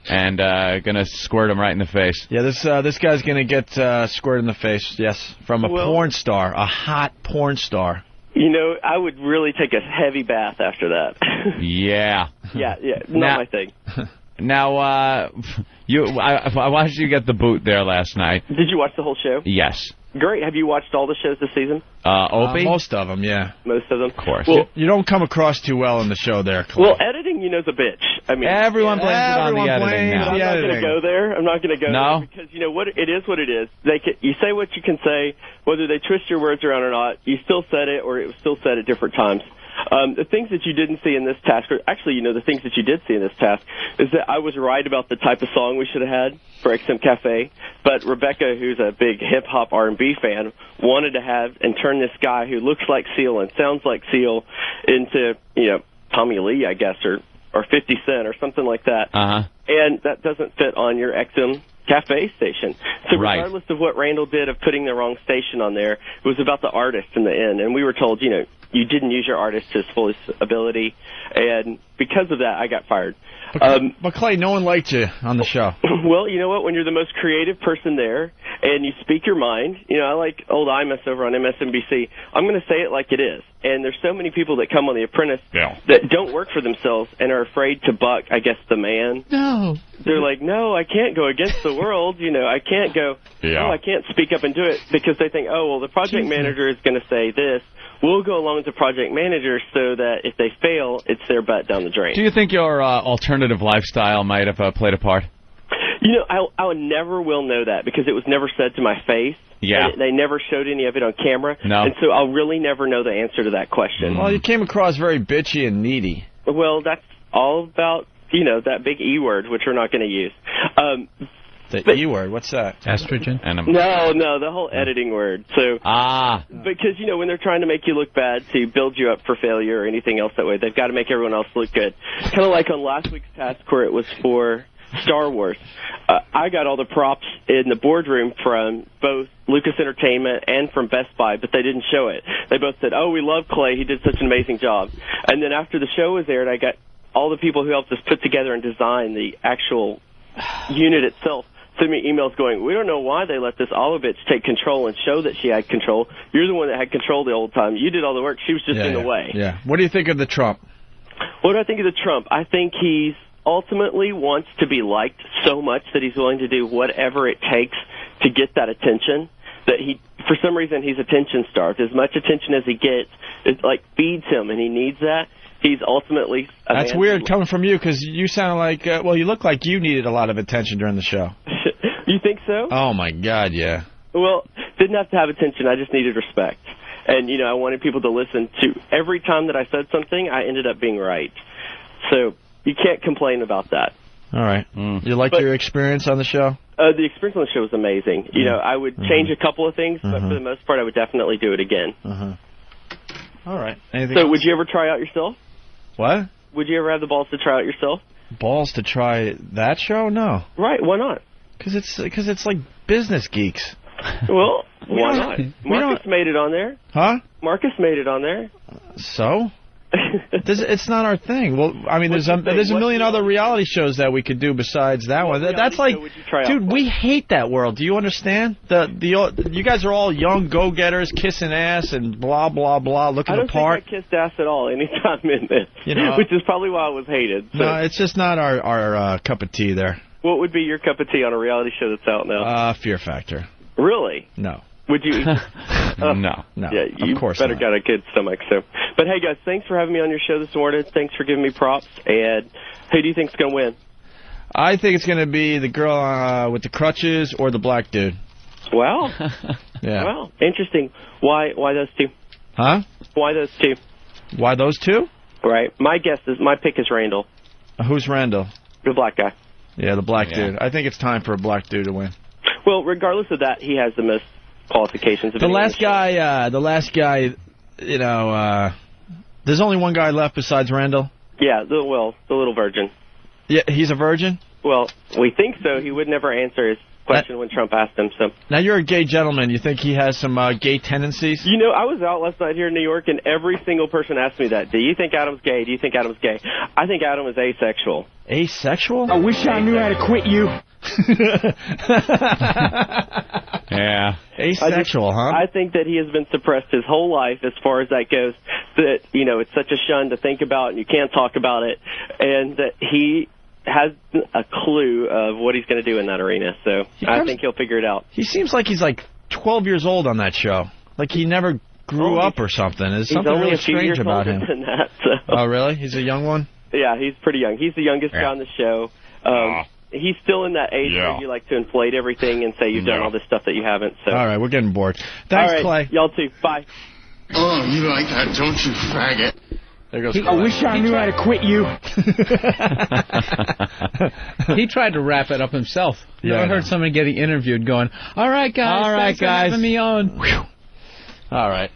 And going to squirt him right in the face. Yeah, this guy's going to get squirted in the face, yes, from a porn star, a hot porn star. You know, I would really take a heavy bath after that. Yeah. Yeah, not my thing. Now, I watched you get the boot there last night. Did you watch the whole show? Yes. Great. Have you watched all the shows this season? Opie? Most of them, yeah. Most of them? Of course. Well, you don't come across too well in the show there, Clay. Well, editing, you know, is a bitch. I mean, everyone blames it on the editing now. I'm not going to go there. I'm not going to go there because, you know, what it is what it is. You say what you can say, whether they twist your words around or not. You still said it, or it was still said at different times. The things that you didn't see in this task, or actually, you know, the things that you did see in this task, is that I was right about the type of song we should have had for XM Cafe, but Rebecca, who's a big hip-hop R&B fan, wanted to have and turn this guy who looks like Seal and sounds like Seal into, you know, Tommy Lee, I guess, or 50 Cent or something like that. And that doesn't fit on your XM Cafe station. So regardless of what Randall did of putting the wrong station on there, it was about the artist in the end. And we were told, you know, you didn't use your artist to his fullest ability. And because of that, I got fired. But Clay, no one liked you on the show. Well, you know what? When you're the most creative person there and you speak your mind, you know, I like old Imus over on MSNBC. I'm going to say it like it is. And there's so many people that come on The Apprentice that don't work for themselves and are afraid to buck, I guess, the man. No. They're like, no, I can't go against the world. You know, I can't go, oh, I can't speak up and do it because they think, oh, well, the project manager is going to say this. We'll go along with the project manager so that if they fail, it's their butt down the drain. Do you think your alternative lifestyle might have played a part? You know, I never will know that because it was never said to my face. Yeah. They never showed any of it on camera. No. And so I'll really never know the answer to that question. Well, you came across very bitchy and needy. Well, that's all about, you know, that big E word, which we're not going to use. The E word, what's that? Estrogen? No, the whole editing word. So because, you know, when they're trying to make you look bad to build you up for failure or anything else that way, they've got to make everyone else look good. Kind of like on last week's task where it was for Star Wars. I got all the props in the boardroom from both Lucas Entertainment and from Best Buy, but they didn't show it. They both said, oh, we love Clay. He did such an amazing job. And then after the show was aired, I got all the people who helped us put together and design the actual unit itself send me emails going, we don't know why they let this Olive bitch take control and show that she had control. You're the one that had control the whole time. You did all the work. She was just in the way. Yeah. What do you think of the Trump? What do I think of the Trump? I think he's ultimately wants to be liked so much that he's willing to do whatever it takes to get that attention. That he, for some reason, he's attention starved. As much attention as he gets, it like feeds him, and he needs that. He's ultimately. That's weird coming from you because you sound like well, you look like you needed a lot of attention during the show. You think so? Oh my God, yeah. Well, didn't have to have attention. I just needed respect, and you know, I wanted people to listen to. Every time that I said something, I ended up being right. So you can't complain about that. All right. You like your experience on the show? The experience on the show was amazing. You know, I would change a couple of things, but for the most part, I would definitely do it again. All right. Anything so else? Would you ever try out yourself? What? Would you ever have the balls to try out yourself? Balls to try that show? No. Right. Why not? Because it's like business geeks. Well, why not? Marcus made it on there. Huh? Marcus made it on there. So? It's not our thing. Well, I mean, there's a million other reality shows that we could do besides that one. That's like, dude, we hate that world. Do you understand? You guys are all young go-getters, kissing ass and blah blah blah, looking the part. I don't think I kissed ass at all anytime in this, which is probably why I was hated. So. No, it's just not our cup of tea there. What would be your cup of tea on a reality show that's out now? Fear Factor. Really? No. Would you? No. Yeah, you of course better not. got a good stomach. So, but hey guys, thanks for having me on your show this morning. Thanks for giving me props. And who do you think's going to win? I think it's going to be the girl with the crutches or the black dude. Wow. Yeah. Wow. Interesting. Why those two? Huh? Why those two? Why those two? Right. My pick is Randall. Who's Randall? The black guy. Yeah, the black dude. I think it's time for a black dude to win. Well, regardless of that, he has the most qualifications. Of the last guy, you know, there's only one guy left besides Randall? Yeah, the little virgin. Yeah, he's a virgin? Well, we think so. He would never answer his question when Trump asked him. So now you're a gay gentleman. You think he has some gay tendencies? You know, I was out last night here in New York, and every single person asked me that. Do you think Adam's gay? Do you think Adam's gay? I think Adam is asexual. Asexual? I wish I knew how to quit you. Yeah. Asexual, huh? I think that he has been suppressed his whole life as far as that goes, that, you know, it's such a shun to think about and you can't talk about it, and that he has a clue of what he's going to do in that arena. So I think he'll figure it out. He seems like he's like 12 years old on that show. Like he never grew up or something. There's something only really a few strange years about older him. than that, so. Oh, really? He's a young one? Yeah, he's pretty young. He's the youngest guy on the show. He's still in that age where you like to inflate everything and say you've done all this stuff that you haven't. So. All right, we're getting bored. Thanks, all right, Clay. Y'all too. Bye. Oh, you like that, don't you, faggot? There goes I wish I knew how to quit you. He tried to wrap it up himself. Yeah, I heard somebody getting interviewed going, all right, guys, thanks for having me on. All right.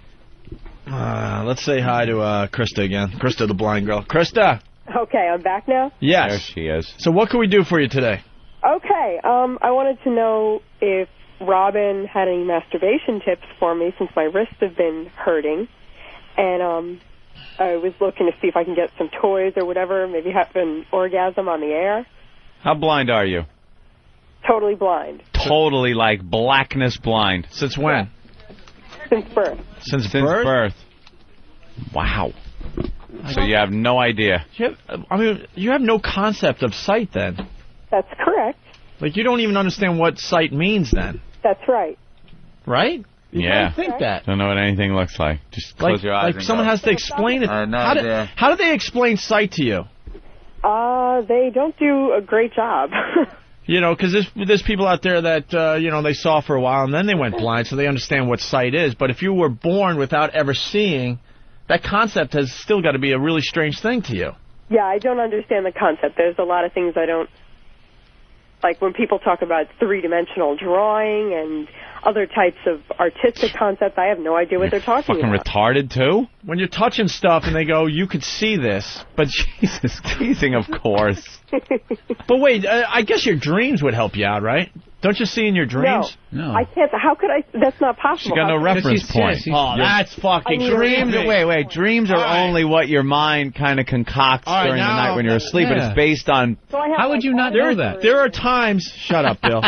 Let's say hi to Krista again. Krista, the blind girl. Krista! Okay, I'm back now? Yes. There she is. So what can we do for you today? Okay, I wanted to know if Robin had any masturbation tips for me since my wrists have been hurting. And I was looking to see if I can get some toys or whatever, maybe have an orgasm on the air. How blind are you? Totally blind. Totally, like, blackness blind. Since when? Since birth. Since birth? Wow. So you have no idea. You have no concept of sight then. That's correct. Like, you don't even understand what sight means then. That's right. Right? You Yeah. think that. Don't know what anything looks like. Just close your eyes. Like and someone go. has to explain it. No how idea. how do they explain sight to you? They don't do a great job. You know, because there's people out there that, you know, they saw for a while and then they went blind, so they understand what sight is. But if you were born without ever seeing, that concept has still got to be a really strange thing to you. Yeah, I don't understand the concept. There's a lot of things I don't... Like when people talk about three-dimensional drawing and other types of artistic concepts, I have no idea what they're talking Fucking about. retarded, too? When you're touching stuff and they go, you could see this, but Jesus, teasing, of course. But wait, I guess your dreams would help you out, right? Don't you see in your dreams? No. I can't. How could I? That's not possible. She got no reference point. Oh, that's fucking dreams. creepy. Wait. Dreams are only what your mind kind of concocts during the night when you're asleep, but it's based on. How would you not know that? There are times. Shut up, Bill.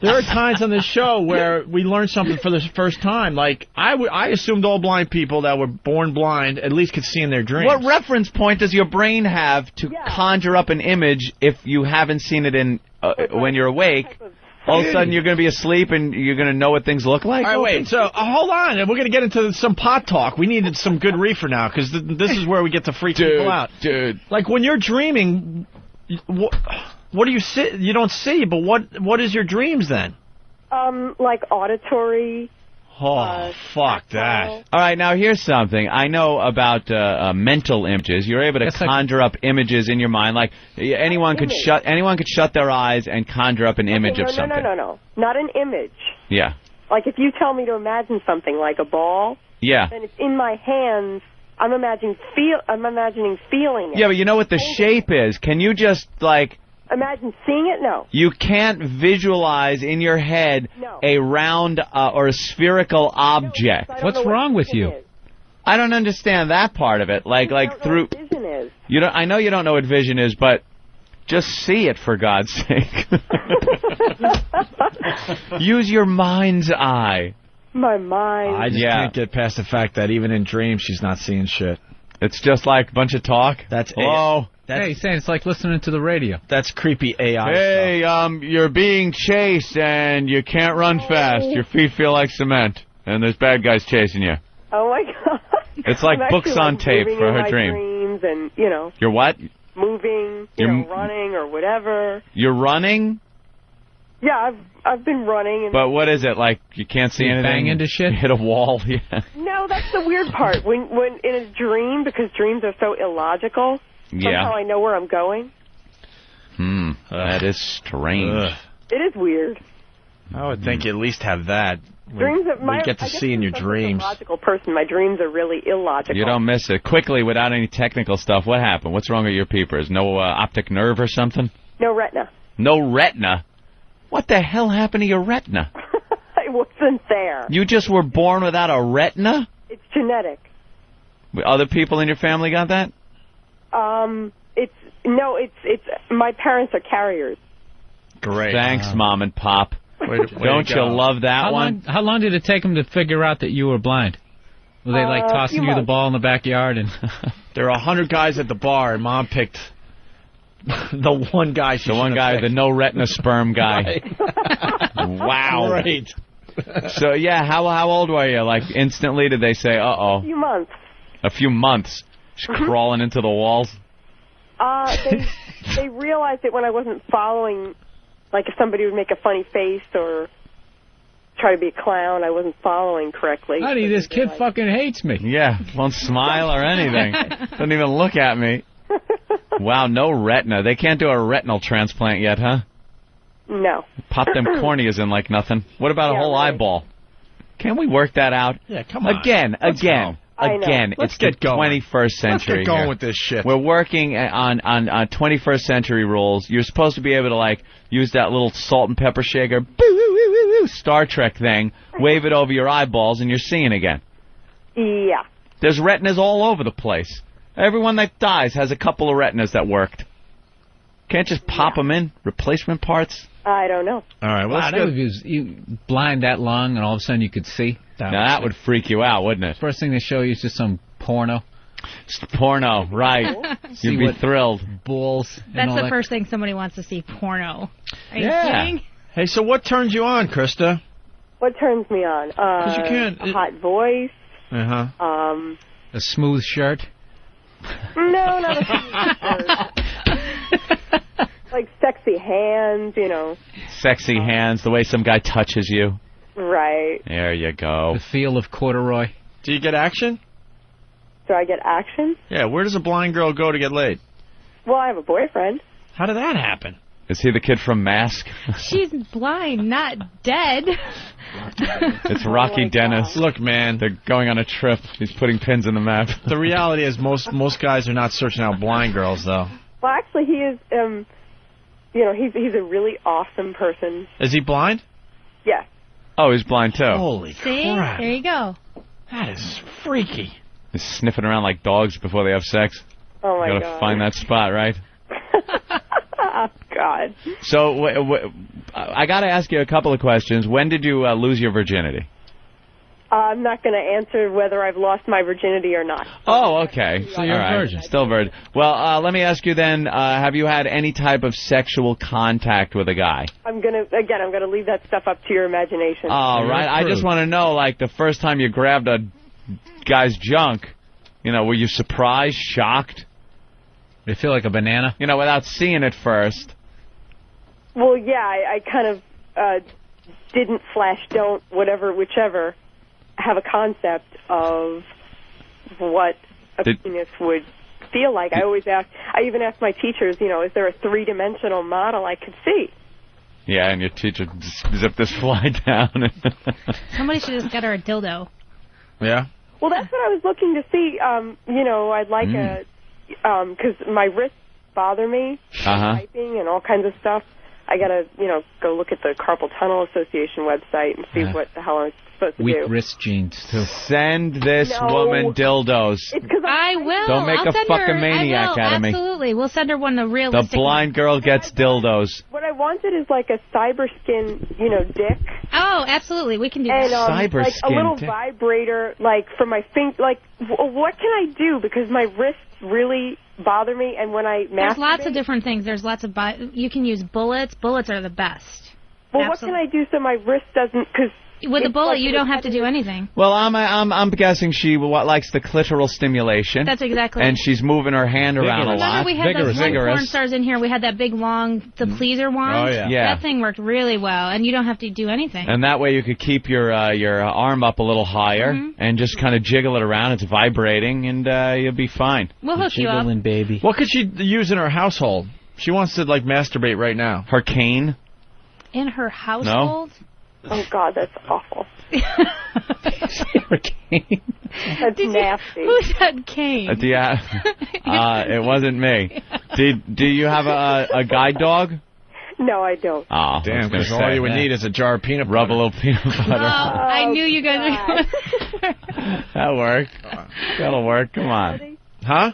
There are times on this show where we learn something for the first time. Like I assumed all blind people that were born blind at least could see in their dreams. What reference point does your brain have to conjure up an image if you haven't seen it in when you're awake? All of a sudden, you're going to be asleep and you're going to know what things look like? All right, wait. So, hold on. We're going to get into some pot talk. We needed some good reefer now, because this is where we get to freak people out. Dude. Like, when you're dreaming, what do you see? You don't see, but what is your dreams then? Like auditory. Oh, fuck that. All right, now here's something. I know about mental images. You're able to conjure up images in your mind. Like anyone could shut their eyes and conjure up an image of something. No. Not an image. Yeah. Like if you tell me to imagine something like a ball, yeah, and it's in my hands, I'm imagining feeling it. Yeah, but you know what the shape is. Can you just like imagine seeing it? No. You can't visualize in your head a round or a spherical object. What's wrong with you? I don't understand that part of it. Like through vision is. You don't. I know you don't know what vision is, but just see it for God's sake. Use your mind's eye. My mind. I just can't get past the fact that even in dreams she's not seeing shit. It's just like a bunch of talk. That's hello. Hey, he's saying it's like listening to the radio. That's creepy AI Hey, stuff. You're being chased and you can't run fast. Your feet feel like cement, and there's bad guys chasing you. Oh my God. It's like I'm books actually, on tape moving for in her my dream. Dreams and You're what? Moving, running or whatever. You're running? Yeah, I've been running. And But what is it? Like you can't see You anything? bang into shit? Hit a wall? Yeah. No, that's the weird part. When in a dream, because dreams are so illogical, somehow I know where I'm going. That is strange. It is weird. I would think you at least have that. Dreams we get to see in your dreams. I'm a logical person. My dreams are really illogical. You don't miss it. Quickly, without any technical stuff, what happened? What's wrong with your peepers? No optic nerve or something? No retina. No retina? What the hell happened to your retina? It wasn't there. You just were born without a retina? It's genetic. Other people in your family got that? It's my parents are carriers. Great. Thanks, Mom and Pop. Don't you go. love that one? How long did it take them to figure out that you were blind? Were they like tossing you the ball in the backyard? And there are 100 guys at the bar, and Mom picked the one guy. The one guy, the no retina sperm guy. Right. Wow. Great. So, yeah, how old were you? Like, instantly did they say, uh-oh? A few months. A few months. Just crawling into the walls? They realized it when I wasn't following, like if somebody would make a funny face or try to be a clown, I wasn't following correctly. Honey, this kid fucking hates me. Yeah, won't smile or anything. Doesn't even look at me. Wow, no retina. They can't do a retinal transplant yet, huh? No. Pop them corneas in like nothing. What about a whole eyeball? Can't we work that out? Yeah, come on. Again, Let's go. it's the 21st century. Let's get going here. with this shit. We're working on 21st century rules. You're supposed to be able to, like, use that little salt and pepper shaker, Star Trek thing, wave it over your eyeballs, and you're seeing again. Yeah. There's retinas all over the place. Everyone that dies has a couple of retinas that worked. Can't just pop them in, replacement parts. I don't know. All right, wow, that would be you blind that long and all of a sudden you could see. Now that would freak you out, wouldn't it? First thing they show you is just some porno. It's porno, right. You'd be thrilled. Balls. That's the first thing somebody wants to see, porno. Are you Yeah. kidding? Hey, so what turns you on, Krista? What turns me on? You can't. A hot voice. Uh-huh. A smooth shirt. No, not a smooth shirt. Like sexy hands, you know. Sexy hands, the way some guy touches you. Right. There you go. The feel of corduroy. Do you get action? Do I get action? Yeah, where does a blind girl go to get laid? Well, I have a boyfriend. How did that happen? Is he the kid from Mask? She's blind, not dead. It's Rocky Dennis. Look, man. They're going on a trip. He's putting pins in the map. The reality is most guys are not searching out blind girls, though. Well, actually, he is, you know, he's a really awesome person. Is he blind? Yes. Oh, he's blind, too. Holy See? crap. There you go. That is freaky. He's sniffing around like dogs before they have sex. Oh, my Gotta God. find that spot, right? Oh, God. So, I got to ask you a couple of questions. When did you lose your virginity? I'm not going to answer whether I've lost my virginity or not. Oh, okay. So you're a virgin. Still virgin. Well, let me ask you then, have you had any type of sexual contact with a guy? I'm going to leave that stuff up to your imagination. All right. I just want to know, like, the first time you grabbed a guy's junk, you know, were you surprised, shocked? Did it feel like a banana? You know, without seeing it first. Well, yeah, I kind of didn't / whichever, have a concept of what a penis would feel like. I even asked my teachers, you know, is there a 3-dimensional model I could see? Yeah, and your teacher zipped this fly down. Somebody should just get her a dildo. Yeah? Well, that's what I was looking to see. You know, I'd like because my wrists bother me, typing and all kinds of stuff. I got to, you know, go look at the Carpal Tunnel Association website and see what the hell I'm supposed to do. Weak wrist jeans, too. Send this woman dildos. It's because I will. Don't make I'll a send fucking her, maniac out of me. Absolutely. We'll send her one of the realistic The blind girl gets dildos. What I wanted is like a cyber skin, you know, dick. Oh, absolutely. We can do And that. like a little vibrator, like for my finger. Like, what can I do? Because my wrists really bother me, and when I masturbate... There's lots of different things. There's lots of... You can use bullets. Bullets are the best. Well, what can I do so my wrist doesn't... Cause with a bullet, you don't have to do anything. Well, I'm guessing she likes the clitoral stimulation. That's exactly. And she's moving her hand around a lot. Remember we had those one porn stars in here. We had that big long pleaser wand. Oh yeah. That thing worked really well, and you don't have to do anything. And that way you could keep your arm up a little higher and just kind of jiggle it around. It's vibrating, and you'll be fine. We'll hook you up. Baby. What could she use in her household? She wants to like masturbate right now. Her cane. In her household? No. Oh God, that's awful. That's nasty. Who said cane? It wasn't me. Do you have a guide dog? No, I don't. Oh, damn! Because all you would need is a jar of peanut butter. Rub a little peanut butter. I knew you guys were. That worked. That'll work. Come on. Huh?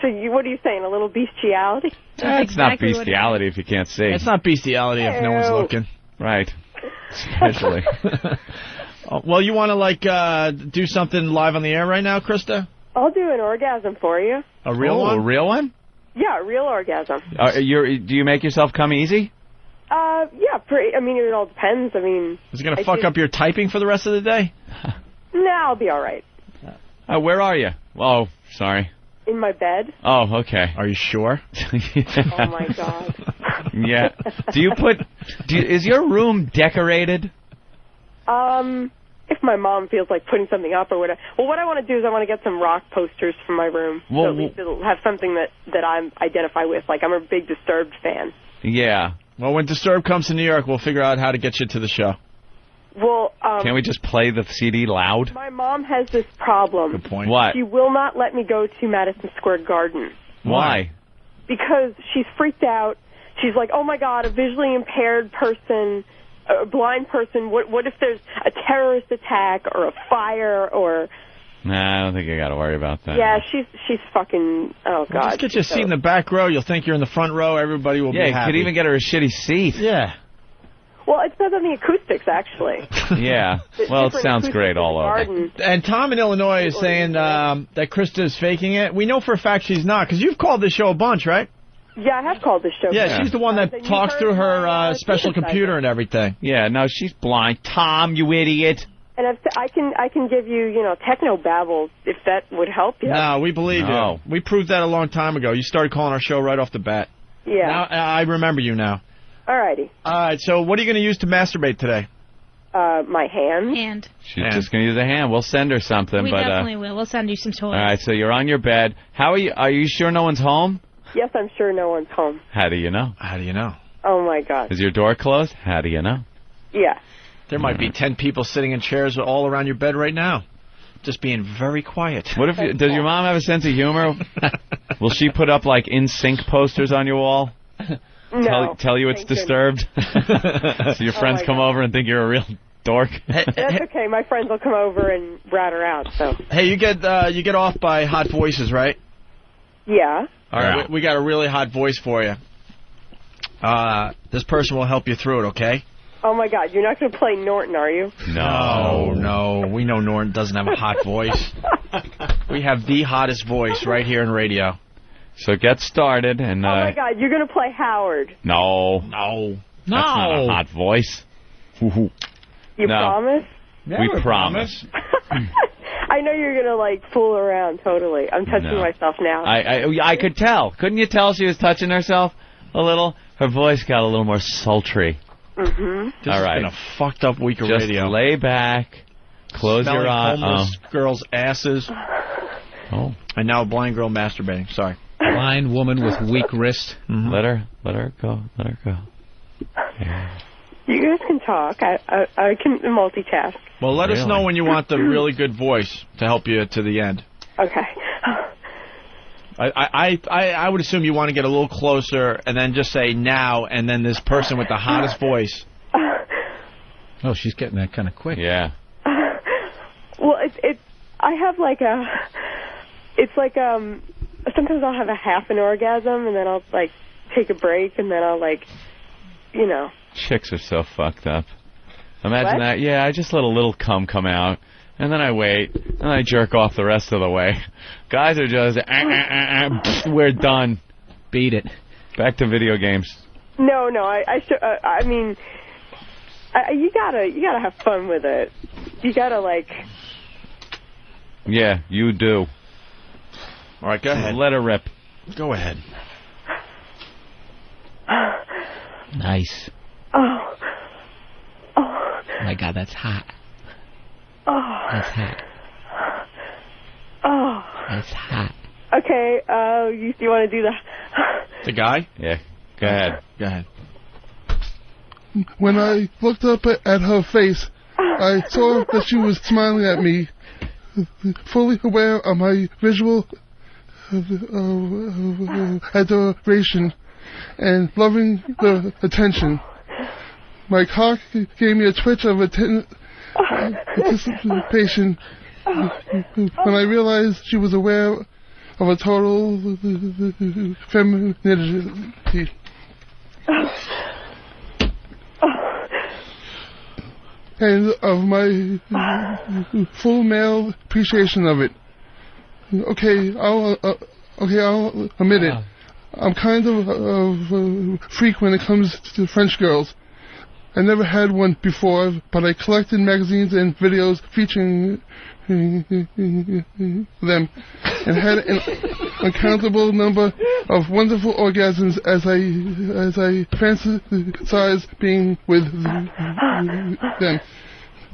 So what are you saying? A little bestiality? It's not bestiality if you can't see. It's not bestiality if no one's looking. Right. Especially. Well, you want to like do something live on the air right now, Krista? I'll do an orgasm for you. A real one? A real one? Yeah, a real orgasm. Do you make yourself come easy? Yeah, I mean, it all depends. I mean... Is it going to fuck up your typing for the rest of the day? No, I'll be all right. Where are you? Oh, sorry. In my bed. Oh, okay. Are you sure? Oh, my God. Yeah. Is your room decorated? If my mom feels like putting something up or whatever. Well, what I want to do is I want to get some rock posters for my room. So at least it'll have something that I identify with. Like, I'm a big Disturbed fan. Yeah. Well, when Disturbed comes to New York, we'll figure out how to get you to the show. Well, can't we just play the CD loud? My mom has this problem. Good point. What? She will not let me go to Madison Square Garden. Why? Because she's freaked out. She's like, oh, my God, a visually impaired person, a blind person, what if there's a terrorist attack or a fire or... Nah, I don't think you got to worry about that. Yeah, she's fucking... Oh, God. Well, just get your seat in the back row. You'll think you're in the front row. Everybody will be happy. Yeah, you could even get her a shitty seat. Yeah. Well, it depends on the acoustics, actually. Yeah. Well, it sounds great all over. And Tom in Illinois is saying that Krista's faking it. We know for a fact she's not, because you've called this show a bunch, right? Yeah, I have called this show. Yeah, she's the one that talks through her special computer and everything. Yeah, no, she's blind. Tom, you idiot. And I can give you, techno babble if that would help you. No, we believe you. We proved that a long time ago. You started calling our show right off the bat. Yeah. Now, I remember you now. All righty. All right, so what are you going to use to masturbate today? My hand. Hand. She's just going to use a hand. We'll send her something. We definitely will. We'll send you some toys. All right, so you're on your bed. How are you? Are you sure no one's home? Yes, I'm sure no one's home. How do you know? How do you know? Oh, my God. Is your door closed? How do you know? Yeah. There might be 10 people sitting in chairs all around your bed right now, just being very quiet. What if? Does your mom have a sense of humor? Will she put up, like, in-sync posters on your wall? No. Tell you it's Disturbed? So your friends come over and think you're a real dork? That's okay. My friends will come over and rat her out, so. Hey, you get off by Hot Voices, right? Yeah. All right, we got a really hot voice for you. This person will help you through it, okay? Oh, my God. You're not going to play Norton, are you? No. We know Norton doesn't have a hot voice. We have the hottest voice right here in radio. So get started and... oh, my God. You're going to play Howard. No. No. That's not a hot voice. You promise? We promise. I know you're going to, like, fool around totally. I'm touching myself now. I could tell. Couldn't you tell she was touching herself a little? Her voice got a little more sultry. Mm-hmm. This has been a fucked up week of radio. Just lay back, close your eyes. Homeless girls' asses. Oh. And now a blind girl masturbating. Sorry. Blind woman with weak wrist. Mm-hmm. Let her go. Let her go. Yeah. You guys can talk. I can multitask. Well, let us know when you want the really good voice to help you to the end. Okay. I would assume you want to get a little closer and then just say now, and then this person with the hottest voice. Oh, she's getting that kind of quick. Yeah. Well, I have like it's like sometimes I'll have a half an orgasm and then I'll like take a break and then I'll like, Chicks are so fucked up. Imagine that. Yeah, I just let a little cum come out. And then I wait, and I jerk off the rest of the way. Guys are just, we're done. Beat it. Back to video games. No, I mean, you gotta have fun with it. You gotta like. Yeah, you do. All right, go ahead. Let her rip. Go ahead. Nice. Oh. Oh my God, that's hot. Oh. That's hot. Oh. That's hot. Okay, you want to do the guy? Yeah, go ahead. Go ahead. When I looked up at her face, I saw that she was smiling at me, fully aware of my visual adoration and loving the attention. My cock gave me a twitch of anticipation when I realized she was aware of a total femininity. And of my full male appreciation of it. Okay, I'll admit it. I'm kind of a freak when it comes to French girls. I never had one before, but I collected magazines and videos featuring them and had an uncountable number of wonderful orgasms as I fantasize being with them,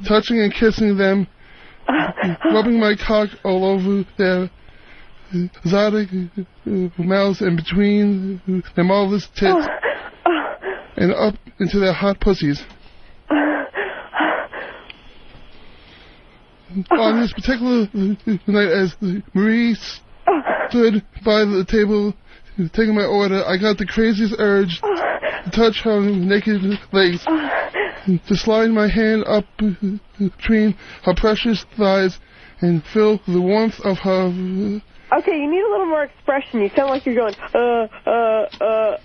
touching and kissing them, rubbing my cock all over their exotic mouths and between their marvelous tits and up into their hot pussies. On this particular night, as Marie stood by the table taking my order, I got the craziest urge to touch her naked legs, to slide my hand up between her precious thighs and feel the warmth of her. Okay, you need a little more expression. You sound like you're going,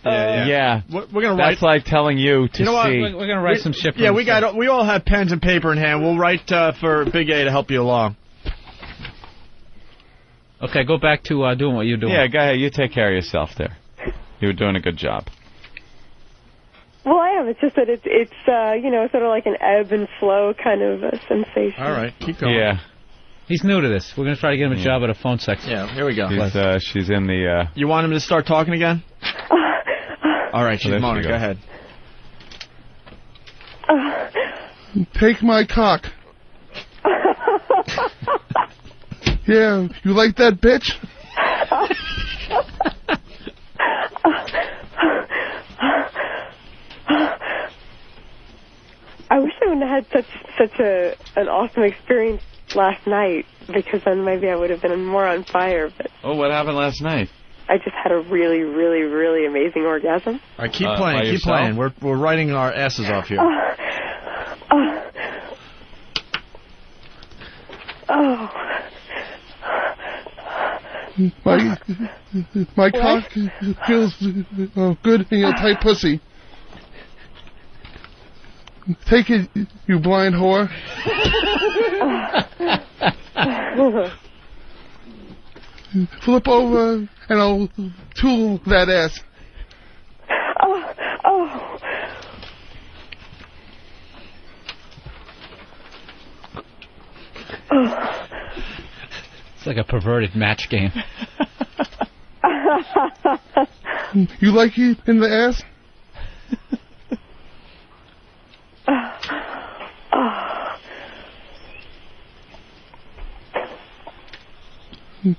Yeah. We're gonna write. That's like telling you to You know what? see. We're gonna write some shit. Yeah, we all have pens and paper in hand. We'll write for Big A to help you along. Okay, go back to doing what you're doing. Yeah, go ahead. You take care of yourself there. You were doing a good job. Well, I am. It's just that it's sort of like an ebb and flow kind of a sensation. All right, keep going. Yeah. He's new to this. We're going to try to get him a job at a phone sex. Yeah, here we go. She's in the... You want him to start talking again? All right, she's moaning. Go ahead. Take my cock. Yeah, you like that, bitch? I wish I wouldn't have had such an awesome experience last night, because then maybe I would have been more on fire. But Oh, what happened last night? I just had a really, really, really amazing orgasm. All right, keep playing. Keep playing. We're writing our asses off here. My cock feels good in your tight pussy. Take it, you blind whore. Flip over and I'll tool that ass. It's like a perverted match game. You like it in the ass?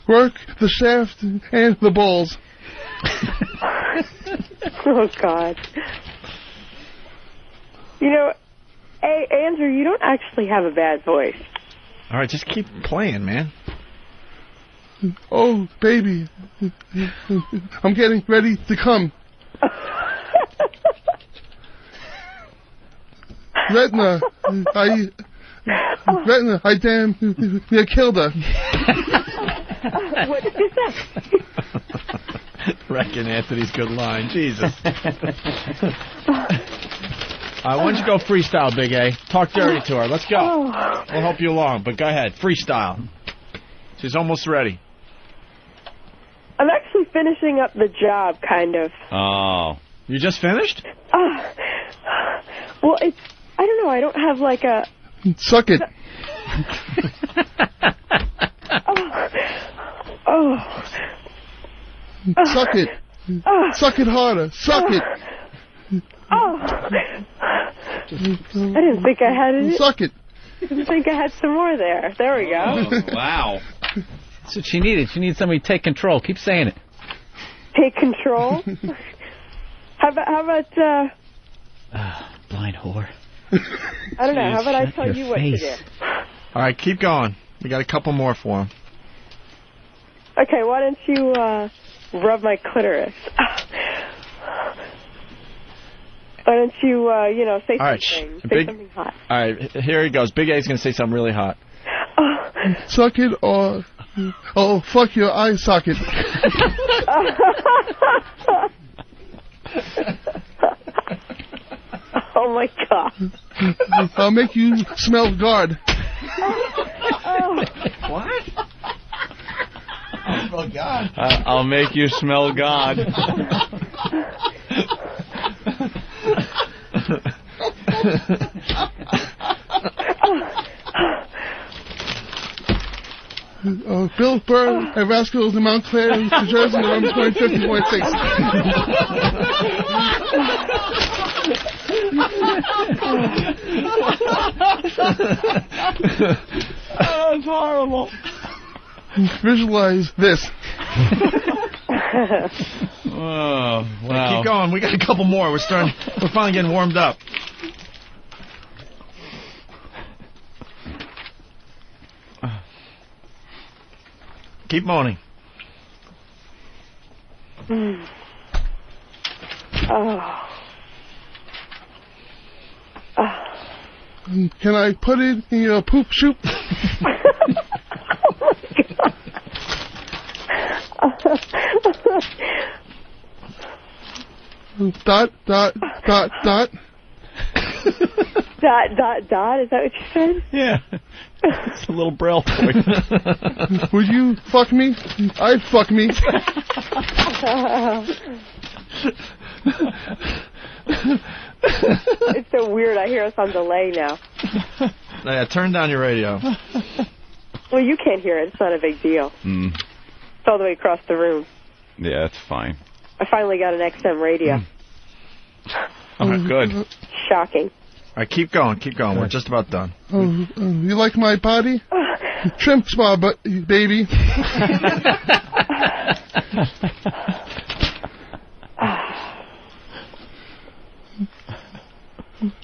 Work the shaft and the balls. Oh, God. You know, hey, Andrew, you don't actually have a bad voice. All right, just keep playing, man. Oh, baby. I'm getting ready to come. Retina, I damn near killed her. What did you say? Reckon Anthony's good line. Jesus. Why don't you go freestyle, Big A? Talk dirty to her. Let's go. We'll help you along, but go ahead. Freestyle. She's almost ready. I'm actually finishing up the job, kind of. Oh. You just finished? Well, I don't know. I don't have like a... Suck it. Suck it. Suck it harder. Suck it. I didn't think I had it. Suck it. I didn't think I had some more there. There we go. Oh, wow. That's what she needed. She needed somebody to take control. Keep saying it. Take control? How about blind whore. I don't know. How about I Shut tell your you what to face. do? All right, keep going. We got a couple more for him. Okay, why don't you rub my clitoris? Why don't you, say All right, something. Say Big, something hot. All right, here he goes. Big A's going to say something really hot. Suck it or... Oh, fuck your eye socket. Oh, my God. I'll make you smell guard. What? God. I'll make you smell God. Bill Burr at Rascals in Montclair, New Jersey, November 2050.6. That's horrible. Visualize this. Oh, wow. Keep going. We got a couple more. We're finally getting warmed up. Keep moaning. Can I put it in your poop shoot? Dot, dot, dot, dot. Dot, dot, dot, is that what you said? Yeah. It's a little braille toy. Would you fuck me? I'd fuck me. It's so weird. I hear us on delay now. Yeah, turn down your radio. Well, you can't hear it. It's not a big deal. Mm. It's all the way across the room. Yeah, that's fine. I finally got an XM radio. Oh, good. Shocking. All right, keep going, keep going. We're just about done. You like my body? Shrimp spa, baby.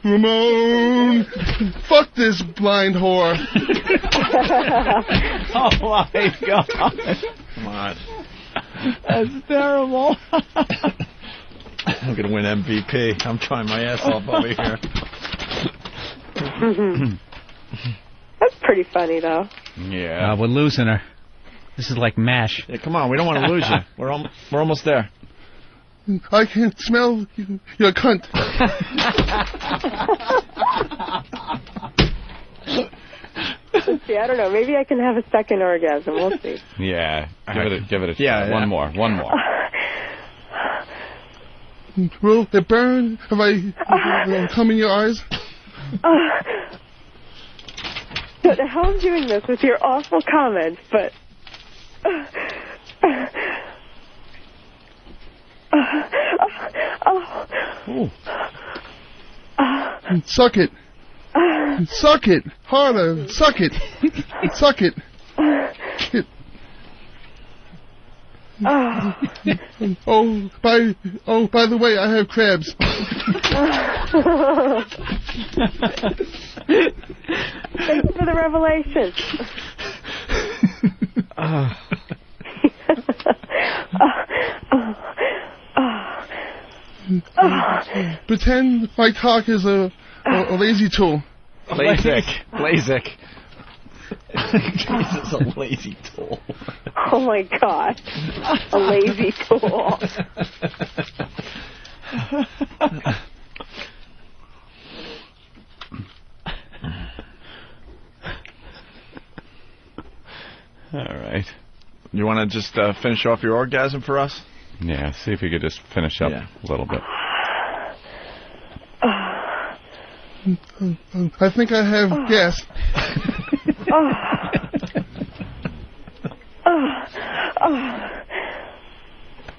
Ramon, fuck this blind whore. Oh my God! Come on. That's terrible. I'm gonna win MVP. I'm trying my ass off over here. That's pretty funny, though. Yeah. We're losing her. This is like MASH. Yeah, come on, we don't want to lose you. We're almost there. I can smell your cunt. Let's see, I don't know. Maybe I can have a second orgasm. We'll see. Yeah. Give it a yeah, One more. Will it burn if I come in your eyes? Don't know how I'm doing this with your awful comments, but... Suck it. Suck it. Harder. Suck it. Suck it. By the way, I have crabs. Thanks for the revelation. Pretend my cock is a lazy tool. LASIK. Jesus, a lazy tool. Oh my God. A lazy tool. All right. You want to just finish off your orgasm for us? Yeah, see if you could just finish up a little bit. I think I have gas.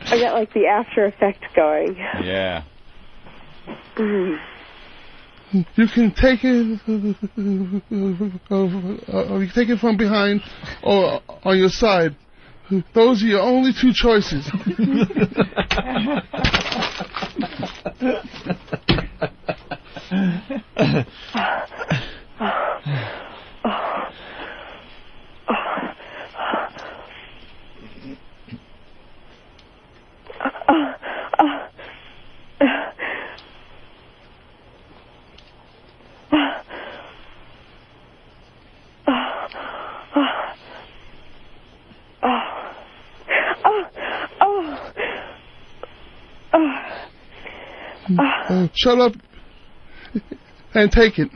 I got like the after effect going. Yeah. You can take it, you can take it from behind or on your side. Those are your only two choices. Shut up and take it.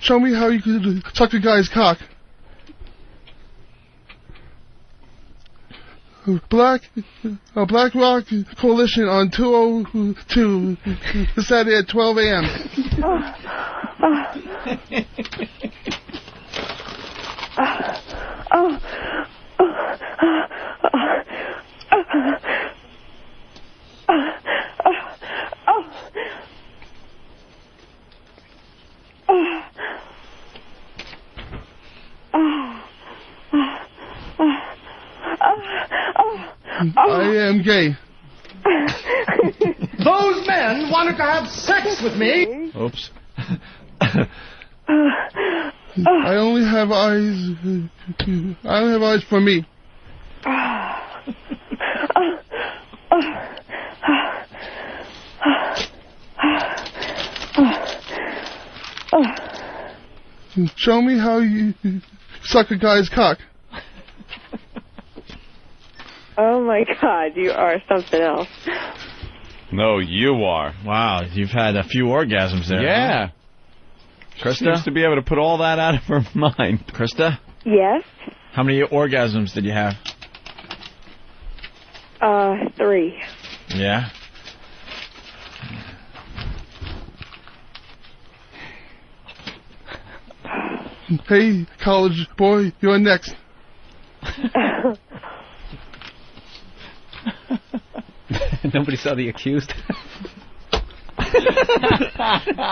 Show me how you could suck a guy's cock. Black Rock Coalition on 202 Saturday at 12 a.m. I am gay. Those men wanted to have sex with me. Oops. I only have eyes. I only have eyes for me. Show me how you suck a guy's cock. Oh my God, you are something else. No, you are. Wow, you've had a few orgasms there. Yeah. Huh? Krista? Seems to be able to put all that out of her mind. Krista? Yes? How many orgasms did you have? 3. Yeah? Hey, college boy, you're next. Nobody saw The Accused.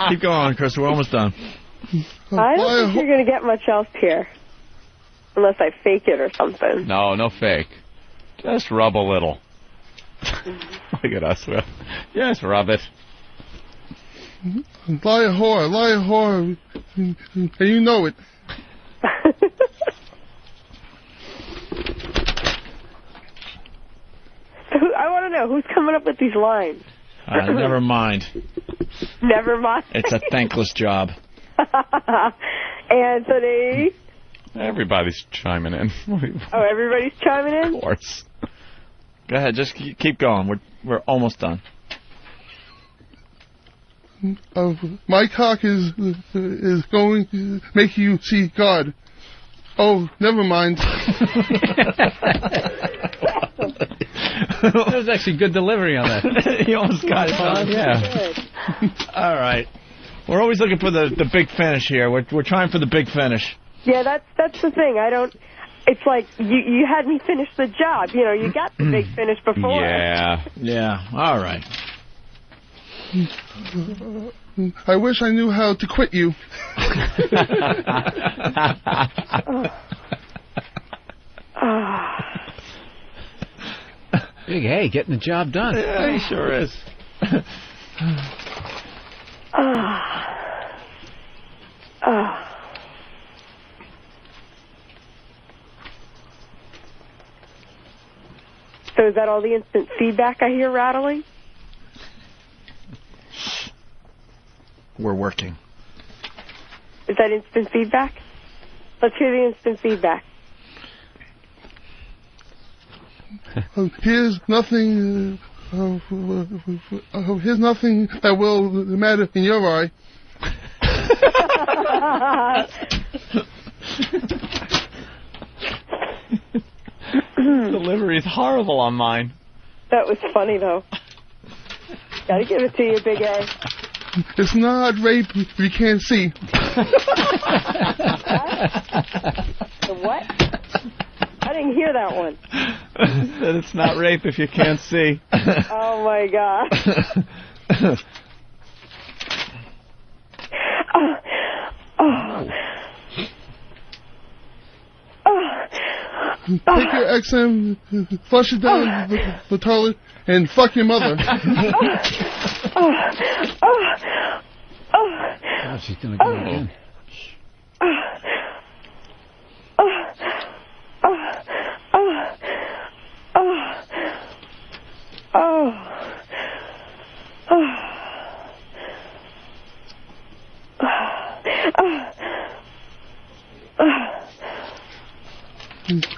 Keep going, Chris. We're almost done. I don't think you're going to get much else here. Unless I fake it or something. No, no fake. Just rub a little. Look at us. Just rub it. Lie a whore, and you know it. I want to know, who's coming up with these lines? Never mind. Never mind. It's a thankless job. Anthony? Everybody's chiming in. Oh, everybody's chiming in? Of course. Go ahead, just keep going. We're almost done. My cock is going to make you see God. Oh, never mind. That was actually good delivery on that. You almost got it, Tom. Yeah. All right. We're always looking for the big finish here. We're trying for the big finish. Yeah, that's the thing. I don't. It's like you had me finish the job. You know, you got the big finish before. Yeah. Yeah. All right. I wish I knew how to quit you. Big A, getting the job done. Yeah, he sure is. So is that all the instant feedback I hear rattling? We're working. Is that instant feedback? Let's hear the instant feedback. Here's nothing. Here's nothing that will matter in your eye. Delivery is horrible on mine. That was funny, though. Gotta give it to you, Big A. It's not rape if you can't see. What? I didn't hear that one. That it's not rape if you can't see. Oh, my God. Take your XM, flush it down the toilet, and fuck your mother. Oh, she's gonna go again.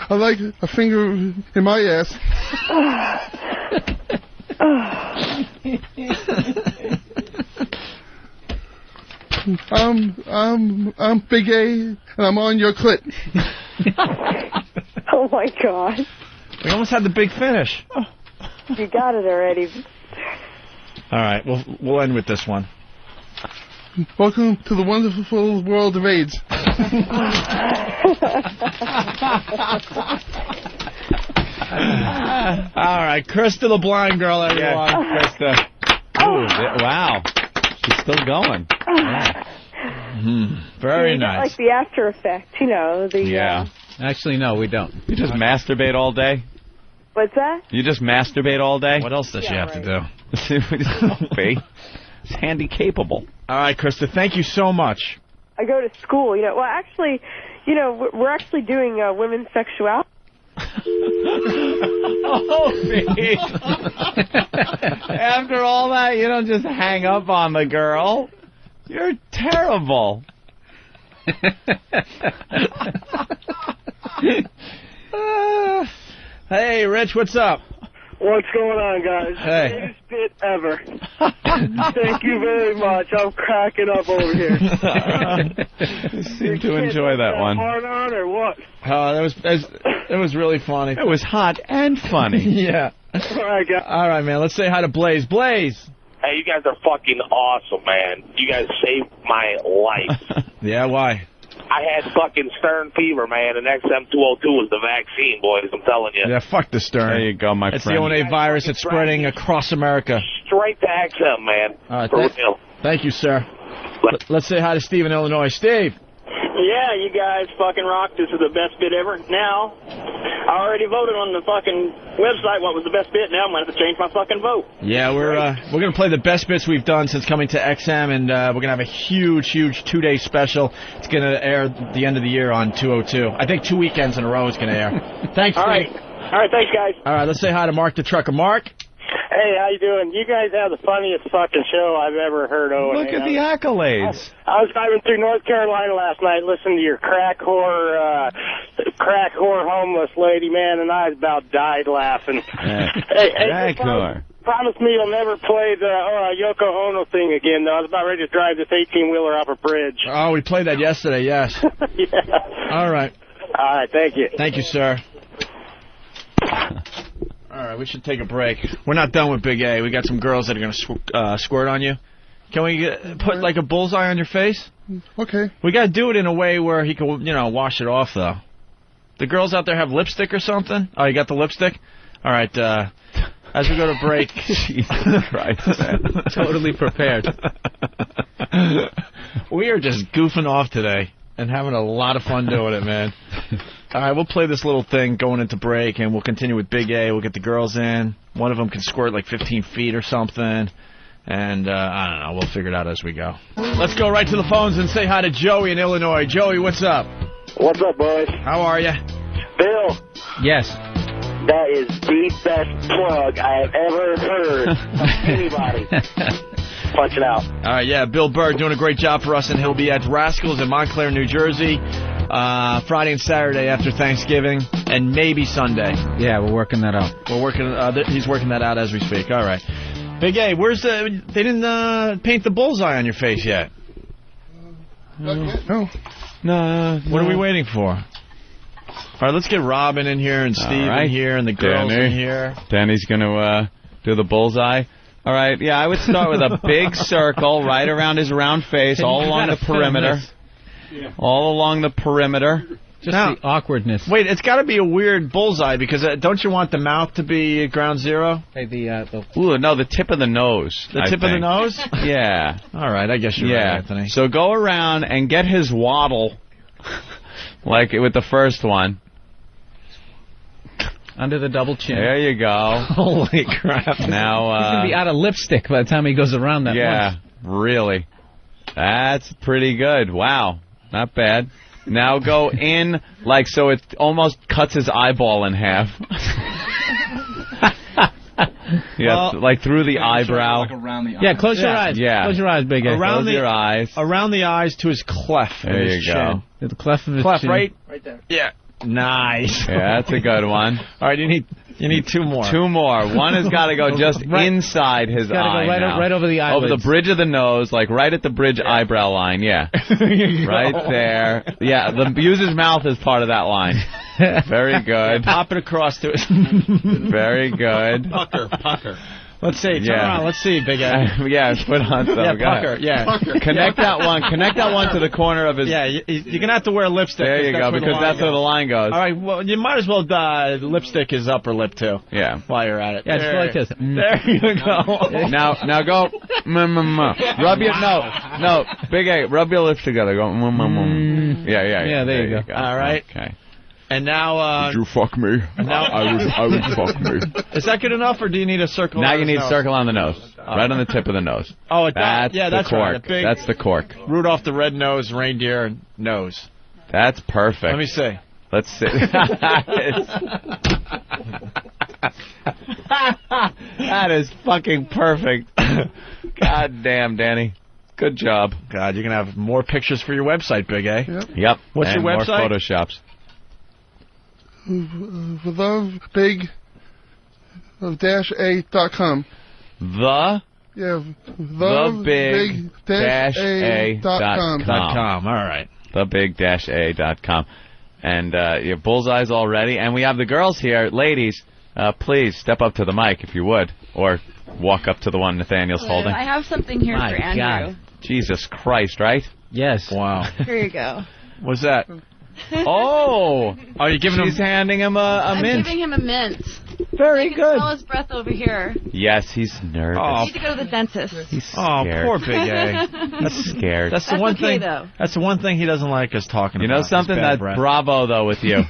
I like a finger in my ass. I'm Big A, and I'm on your clit. Oh, my God. We almost had the big finish. You got it already. All right, we'll end with this one. Welcome to the wonderful world of AIDS. All right, Krista the blind girl, everyone. Yeah, Krista. Ooh, wow. She's still going. Yeah. Very nice. Like the after effect, you know. Actually, no, we don't. You just masturbate all day? What's that? You just masturbate all day? What else does she have to do? Opie. It's handy capable. All right, Krista, thank you so much. I go to school, you know. Well, actually, you know, we're actually doing women's sexuality. Opie. After all that, you don't just hang up on the girl. You're terrible. Hey, Rich, what's up? What's going on, guys? Hey. Greatest bit ever. Thank you very much. I'm cracking up over here. You seem to enjoy that one. Hard on or what? It was really funny. It was hot and funny. Yeah. All right, man. Let's say hi to Blaze. Blaze. Hey, you guys are fucking awesome, man. You guys saved my life. Yeah, why? I had fucking Stern fever, man, and XM202 was the vaccine, boys, I'm telling you. Yeah, fuck the Stern. There you go, my friend. It's the ONA virus that's spreading across America. Straight to XM, man. All right, For real. Thank you, sir. Let's say hi to Steve in Illinois. Steve. Yeah, you guys fucking rock. This is the best bit ever. Now, I already voted on the fucking website what was the best bit. Now I'm going to have to change my fucking vote. Yeah, we're going to play the best bits we've done since coming to XM, and we're going to have a huge 2-day special. It's going to air at the end of the year on 202. I think 2 weekends in a row it's going to air. Thanks, All right. Steve. All right, thanks, guys. All right, let's say hi to Mark the Trucker. Mark? Hey, how you doing? You guys have the funniest fucking show I've ever heard of. Look at the accolades. I was driving through North Carolina last night listening to your crack whore homeless lady, man, and I about died laughing. Hey, promise me you'll never play the Yoko Ono thing again, though. I was about ready to drive this 18-wheeler off a bridge. Oh, we played that yesterday, yes. Yeah. All right. All right, thank you. Thank you, sir. All right, we should take a break. We're not done with Big A. We got some girls that are going to squirt on you. Can we put like a bullseye on your face? Okay. We got to do it in a way where he can, wash it off, though. The girls out there have lipstick or something? Oh, you got the lipstick? All right, as we go to break. Jesus Christ. Totally prepared. We are just goofing off today and having a lot of fun doing it, man. All right, we'll play this little thing going into break, and we'll continue with Big A. We'll get the girls in. One of them can squirt like 15 feet or something. And, I don't know. We'll figure it out as we go. Let's go right to the phones and say hi to Joey in Illinois. Joey, what's up? What's up, boys? How are you? Bill. Yes. That is the best plug I have ever heard of anybody. Punch it out. All right, yeah, Bill Burr doing a great job for us, and he'll be at Rascals in Montclair, New Jersey, Friday and Saturday after Thanksgiving, and maybe Sunday. Yeah, we're working that out. He's working that out as we speak. All right. Big A, they didn't paint the bullseye on your face yet. No. No. What are we waiting for? All right, let's get Robin in here and Steve in here and the girls in here. Danny's going to do the bullseye. All right, yeah, I would start with a big circle right around his round face, all along the perimeter. All along the perimeter. Just the awkwardness. Wait, it's got to be a weird bullseye because don't you want the mouth to be ground zero? Hey, Ooh, no, the tip of the nose. The tip of the nose? Yeah. All right, I guess you're right, Anthony. So go around and get his waddle, like with the first one. Under the double chin. There you go. Holy crap. Now, he's going to be out of lipstick by the time he goes around that Yeah, really. That's pretty good. Wow. Not bad. Now go in, like, so it almost cuts his eyeball in half. Yeah, like through the eyebrow. Like around the yeah, close your eyes. Yeah. Close your eyes, Big A. Close your eyes. Around the eyes to his cleft. There you go. The cleft of his cleft, chin. right? Right there. Yeah. Nice. Yeah, that's a good one. All right, you You need 2 more. 2 more. One has got to go just inside his eye. Go right over the eyelids. Over the bridge of the nose, like right at the bridge eyebrow line. Yeah. Right there. Yeah, the user's mouth is part of that line. Very good. Pop it across to it. Very good. Pucker. Let's see. Turn around. Let's see, Big A. Yeah, put on some. Pucker. Yeah. Pucker. Connect that one. Connect that one to the corner of his. Yeah, you're gonna have to wear lipstick. There you go, because that's where the line goes. All right. Well, you might as well lipstick his upper lip too. Yeah. While you're at it. Yeah, just like this. There you go. Now go. Rub your no. Big A. Rub your lips together. Go. Yeah. There you go. All right. Okay. And now, did you fuck me? Now, I would fuck me. Is that good enough, or do you need a circle? Now you need a circle on the nose, right on the tip of the nose. Oh, that's the cork. Right. That's the cork. Rudolph the red-nosed reindeer nose. That's perfect. Let me see. Let's see. That is fucking perfect. God damn, Danny. Good job. God, you're going to have more pictures for your website, Big A. Yep. What's your website? More photoshops. TheBig-A.com. TheBig-A.com. All right. TheBig-A.com. And your bullseye's all ready. And we have the girls here. Ladies, please step up to the mic if you would. Or walk up to the one Nathaniel's holding. I have something here for Andrew. God. Jesus Christ, right? Yes. Wow. Here you go. What's that? Oh! Are you giving She's handing him a mint. I'm giving him a mint. Very good. Smell his breath over here. Yes, he's nervous. I need to go to the dentist. He's scared. Poor Big A. That's scared. That's the one thing. Though. That's the one thing he doesn't like us talking about. You know something? That bravo though with you.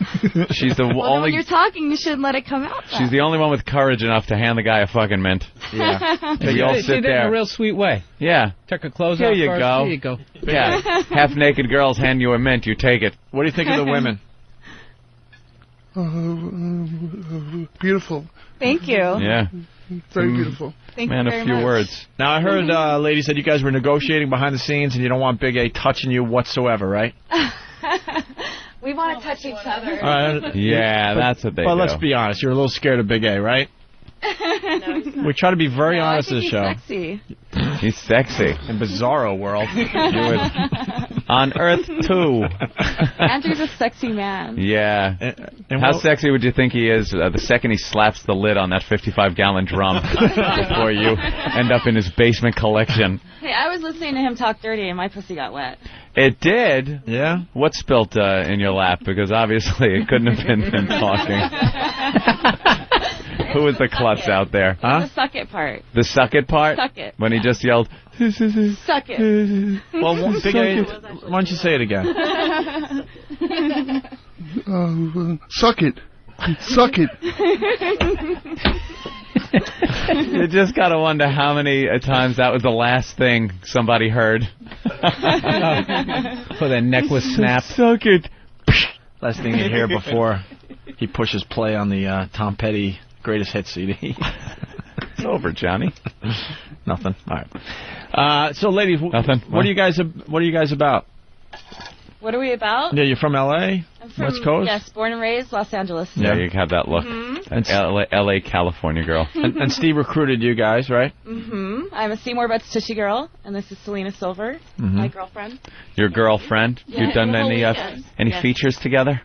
She's the only. When you're talking, you shouldn't let it come out. She's the only one with courage enough to hand the guy a fucking mint. Yeah. We all sit She did it in there a real sweet way. Yeah. Took her clothes Here off you first. go. Here you go. Yeah. Half-naked girls hand you a mint. You take it. What do you think of the women? Beautiful. Thank you. Yeah. Very beautiful. Thank Man, you a very few much. words. Now, I heard, ladies, that you guys were negotiating behind the scenes and you don't want Big A touching you whatsoever, right? We want to touch each other. Yeah, that's what they do. But let's be honest. You're a little scared of Big A, right? No, he's not. We try to be very honest I in think the show. He's sexy. He's sexy. In Bizarro world. On Earth 2. Andrew's a sexy man. Yeah. And how sexy would you think he is the second he slaps the lid on that 55-gallon drum before you end up in his basement collection? Hey, I was listening to him talk dirty and my pussy got wet. It did? Yeah? What spilt in your lap? Because obviously it couldn't have been him talking. Who was the klutz out there? Huh? The suck it part. The suck it part? Suck it. When he just yelled, Suck it. Well, Big A, why don't you say it again? Suck it. Suck it. You just got to wonder how many times that was the last thing somebody heard. Before their neck was snapped. Suck it. Last thing you hear before he pushes play on the Tom Petty Greatest Hits CD. It's over, Johnny. Nothing. All right. So, ladies, Nothing. What are you guys about? What are we about? Yeah, you're from L.A. I'm from, West Coast. Yes, born and raised Los Angeles. Yeah, you have that look. And L.A. California girl. and Steve recruited you guys, right? I'm a Seymour Butts Tushy girl, and this is Selena Silver, my girlfriend. Your girlfriend? Yeah, You've done the whole any weekend. Yes. features together?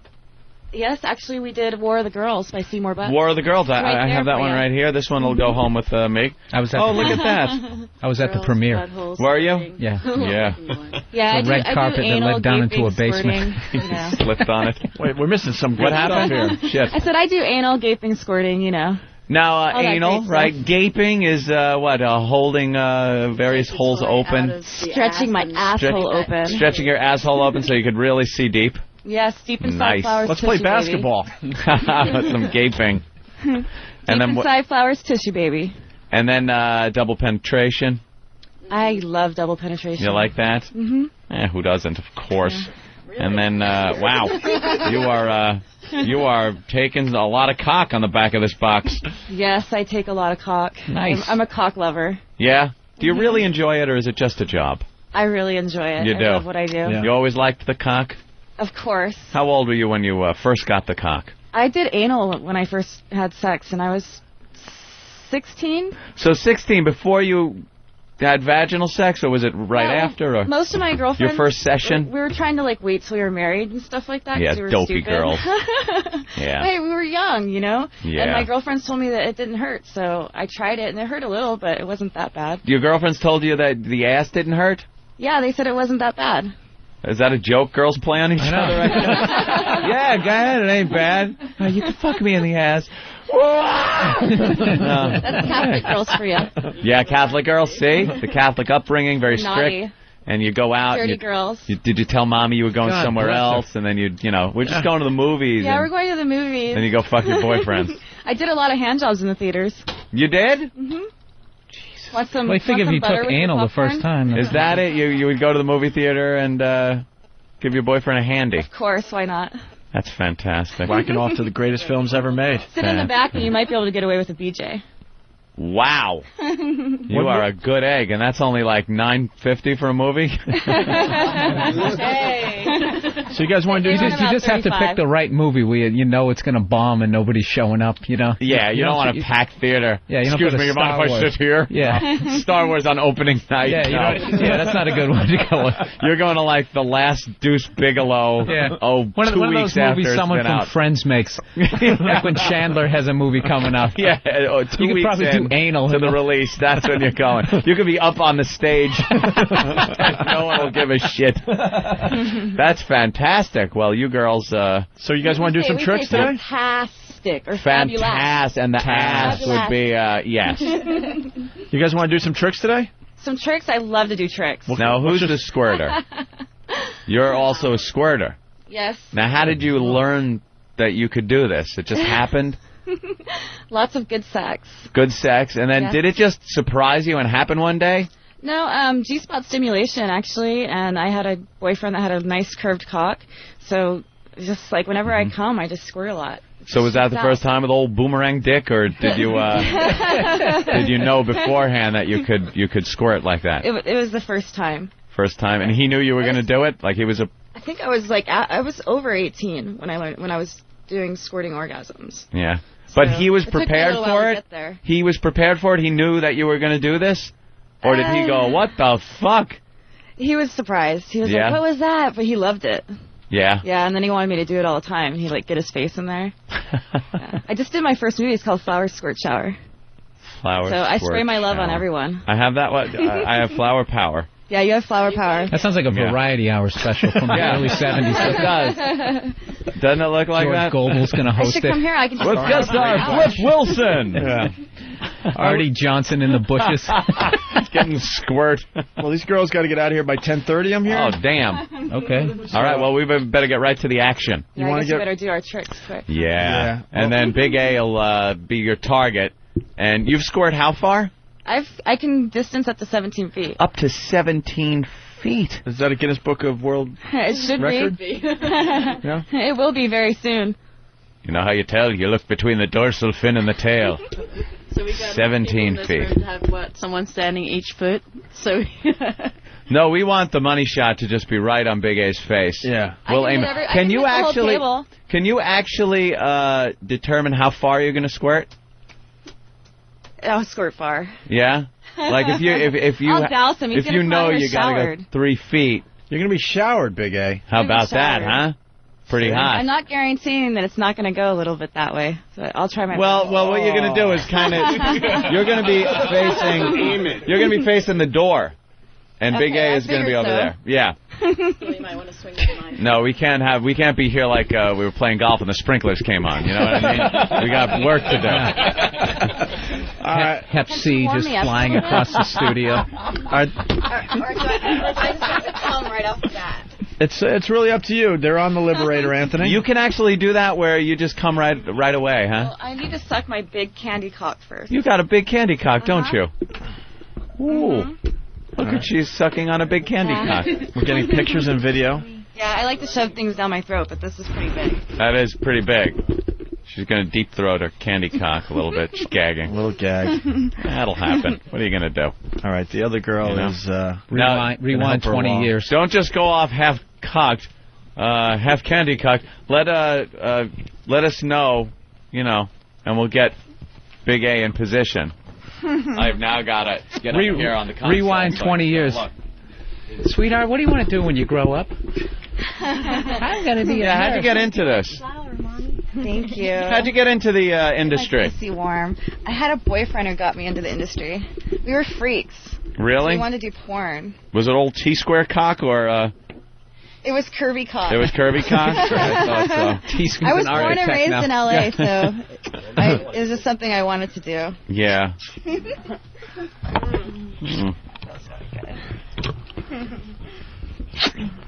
Yes, actually, we did War of the Girls by Seymour Butts. War of the Girls. Right I there have that for one you. right here. This one will go home with me. I was at look at that. I was at the premiere. Were you? Yeah. Yeah. Yeah, The red carpet that led down into a basement. Slipped on it. Wait, we're missing some good What happened stuff here. Shit. I said I do anal, gaping, squirting, you know. Now, All that anal, great right? stuff. Gaping is holding various holes open. Stretching my asshole open. Stretching your asshole open so you could really see deep. Yes, deep inside Nice. flowers. Let's play tissue, basketball. Some gaping. Baby. And then inside flowers tissue, baby. And then double penetration. I love double penetration. You like that? Mm-hmm. Who doesn't? Of course. Yeah. And then wow, you are taking a lot of cock on the back of this box. Yes, I take a lot of cock. Nice. I'm a cock lover. Yeah. Do you really enjoy it, or is it just a job? I really enjoy it. You I do. love what I do. Yeah. You always liked the cock? Of course. How old were you when you first got the cock? I did anal when I first had sex, and I was 16. So 16 before you had vaginal sex, or was it right after? Or most of my girlfriends. Your first session? We were trying to like wait till we were married and stuff like that. 'cause Yeah, we were dopey stupid. girls. Yeah. Hey, we were young, you know. Yeah. And my girlfriends told me that it didn't hurt, so I tried it, and it hurt a little, but it wasn't that bad. Your girlfriends told you that the ass didn't hurt? Yeah, they said it wasn't that bad. Is that a joke girls play on each other right now? Yeah, go ahead, it ain't bad. You can fuck me in the ass. That's Catholic girls for you. Yeah, Catholic girls, see? The Catholic upbringing, very Naughty. strict. And you go out. Dirty and girls. Did you tell Mommy you were going God somewhere bless her. else? And then we're just going to the movies. Yeah, and we're going to the movies. then you go fuck your boyfriend. I did a lot of hand jobs in the theaters. You did? Mm-hmm. Want some? Well, I think want if some you butter took with your anal the popcorn? first time. Is that it? You would go to the movie theater and give your boyfriend a handy. Of course, why not? That's fantastic. Whacking off to the greatest films ever made. Sit in the back, and you might be able to get away with a BJ. Wow. You are a good egg, and that's only like $9.50 for a movie? Hey. So you guys want to do You just have to pick the right movie where you know it's going to bomb and nobody's showing up, you know? Yeah, you don't want a packed theater. Yeah, you don't Excuse put a me, you mind Star if I Wars. sit here? Yeah. Star Wars on opening night. Yeah, you No. don't, yeah, that's not a good one to go with. You're going to like The Last Deuce Bigelow. Yeah. Oh, One of 2 those weeks after movies it's someone been from out. Friends makes. Like when Chandler has a movie coming up. Yeah, 2 You could weeks probably in do anal to the release. That's when you're going. You could be up on the stage. No one will give a shit. That's fantastic. Well, you girls. So you guys want to do some tricks today? Fantastic or Fantastic, and the ass would be yes. You guys want to do some tricks today? Some tricks? I love to do tricks. Now, who's the squirter? You're also a squirter. Yes. Now, how did you learn that you could do this? It just happened? Lots of good sex. Good sex, and then Yes. did it just surprise you and happen one day? No, G-spot stimulation, actually, and I had a boyfriend that had a nice curved cock, so just like whenever I come, I just squirt a lot. So was that the Shoots first time with old boomerang dick, or did you did you know beforehand that you could squirt like that? It was the first time. First time, and he knew you were going to do it? Like he was a... I think I was like I was over 18 when I was doing squirting orgasms. Yeah. But he was it took me a prepared little while for to it? get there. He was prepared for it? He knew that you were going to do this? Or did he go, what the fuck? He was surprised. He was Yeah. like, "What was that?" But he loved it. Yeah. Yeah, and then he wanted me to do it all the time. He'd like get his face in there. Yeah. I just did my first movie. It's called Flower Squirt Shower. Flower So I squirt spray my love on shower. everyone. I have that one. I have flower power. Yeah, you have flower power. That sounds like a variety hour special from the Yeah. early 70s. It does. Doesn't it look like George that? Goebel's going to I host should it. come here. I can just Let's guest star Flip Wilson. Yeah. Artie Johnson in the bushes. Getting squirt. Well, these girls got to get out of here by 10:30. I'm here. Oh, damn. Okay. All right, well, we better get right to the action. Yeah, I guess we better do our tricks quick. Yeah. And then Big A will be your target. And you've scored how far? I can distance up to 17 feet. Up to 17 feet. Is that a Guinness Book of World It should Record? be. Yeah. It will be very soon. You know how you tell? You look between the dorsal fin and the tail. So we got 17 people in this feet. room to have what? Someone standing each foot. So No, we want the money shot to just be right on Big A's face. Yeah. We'll aim. I Can can you hit the whole actually? table. Can you actually determine how far you're going to squirt? I'll squirt far. Yeah. Like if you I'll douse him. He's if gonna you come know out here you got to showered. go 3 feet. You're gonna be showered, Big A. How I'm gonna about that, shower. huh? Pretty hot. I'm not guaranteeing that it's not going to go a little bit that way. So I'll try my best. Well, what you're going to do is kind of you're going to be facing you're going to be facing the door, and Big Okay, A I is going to be figured over so. there. Yeah. so you might want to swing the mic. No, we can't be here like we were playing golf and the sprinklers came on. You know what I mean? We got work to do. Hep C warm just me up flying a little across the studio. Or do I just have to come right off the bat? It's really up to you. They're on the Liberator, Anthony. You can actually do that where you just come right away, huh? Well, I need to suck my big candy cock first. You got a big candy cock, don't you? Uh-huh. Ooh. Look at she's sucking on a big candy Yeah. cock. We're getting pictures and video. Yeah, I like to shove things down my throat, but this is pretty big. That is pretty big. She's going to deep throat her candy cock a little bit. She's gagging. A little gag. That'll happen. What are you going to do? All right, the other girl is... Rewind Now, 20 years. Don't just go off half-cocked. Have candy cock. Let us know, and we'll get Big A in position. I've now got to get up here on the console. Rewind 20 years. Sweetheart, what do you want to do when you grow up? I'm going to be how'd you get into this? Thank you. How'd you get into the industry? My pussy warm. I had a boyfriend who got me into the industry. We were freaks. Really? So we wanted to do porn. Was it old T-square cock or... It was curvy cock. It was curvy cock? I thought so. I was born and raised in L.A., so it was just something I wanted to do. Yeah.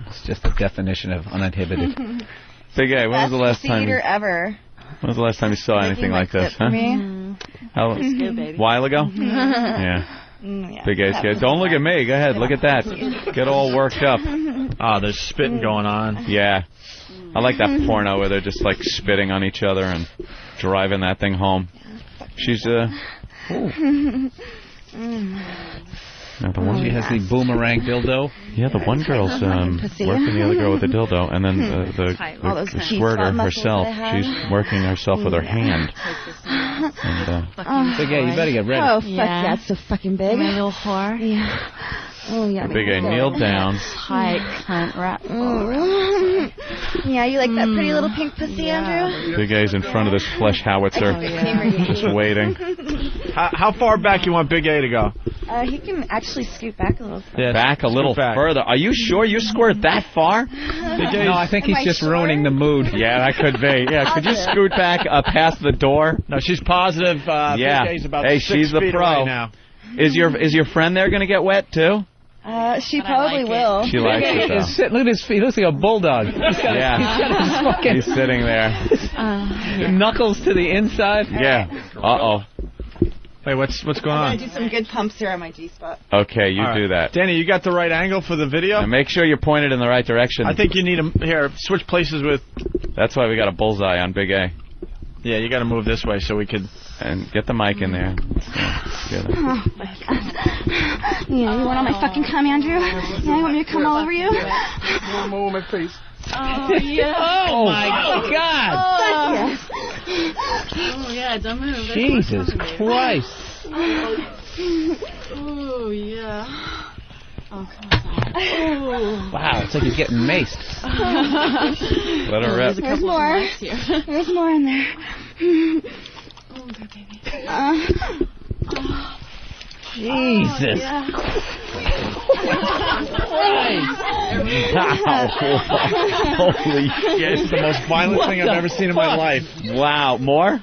It's just the definition of uninhibited. Big A, when was the last time? Ever. When was the last time you saw anything like this? Huh? How? A while ago? Yeah. Yeah. Big A's good. Don't look at me. Go ahead. Look at that. Get all worked up. Oh, there's spitting going on. Yeah. I like that porno where they're just like spitting on each other and driving that thing home. She's Now, the one she has the boomerang dildo. Yeah, the one girl's working the other girl with the dildo, and then the squirter herself, she's working herself with her hand. And, Big A, you better get ready. Oh, fuck yeah, it's so fucking big. My little whore. Yeah. Oh, yeah. Big A, kneel down. Tight cunt rat. Yeah, you like that pretty little pink pussy, Andrew? Big A's in front of this flesh howitzer, just waiting. How far back you want Big A to go? He can actually scoot back a little. Yeah, back a little further. Are you sure you squirt that far? No, I think he's just ruining the mood. Yeah, that could be. Yeah, could you scoot back past the door? No, she's positive. Yeah. Big A's about hey, 6 she's the feet pro. away now. Is your friend there going to get wet too? She probably will. She likes it though. Look at his feet. He looks like a bulldog. He's got his fucking... He's sitting there. Knuckles to the inside. Yeah. Uh-oh. Wait, what's going on? I'm going to do some good pumps here on my G-spot. Okay, you do that. Danny, you got the right angle for the video? Now make sure you're pointed in the right direction. I think you need to... Here, switch places with... That's why we got a bullseye on Big A. Yeah, you got to move this way so we could... And get the mic in there. Oh, my God. Yeah, you want all my fucking cum, Andrew? Yeah, you want me to come all over you? One moment, please. Oh, yeah. Oh, my God. Oh, yeah, don't move. Jesus Christ. Oh, yeah. Oh, wow, it's like he's getting maced. Let her rip. There's more. There's more in there. oh, good baby. Jesus Christ. Holy shit. It's the most violent thing I've ever seen in my life. Wow. More?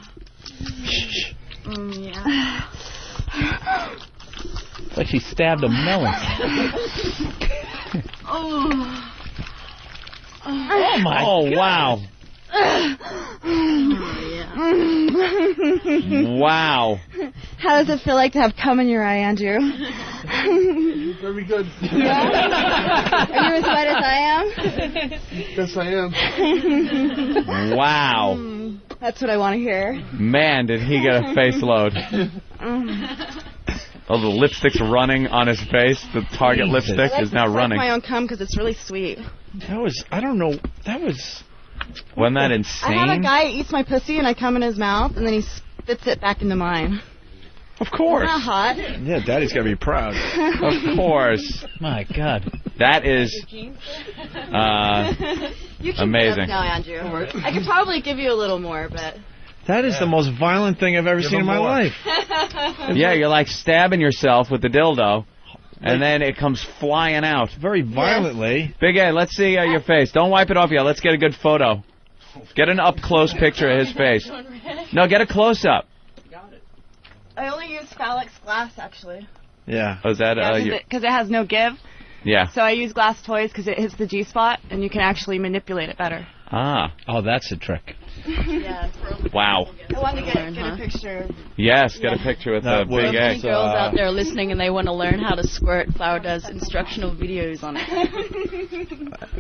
Yeah. It's like she stabbed a melon. Oh, my God. Wow. Wow. How does it feel like to have cum in your eye, Andrew? Very good. Yeah? Are you as wet as I am? Yes, I am. Wow. That's what I want to hear. Man, did he get a face load. Oh, the lipstick's running on his face. The Target lipstick is now running. I like my own cum because it's really sweet. That was... I don't know. That was... Wasn't that insane? I have a guy who eats my pussy and I cum in his mouth and then he spits it back into mine. Of course. Isn't that hot? Yeah, Daddy's got to be proud. Of course. My God. That is you can amazing. Now, Andrew. I could probably give you a little more, but... That is the most violent thing I've ever seen in my life. Yeah, you're like stabbing yourself with the dildo, and then it comes flying out. Very violently. Big A, let's see your face. Don't wipe it off yet. Let's get a good photo. Get an up-close picture of his face. No, get a close-up. I only use Phallix glass, actually. Yeah. Oh, is that... Because it has no give. Yeah. So I use glass toys because it hits the G-spot, and you can actually manipulate it better. Ah. Oh, that's a trick. Yeah. Wow. I wanted to get a picture. Yes, get a picture with the Big A. Girls out there listening and they want to learn how to squirt. Flower does instructional videos on it.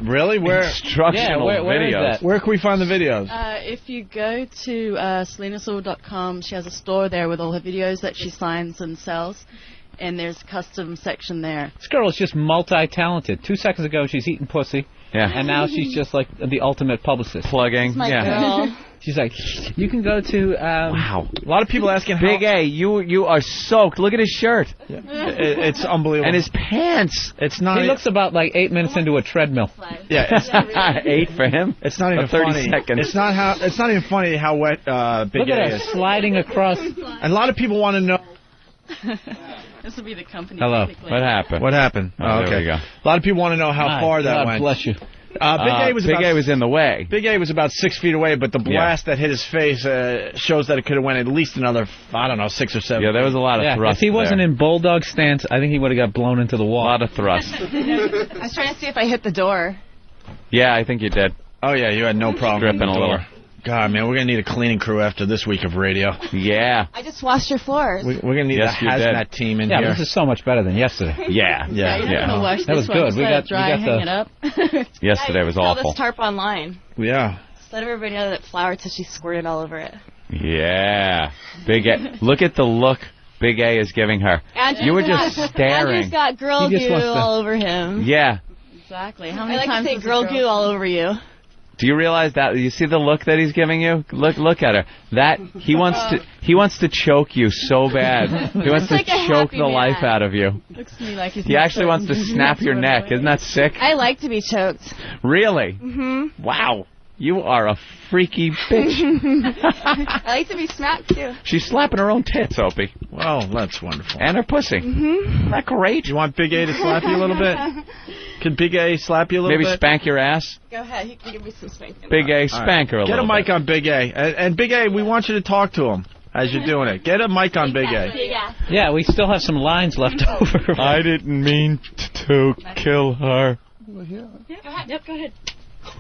Really? Where? Instructional where videos. is that? Where can we find the videos? If you go to SelenaSaul.com, she has a store there with all her videos that she signs and sells. And there's a custom section there. This girl is just multi-talented. 2 seconds ago, she's eating pussy. Yeah. And now she's just like the ultimate publicist. Plugging. My girl. She's like, you can go to. Wow. A lot of people asking Big A, you are soaked. Look at his shirt. Yeah. It's unbelievable. And his pants. It's not. He looks about like 8 minutes into a treadmill. Yeah. It's 8 for him. It's not even 30 funny. seconds. It's not even funny how wet Big Look at A her is. sliding across. And a lot of people want to know. This will be the company. Hello. basically. What happened? What happened? Oh, okay. there we go. A lot of people want to know how far that God went. bless you. Big A was in the way. Big A was about 6 feet away, but the blast that hit his face shows that it could have went at least another, 6 or 7. Yeah, there was a lot of thrust. If he wasn't in bulldog stance, I think he would have got blown into the wall. A lot of thrust. I was trying to see if I hit the door. Yeah, I think you did. Oh yeah, you had no problem Dripping with the a little. door. God, man, we're gonna need a cleaning crew after this week of radio. Yeah. I just washed your floors. We're gonna need a hazmat team in yeah, here. This is so much better than yesterday. Yeah. That was good. We got hang it up. Yesterday was Saw awful. this tarp online. Yeah. Just let everybody know that flour till she squirted all over it. Yeah. Big A. Look at the look Big A is giving her. Andrew's You were just staring. Andrew's got girl He just goo wants to- all over him. Yeah. Exactly. How I many like times to say does a girl goo all over you. Do you realize that? You see the look that he's giving you? Look at her. That he wants to choke you so bad. He wants Like to a choke happy the man. life out of you. Looks to me like he's He not actually wants to certain. snap your neck. Isn't that sick? I like to be choked. Really? Mm-hmm. Wow. You are a freaky bitch. I like to be smacked too. She's slapping her own tits, Opie. Well, that's wonderful. And her pussy. Mm-hmm. Isn't that great? You want Big A to slap you a little bit? Can Big A slap you a little Maybe bit? spank your ass? Go ahead. He can give me some spanking. Big A, spank her a Get little a mic bit. on Big A. And Big A, we want you to talk to him as you're doing it. Get a mic on Big A. Yeah, we still have some lines left over. I didn't mean to kill her. Go ahead. Yep, go ahead.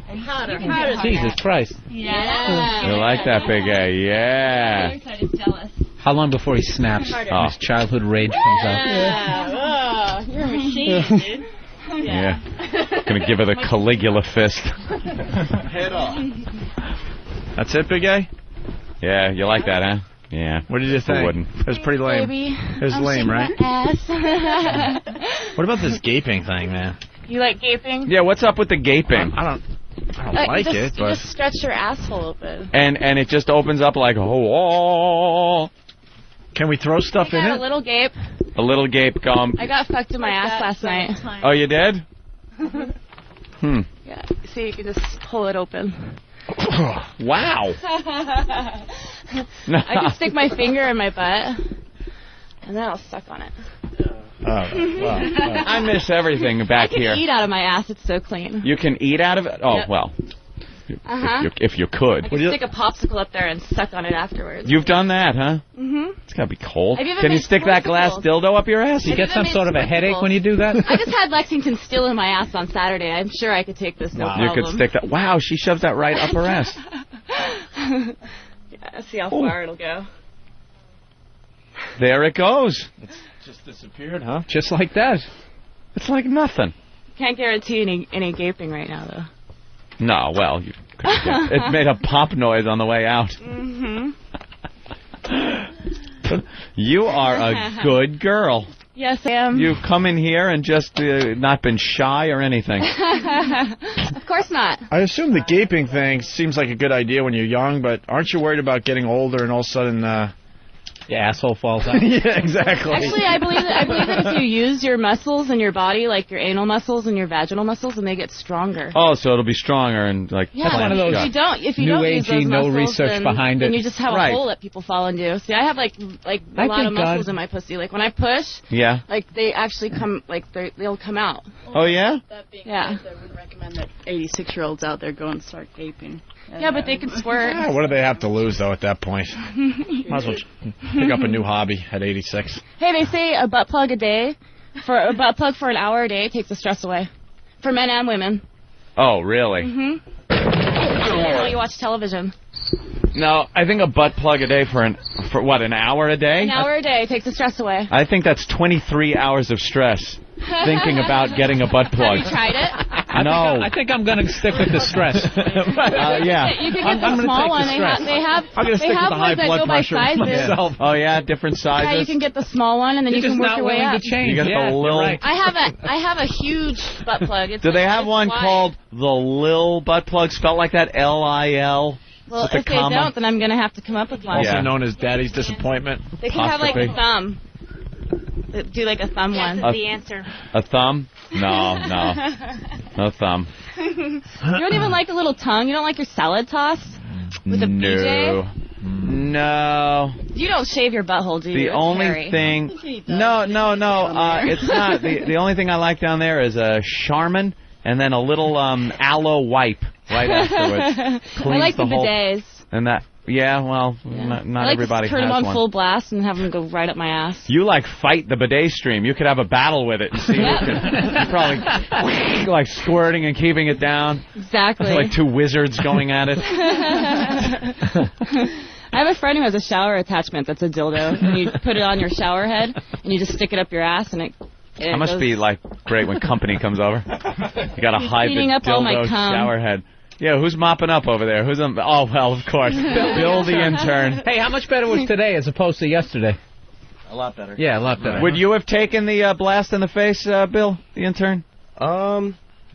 And hotter. Jesus Christ. Yeah. You like that, Big A? Yeah. Excited, jealous. How long before he snaps? Oh. His childhood rage comes out. Yeah. Oh, you're a machine, dude. Yeah. Gonna give her the Caligula fist. Head off. That's it, Big A? Yeah, you like that, huh? Yeah. What did you think? wouldn't? It was pretty lame. Baby, It was lame, right? ass. What about this gaping thing, man? You like gaping? Yeah, what's up with the gaping? I don't like you it, just, but you just stretch your asshole open. And it just opens up like, oh. Can we throw stuff in I got it? a little gape. A little gape gum. I got fucked in my ass last night. Oh, you did? Yeah. See, you can just pull it open. Wow. I can stick my finger in my butt, and then I'll suck on it. I miss everything back I can here. eat out of my ass. It's so clean. You can eat out of it? Oh, Yep. well. Uh-huh. If you could. I can stick a popsicle up there and suck on it afterwards. You've done that, huh? Mm-hmm. It's got to be cold. Have you ever Can you made stick that glass squirticles? dildo up your ass? You get some sort of a headache when you do that? I just had Lexington still in my ass on Saturday. I'm sure I could take this, no You problem. could stick that. Wow, she shoves that right up her ass. Yeah, see how far it'll go. There it goes. It's just disappeared, huh? Just like that. It's like nothing. Can't guarantee any gaping right now, though. No, well, it made a pop noise on the way out. Mm-hmm. You are a good girl. Yes, I am. You've come in here and just not been shy or anything. Of course not. I assume the gaping thing seems like a good idea when you're young, but aren't you worried about getting older and all of a sudden... Your asshole falls out. Yeah, exactly. Actually, I believe that if you use your muscles in your body, like your anal muscles and your vaginal muscles, and they get stronger. Oh, so it'll be stronger and like. Yeah, That's one of those if you new don't use agey, those no muscles, research behind then it. you just have Right. a hole that people fall into. See, I have like a I lot of think muscles God- in my pussy. Like when I push, Yeah. like they actually come, like they'll come out. Oh yeah. That being Yeah. said, I would recommend that 86-year-olds out there go and start gaping. Yeah, but they can squirt. Yeah, what do they have to lose, though, at that point? Might as well pick up a new hobby at 86. Hey, they say a butt plug a butt plug for an hour a day takes the stress away, for men and women. Oh really? Mm-hmm. While you watch television. No, I think a butt plug a day for an hour a day? An hour a day takes the stress away. I think that's 23 hours of stress thinking about getting a butt plug. Have you tried it? I think I'm going to stick with the stress. Yeah. You can get the small one. They have ones that go by sizes. Yeah. Oh yeah, different sizes. Yeah, you can get the small one, and then you can work your way up. You get the Lil. Right. I have a huge butt plug. Do they have one called the Lil butt plug, spelled like that? L-I-L? Well, if they don't, then I'm going to have to come up with one. Also known as Daddy's Disappointment. They can have like a thumb. Do like a thumb one. That's the answer. A thumb? No. No thumb. You don't even like a little tongue? You don't like your salad toss? With a PJ? No. You don't shave your butthole, do you? The only thing... No. It's not. The only thing I like down there is a Charmin and then a little aloe wipe right afterwards. I like the bidets. And that... Yeah, well, not everybody has one. I like to turn them on full blast and have them go right up my ass. You like fight the bidet stream. You could have a battle with it and see who can. You're probably like squirting and keeping it down. Exactly. Like two wizards going at it. I have a friend who has a shower attachment that's a dildo. And you put it on your shower head and you just stick it up your ass and it that must be like great when company comes over. You got a high dildo shower head. Yeah, who's mopping up over there? Oh, well, of course. Bill the intern. Hey, how much better was today as opposed to yesterday? A lot better. Yeah, a lot better. Would you have taken the blast in the face, Bill, the intern?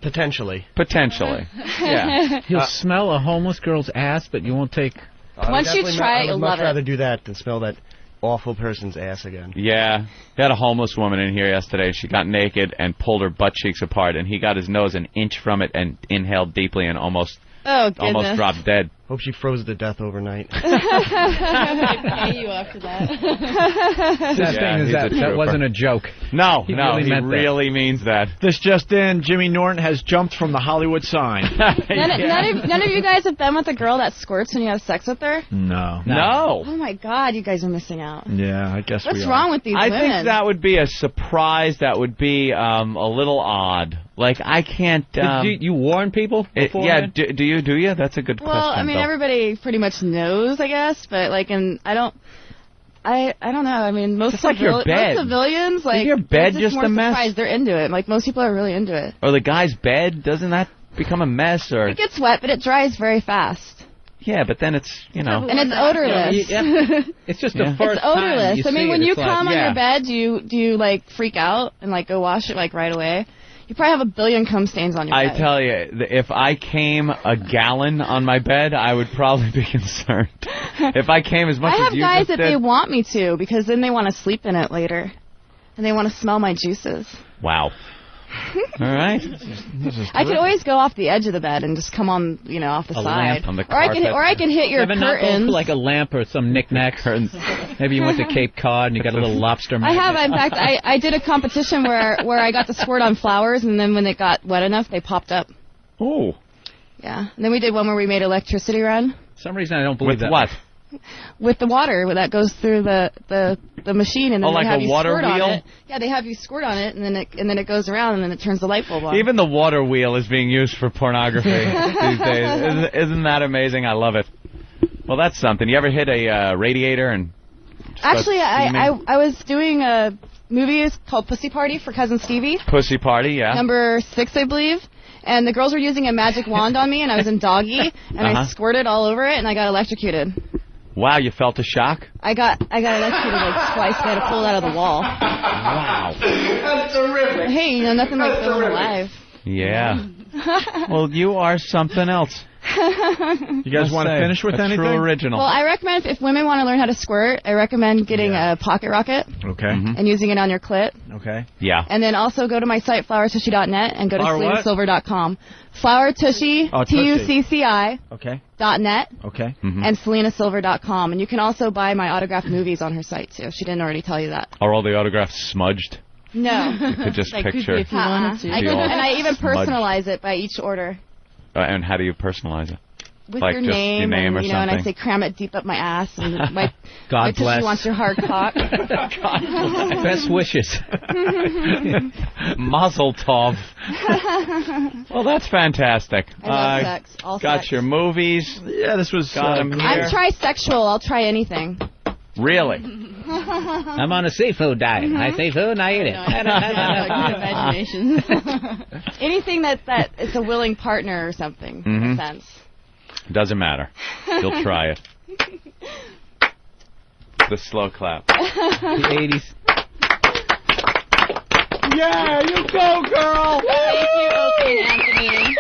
Potentially. Potentially. Yeah. You'll smell a homeless girl's ass, but you won't take... Once you try it, you'll love it. I'd much rather do that than smell that awful person's ass again. Yeah. We had a homeless woman in here yesterday. She got naked and pulled her butt cheeks apart, and he got his nose an inch from it and inhaled deeply and almost dropped dead. Hope she froze to death overnight. Pay you after that. That wasn't a joke. No, he really means that. This just in, Jimmy Norton has jumped from the Hollywood sign. None of you guys have been with a girl that squirts when you have sex with her? No. Oh my God, you guys are missing out. Yeah, I guess What's wrong with these women? I think that would be a surprise. That would be a little odd. Like, I can't... you warn people beforehand? Yeah, do you? That's a good question. Well, I mean, everybody pretty much knows, I guess, but like, I don't know. I mean, most civilians, like, your bed just more a mess? Surprised they're into it. Like, most people are really into it. Or the guy's bed, doesn't that become a mess? Or it gets wet, but it dries very fast. Yeah, but then it's, and it's odorless. It's just the first It's odorless. time you I mean, when you come on yeah. your bed, do you like freak out and like go wash it like right away? You probably have a billion cum stains on your bed. I tell you, if I came a gallon on my bed, I would probably be concerned. If I came as much as you I have guys just that did. they want me to, because then they want to sleep in it later. And they want to smell my juices. Wow. All right. I could always go off the edge of the bed and just come on, off the side. Lamp on the or I can hit your curtains. Like a lamp or some knick-knack curtains. Maybe you went to Cape Cod and you got a little lobster magnet. I have. In fact, I did a competition where I got to squirt on flowers, and then when it got wet enough, they popped up. Oh. Yeah. And then we did one where we made electricity run. For some reason I don't believe that. With what? With the water that goes through the machine, and then like they have a you water squirt wheel? on it. Yeah, they have you squirt on it, and then it goes around, and then it turns the light bulb on. Even the water wheel is being used for pornography these days. Isn't that amazing? I love it. Well, that's something. You ever hit a radiator and... Actually, I was doing a movie called Pussy Party for Cousin Stevie. Pussy Party, yeah. Number 6, I believe. And the girls were using a magic wand on me, and I was in doggy, and I squirted all over it, and I got electrocuted. Wow, you felt a shock? I got electrocuted like twice. They had to pull it out of the wall. Wow. That's terrific. Hey, nothing like feeling alive. Yeah. Well, you are something else. You guys want to finish with anything? True original. Well, I recommend if women want to learn how to squirt, I recommend getting a pocket rocket. Okay. And using it on your clit. Okay. Yeah. And then also go to my site, flowertushy.net, and go to SelenaSilver.com. Flowertushy, TUCCI. Okay. .net. Okay. And SelenaSilver.com. And you can also buy my autographed movies on her site, too. She didn't already tell you that. Are all the autographs smudged? No. You could just picture. If you wanted to. And I even personalize it by each order. And how do you personalize it? With like your just name, your name and, or something? And I say cram it deep up my ass, and my God tushy bless. wants your hard cock. Best wishes. Mazel tov. Well, that's fantastic. I love sex. All got sex. your movies. Yeah, this was... got 'em here. I'm trisexual. I'll try anything. Really? I'm on a seafood diet. I seafood and I eat it. Imagination. Anything that it's a willing partner or something. In a sense. Doesn't matter. You'll try it. The slow clap. The 80s. Yeah, you go, girl! Thank you, Opie and Anthony.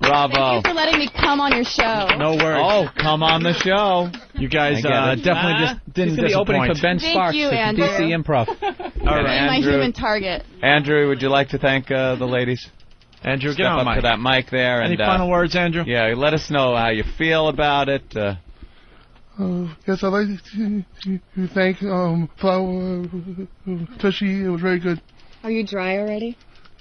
Bravo. Thank you for letting me come on your show. No worries. Oh, come on the show. You guys definitely just didn't This is the opening for Ben Thank Sparks you, at the Andrew. DC Improv. All right, My Andrew. human target. Andrew, would you like to thank the ladies? Andrew, Step get on up mic. to that mic there. Any and, final words, Andrew? Yeah, let us know how you feel about it. Yes, I'd like to thank Flower Tushy. It was very good. Are you dry already?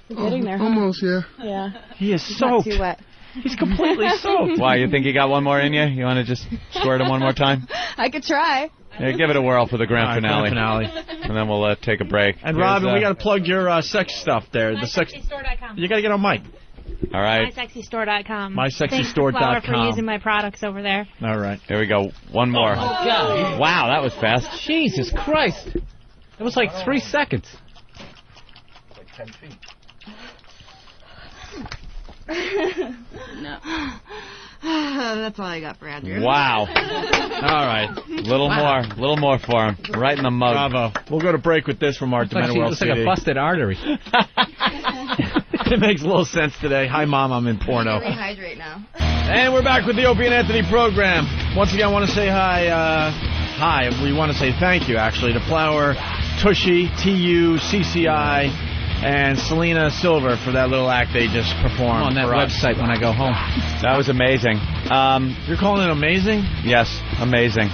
You're getting there, huh? Almost, yeah. Yeah. He is It's not soaked. too wet. He's completely soaked. Why, you think you got one more in you? You want to just squirt him one more time? I could try. Yeah, give it a whirl for the grand All right, finale. grand finale. And then we'll take a break. And Here's, Robin, we got to plug your sex stuff there. The sex. MySexyStore.com. You got to get on mic. All right. MySexyStore.com. MySexyStore.com. Thanks to Flower for using my products over there. All right. Here we go. One more. Oh, my God. Wow, that was fast. Jesus Christ. It was like 3 seconds. Like 10 feet. No. That's all I got for Andrew. Wow. All right. Little more for him. Right in the mug. Bravo. We'll go to break with this from our Demented It's like a busted artery. It makes a little sense today. Hi, Mom. I'm in porno. Rehydrate now. And we're back with the Opie and Anthony program. Once again, I want to say hi. We want to say thank you, actually, to Flower, Tushy, TU, CCI, and Selena Silver for that little act they just performed on that for us. website when I go home. That was amazing. You're calling it amazing? Yes, amazing.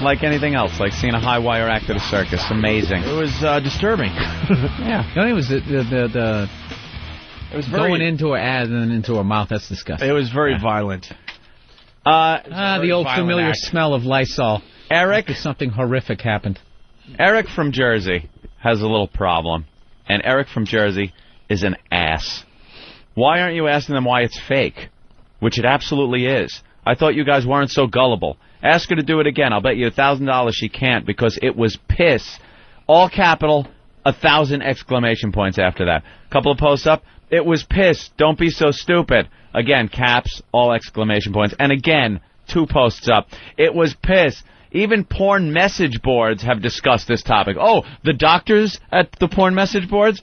Like anything else, like seeing a high wire act at a circus. Amazing. It was disturbing. Yeah. The only was the it was going into her ass and then into her mouth. That's disgusting. It was very violent. The old familiar act. smell of Lysol. Eric, after something horrific happened. Eric from Jersey has a little problem. And Eric from Jersey is an ass. Why aren't you asking them why it's fake? Which it absolutely is. I thought you guys weren't so gullible. Ask her to do it again. I'll bet you $1,000 she can't because it was piss. All capital, 1,000 exclamation points after that. Couple of posts up. It was piss. Don't be so stupid. Again, caps, all exclamation points. And again, 2 posts up. It was piss. Even porn message boards have discussed this topic. Oh, the doctors at the porn message boards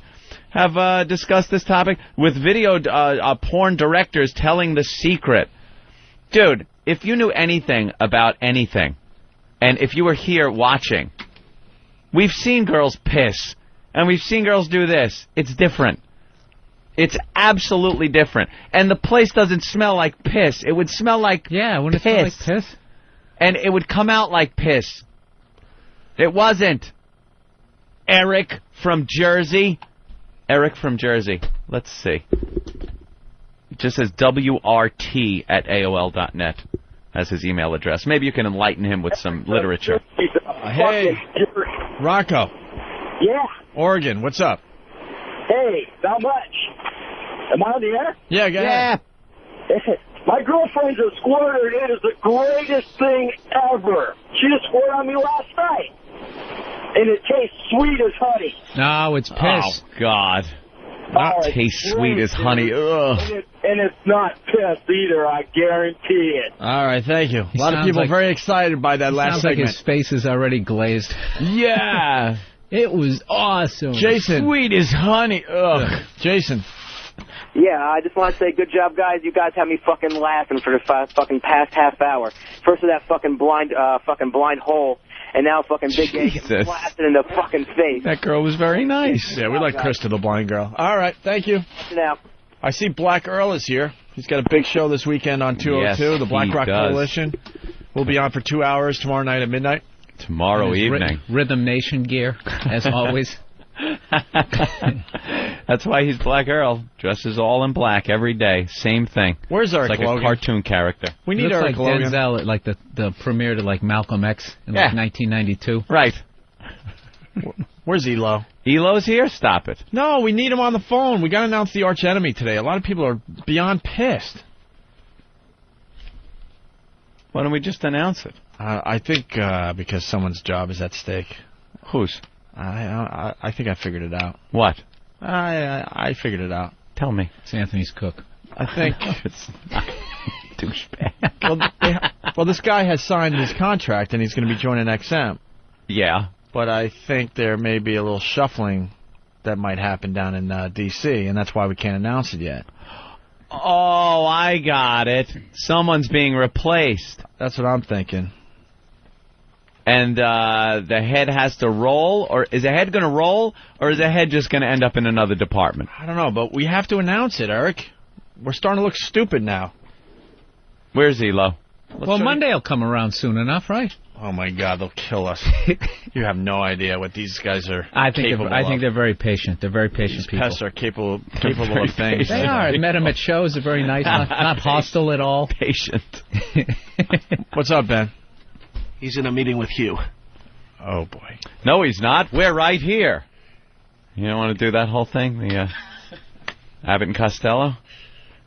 have discussed this topic with video porn directors telling the secret. Dude, if you knew anything about anything, and if you were here watching, we've seen girls piss, and we've seen girls do this. It's different. It's absolutely different. And the place doesn't smell like piss. It would smell like wouldn't it smell like piss? And it would come out like piss. It wasn't. Eric from Jersey. Eric from Jersey. Let's see. It just says WRT@AOL.net as his email address. Maybe you can enlighten him with some literature. Hey, Rocco. Yeah. Oregon, what's up? Hey, not much. Am I on the air? Yeah, go ahead. My girlfriend's a squirter. It is the greatest thing ever. She just squirted on me last night. And it tastes sweet as honey. No, it's piss. Oh, God. Not taste sweet as honey. Ugh. And it's not piss either, I guarantee it. All right, thank you. A lot of sounds people like- very excited by that last Sounds like segment. his face is already glazed. Yeah. It was awesome. Jason. Sweet as honey. Ugh. Jason. Yeah, I just want to say good job, guys. You guys have me fucking laughing for the fucking past half hour. First with that fucking blind hole, and now fucking Big Gay getting blasted in the fucking face. That girl was very nice. Yeah, we like Krista, the blind girl. All right, thank you. Now. I see Black Earl is here. He's got a big show this weekend on 202, Yes, the Black he Rock does. Coalition. We'll be on for 2 hours tomorrow night at midnight. Tomorrow evening. Rhythm Nation gear, as always. That's why he's Black Earl. Dresses all in black every day. Same thing. Where's Eric It's like Logan? a cartoon character. We need Looks Eric like Logan. Denzel at like the premiere to like Malcolm X in like 1992. Right. Where's Elo? Elo's here? Stop it. No, we need him on the phone. We got to announce the arch enemy today. A lot of people are beyond pissed. Why don't we just announce it? I think because someone's job is at stake. Whose? I think I figured it out. What? I figured it out. Tell me. It's Anthony's cook. I think it's not douchebag. Well, this guy has signed his contract, and he's going to be joining XM. Yeah. But I think there may be a little shuffling that might happen down in D.C., and that's why we can't announce it yet. Oh, I got it. Someone's being replaced. That's what I'm thinking. And the head has to roll? Or is the head going to roll, or is the head just going to end up in another department? I don't know, but we have to announce it, Eric. We're starting to look stupid now. Where's Elo? Well, Monday will come around soon enough, right? Oh, my God, they'll kill us. You have no idea what these guys are capable of. I think they're very patient. They're very patient people. These pests are capable of things. They are. I met them at shows. They're very nice, not hostile at all. Patient. What's up, Ben? He's in a meeting with Hugh. Oh, boy. No, he's not. We're right here. You don't want to do that whole thing? The Abbott and Costello?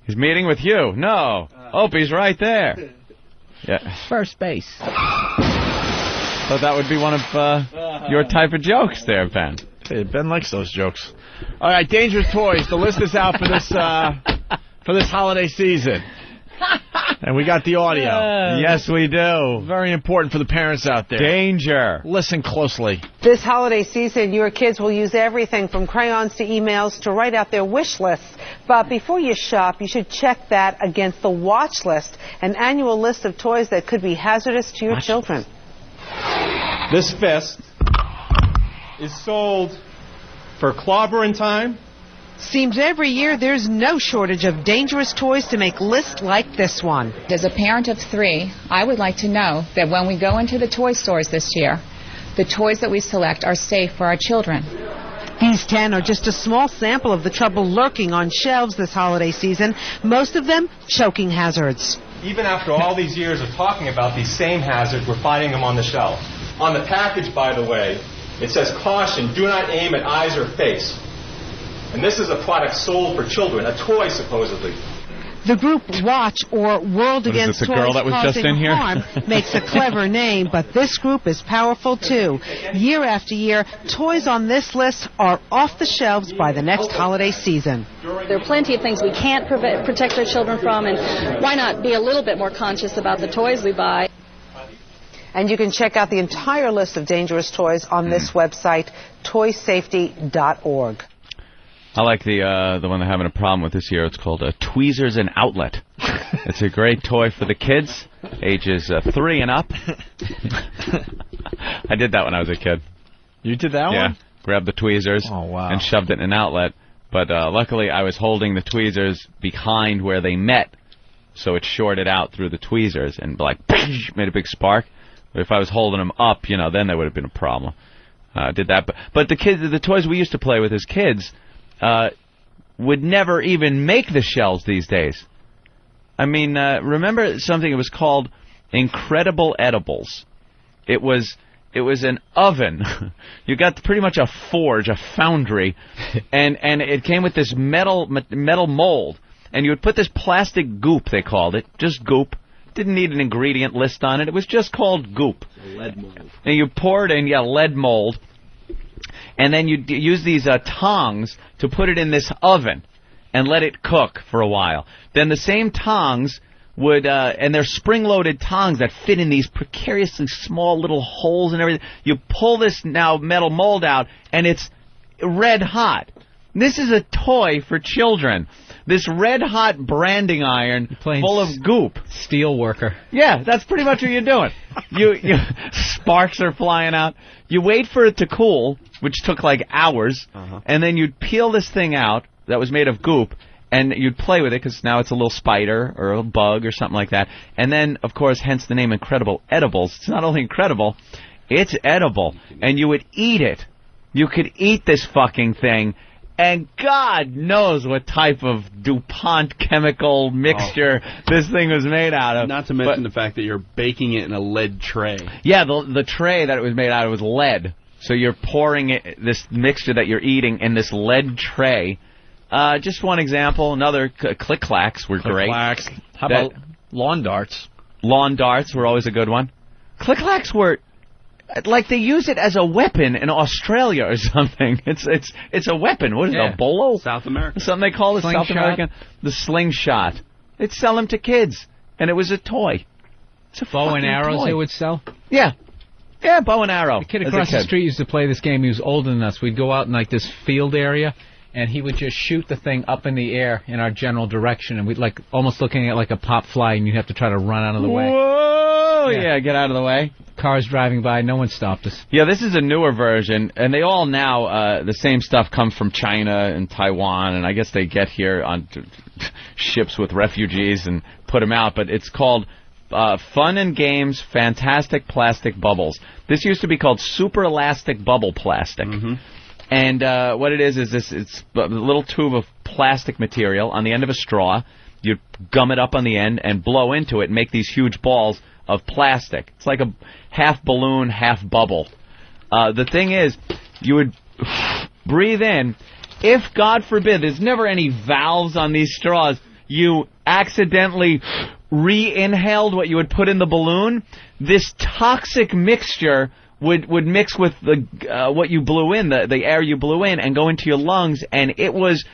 He's meeting with you. No. Opie's right there. Yeah. First base. So that would be one of your type of jokes there, Ben. Hey, Ben likes those jokes. All right, Dangerous Toys. The list is out for this holiday season. And we got the audio. Yes, we do. Very important for the parents out there. Danger. Listen closely. This holiday season, your kids will use everything from crayons to emails to write out their wish lists. But before you shop, you should check that against the watch list, an annual list of toys that could be hazardous to your children. This fist is sold for clobbering time. Seems every year there's no shortage of dangerous toys to make lists like this one. As a parent of 3, I would like to know that when we go into the toy stores this year, the toys that we select are safe for our children. These 10 are just a small sample of the trouble lurking on shelves this holiday season, most of them choking hazards. Even after all these years of talking about these same hazards, we're finding them on the shelf. On the package, by the way, it says, "Caution, do not aim at eyes or face." And this is a product sold for children, a toy supposedly. The group Watch, or World Against Toys Causing Harm, makes a clever name, but this group is powerful too. Year after year, toys on this list are off the shelves by the next holiday season. There are plenty of things we can't protect our children from, and why not be a little bit more conscious about the toys we buy? And you can check out the entire list of dangerous toys on this website, toysafety.org. I like the one they're having a problem with this year. It's called Tweezers and Outlet. It's a great toy for the kids, ages 3 and up. I did that when I was a kid. You did that one? Yeah. Grabbed the tweezers and shoved it in an outlet. But luckily I was holding the tweezers behind where they met, so it shorted out through the tweezers and made a big spark. But if I was holding them up, then there would have been a problem. Did that. But the toys we used to play with as kids would never even make the shelves these days. I mean, remember something? It was called Incredible Edibles. It was an oven. You got pretty much a forge, a foundry, and it came with this metal mold. And you would put this plastic goop, they called it, just goop. Didn't need an ingredient list on it. It was just called goop. Lead mold. And you pour it in, lead mold. And then you use these tongs to put it in this oven and let it cook for a while. Then the same tongs would, and they're spring-loaded tongs that fit in these precariously small little holes and everything. You pull this now metal mold out, and it's red hot. This is a toy for children. This red-hot branding iron full of goop. Steel worker. Yeah, that's pretty much what you're doing. You sparks are flying out. You wait for it to cool, which took like hours, and then you'd peel this thing out that was made of goop, and you'd play with it because now it's a little spider or a bug or something like that. And then, of course, hence the name Incredible Edibles. It's not only incredible, it's edible, and you would eat it. You could eat this fucking thing. And God knows what type of DuPont chemical mixture this thing was made out of. Not to mention the fact that you're baking it in a lead tray. Yeah, the tray that it was made out of was lead. So you're pouring this mixture that you're eating in this lead tray. Just one example. Another, Click-Clacks were great. How about lawn darts? Lawn darts were always a good one. Click-clacks were like they use it as a weapon in Australia or something. It's a weapon. What is it? A bolo? South America. Something they call it Slingshot? South American. The slingshot. They'd sell them to kids, and it was a toy. It's a bow and arrows toy. they would sell. Yeah, bow and arrow. The kid across the street used to play this game. He was older than us. We'd go out in like this field area, and he would just shoot the thing up in the air in our general direction, and we'd like almost looking at like a pop fly, and you'd have to try to run out of the way. Whoa! Yeah, get out of the way. Cars driving by, no one stopped us. Yeah, this is a newer version, and they all now, the same stuff comes from China and Taiwan, and I guess they get here on ships with refugees and put them out, but it's called Fun and Games Fantastic Plastic Bubbles. This used to be called Super Elastic Bubble Plastic. Mm-hmm. And what it is this, it's a little tube of plastic material on the end of a straw. You gum it up on the end and blow into it and make these huge balls of plastic. It's like a half balloon, half bubble. The thing is, you would breathe in. If, God forbid, there's never any valves on these straws, you accidentally re-inhaled what you would put in the balloon, this toxic mixture would mix with the what you blew in, the air you blew in, and go into your lungs, and it was...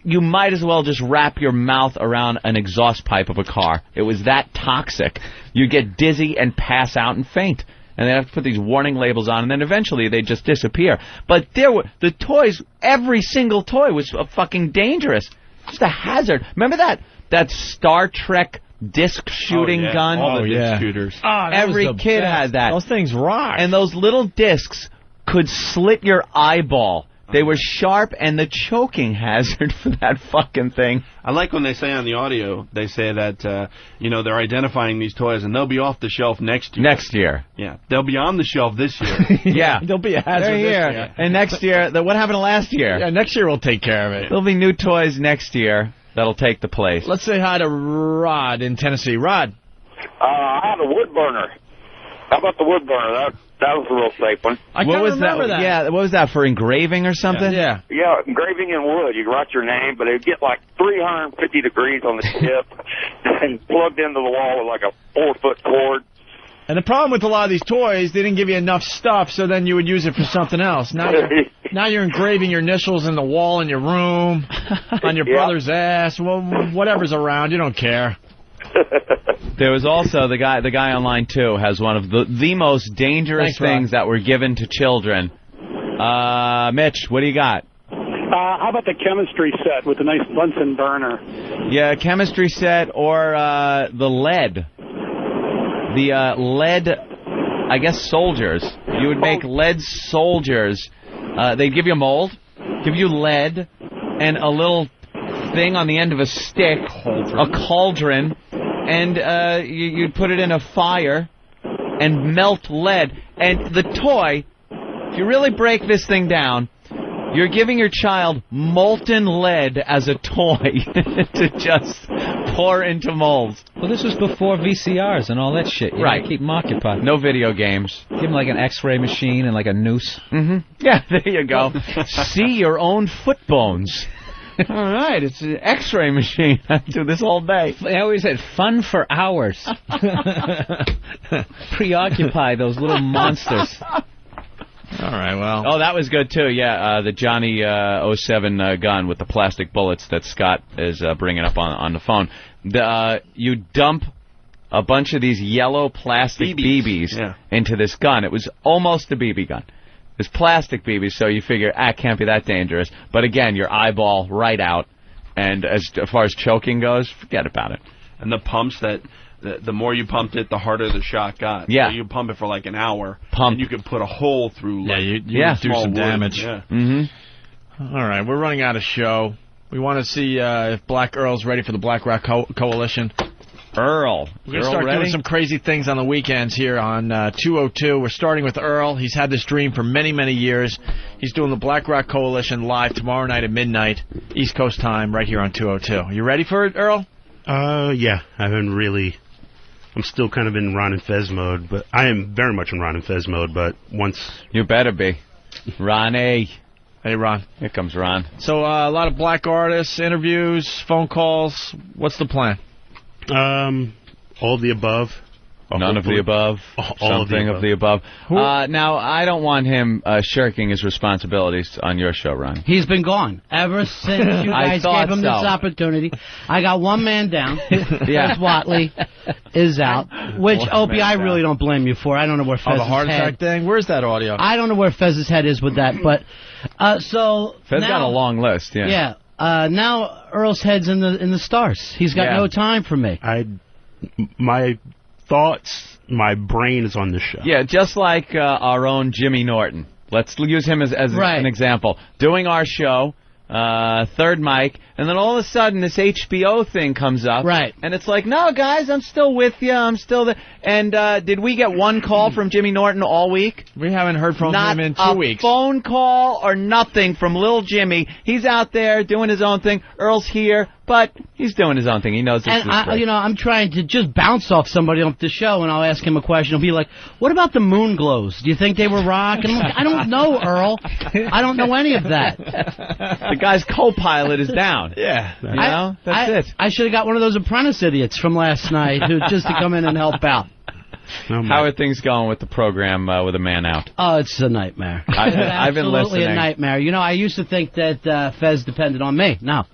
You might as well just wrap your mouth around an exhaust pipe of a car. It was that toxic. You get dizzy and pass out and faint. And they have to put these warning labels on, and then eventually they just disappear. But the toys, every single toy was fucking dangerous. Just a hazard. Remember that Star Trek disc shooting gun? All the disc shooters. Oh, every kid had that. Those things rock. And those little discs could slit your eyeball. They were sharp, and the choking hazard for that fucking thing. I like when they say on the audio, they say that, they're identifying these toys, and they'll be off the shelf next year. Next year. Yeah. They'll be on the shelf this year. Yeah. They'll be a hazard this year. Yeah. And next year, what happened to last year? Yeah, next year we'll take care of it. There'll be new toys next year that'll take the place. Let's say hi to Rod in Tennessee. Rod. I have a wood burner. How about the wood burner? That was a real safe one. I can't remember that. Yeah, what was that, for engraving or something? Yeah. Yeah, engraving in wood. You write your name, but it'd get like 350 degrees on the tip and plugged into the wall with like a 4-foot cord. And the problem with a lot of these toys, they didn't give you enough stuff, so then you would use it for something else. Now you're engraving your initials in the wall in your room, on your brother's ass, well, whatever's around. You don't care. There was also the guy online too has one of the most dangerous things that were given to children. Mitch, what do you got? How about the chemistry set with a nice Bunsen burner? Yeah, chemistry set or the lead. The lead, I guess, soldiers. You would make lead soldiers. They'd give you a mold, give you lead, and a little thing on the end of a stick, a cauldron, and you'd put it in a fire and melt lead. And the toy, if you really break this thing down, you're giving your child molten lead as a toy to just pour into molds. Well, this was before VCRs and all that shit. You Right. gotta keep them occupied. No video games. Give them like an X-ray machine and like a noose. Mm-hmm. Yeah, there you go. See your own foot bones. All right, it's an X-ray machine. I do this all day. They always said fun for hours. Preoccupy those little monsters. All right, well. Oh, that was good, too. Yeah, the Johnny 07 gun with the plastic bullets that Scott is bringing up on the phone. You dump a bunch of these yellow plastic BBs into this gun. It was almost a BB gun. It's plastic BBs, so you figure, it can't be that dangerous. But again, your eyeball right out. And as far as choking goes, forget about it. And the pumps that... The more you pumped it, the harder the shot got. Yeah. So you pump it for like an hour, and you could put a hole through. Like, you do some damage. Yeah. Mm-hmm. All right, we're running out of show. We want to see if Black Earl's ready for the Black Rock Coalition. Earl. We're going to start ready? doing some crazy things on the weekends here on 202. We're starting with Earl. He's had this dream for many, many years. He's doing the Black Rock Coalition live tomorrow night at midnight, East Coast time, right here on 202. You ready for it, Earl? Yeah. I'm still kind of in Ron and Fez mode, but I am very much in Ron and Fez mode, but once... You better be. Ronnie. Hey, Ron. Here comes Ron. So a lot of black artists, interviews, phone calls. What's the plan? All of the above. None of the above. Something of the above. Now, I don't want him shirking his responsibilities on your show, Ron. He's been gone ever since you guys gave him this opportunity. I got one man down. Chris Watley is out, which, Opie, I really don't blame you for. I don't know where Fez's head... the heart attack thing? Where's that audio? I don't know where Fez's head is with that, but... so Fez now, got a long list, yeah. Yeah. Now Earl's head's in the stars. He's got no time for me. My thoughts, my brain is on the show. Yeah, just like our own Jimmy Norton. Let's use him as an example. Doing our show, third mic, and then all of a sudden this HBO thing comes up. Right. And it's like, no, guys, I'm still with you. I'm still there. And did we get one call from Jimmy Norton all week? We haven't heard from him in 2 weeks. Not a phone call or nothing from little Jimmy. He's out there doing his own thing. Earl's here, but he's doing his own thing. He knows this is great. I'm trying to just bounce off somebody off the show, and I'll ask him a question. He'll be like, what about the moon glows? Do you think they were rock? And I'm like, I don't know, Earl. I don't know any of that. The guy's co-pilot is down. Yeah. You know? That's it. I should have got one of those apprentice idiots from last night just to come in and help out. How are things going with the program with a man out? Oh, it's a nightmare. I've been listening. Absolutely a nightmare. You know, I used to think that Fez depended on me. Now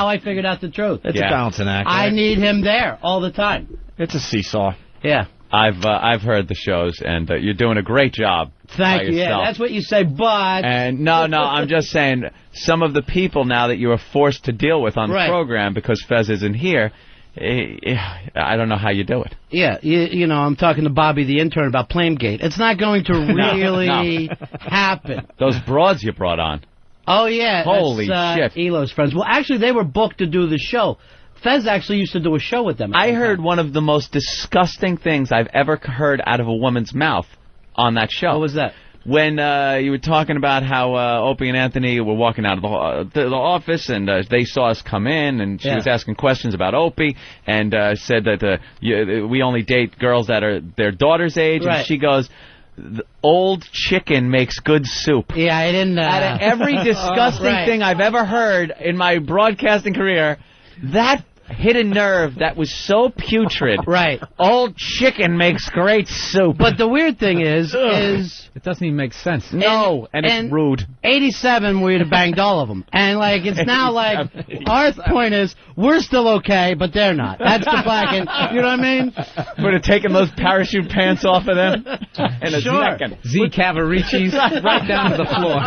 I figured out the truth. It's a balancing act. I need him there all the time. It's a seesaw. Yeah. I've heard the shows, and you're doing a great job. Thank you. Yeah, that's what you say, but... And no, I'm just saying, some of the people now that you are forced to deal with on the program because Fez isn't here, I don't know how you do it. Yeah, you know, I'm talking to Bobby the intern about Plamegate. It's not going to really happen. Those broads you brought on. Oh, yeah. Holy shit. Elo's friends. Well, actually, they were booked to do the show. Fez actually used to do a show with them. I heard one of the most disgusting things I've ever heard out of a woman's mouth on that show. What was that? When you were talking about how Opie and Anthony were walking out of the office, and they saw us come in, and she was asking questions about Opie, and said that we only date girls that are their daughter's age, and she goes... The old chicken makes good soup. Yeah, I didn't... Out of every disgusting thing I've ever heard in my broadcasting career, that hit a nerve that was so putrid. Right. Old chicken makes great soup. But the weird thing is it doesn't even make sense. No, and it's rude. 87, we'd have banged all of them. And, like, it's now like, our point is, we're still okay, but they're not. That's the black and, you know what I mean? Would have taken those parachute pants off of them. And a second. Z Cavaricis right down to the floor.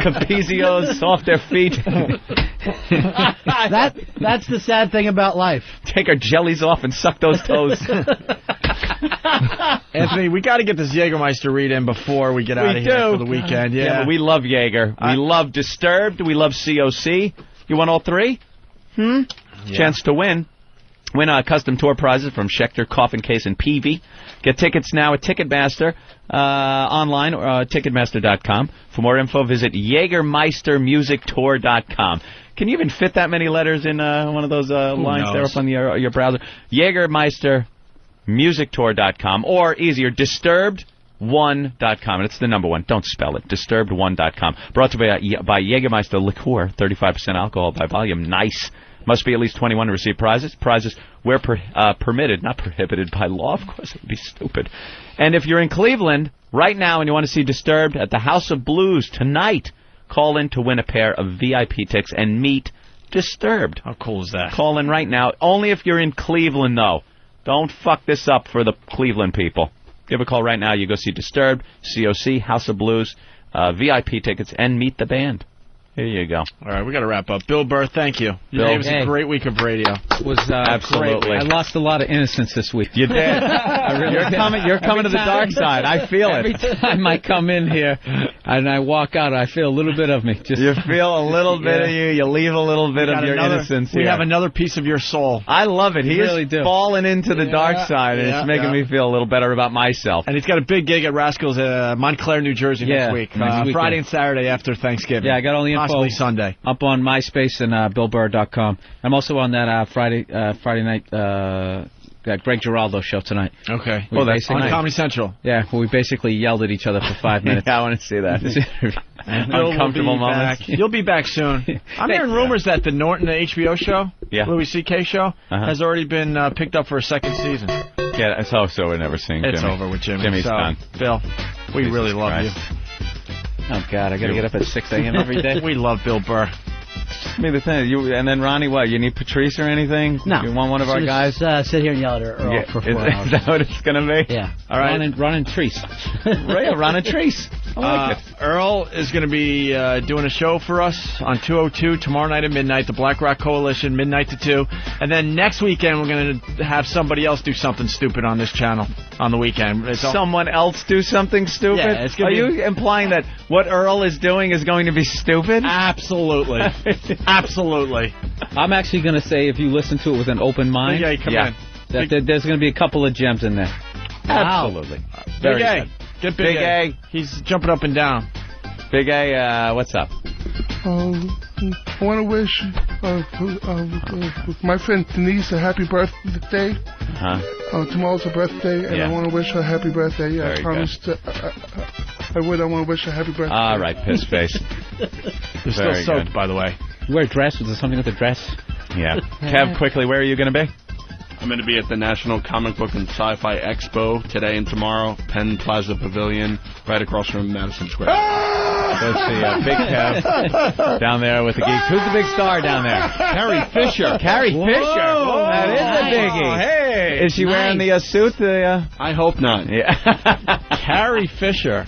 Capizios off their feet. That's the sad thing about life. Take our jellies off and suck those toes. Anthony, we got to get this Jägermeister read in before we get out of here for the weekend. Yeah, but we love Jaeger. We love Disturbed. We love COC. You want all three? Chance to win. Win custom tour prizes from Schecter, Coffin Case, and Peavey. Get tickets now at Ticketmaster, online, or Ticketmaster.com. For more info, visit JägermeisterMusicTour.com. Can you even fit that many letters in one of those lines there up on your browser? JägermeisterMusicTour.com, or easier, Disturbed1.com. And it's the number one. Don't spell it. Disturbed1.com. Brought to you by Jägermeister Liqueur, 35% alcohol by volume. Nice. Must be at least 21 to receive prizes. Prizes where permitted, not prohibited by law. Of course, it would be stupid. And if you're in Cleveland right now and you want to see Disturbed at the House of Blues tonight, call in to win a pair of VIP tickets and meet Disturbed. How cool is that? Call in right now. Only if you're in Cleveland, though. Don't fuck this up for the Cleveland people. Give a call right now. You go see Disturbed, COC, House of Blues, VIP tickets, and meet the band. Here you go. All right, we got to wrap up. Bill Burr, thank you. Bill, it was a great week of radio. It was absolutely. Great. I lost a lot of innocence this week. You did. You're coming to the dark side. I feel it. Every time I come in here and I walk out, I feel a little bit of me. You feel a little bit of you. You leave a little bit of your innocence here. We have another piece of your soul. I love it. He really is falling into the dark side, and it's making me feel a little better about myself. And he's got a big gig at Rascals, Montclair, New Jersey next week. Friday and Saturday after Thanksgiving. Yeah, I got all the info. Possibly Sunday. Up on MySpace and BillBurr.com. I'm also on that Friday night Greg Giraldo show tonight. Okay. That's on Comedy Central. Yeah, where we basically yelled at each other for 5 minutes. Yeah, I want to see that. Uncomfortable moments. You'll be back soon. I'm hearing rumors that the Norton HBO show, Louis C.K. show, has already been picked up for a second season. Yeah, so we're nenever seeing Jimmy. It's over with Jimmy. Jimmy's done. Bill, we Jesus really love Christ. you. Oh, God, I got to get up at 6 a.m. every day. We love Bill Burr. I mean, the thing, and then Ronnie, what? You need Patrice or anything? No. You want one of our guys? Sit here and yell at her Earl for 4 hours. Is that what it's going to be? Yeah. All right. Ron and Treese. Right, Ron and Treese. I like it. Earl is going to be doing a show for us on 202 tomorrow night at midnight, the Black Rock Coalition, midnight to 2. And then next weekend, we're going to have somebody else do something stupid on this channel on the weekend. Someone else do something stupid? Yeah, it's Are you implying that what Earl is doing is going to be stupid? Absolutely. Absolutely. I'm actually going to say, if you listen to it with an open mind, Come in. that there's going to be a couple of gems in there. Wow. Absolutely. Big A. good. Get Big A. He's jumping up and down. Big A, what's up? I want to wish my friend Denise a happy birthday. Tomorrow's her birthday, and I want to wish her a happy birthday. I promised I would. I want to wish her a happy birthday. All right, piss face. You're still soaked, by the way. You wear a dress? Was there something with the dress? Yeah. Kev, quickly, where are you going to be? I'm going to be at the National Comic Book and Sci-Fi Expo today and tomorrow, Penn Plaza Pavilion, right across from Madison Square. Let's see, Big Kev down there with the geeks. Who's the big star down there? Carrie Fisher. Carrie Fisher. That is a biggie. Hey. Is she wearing the suit? I hope not. Yeah. Carrie Fisher.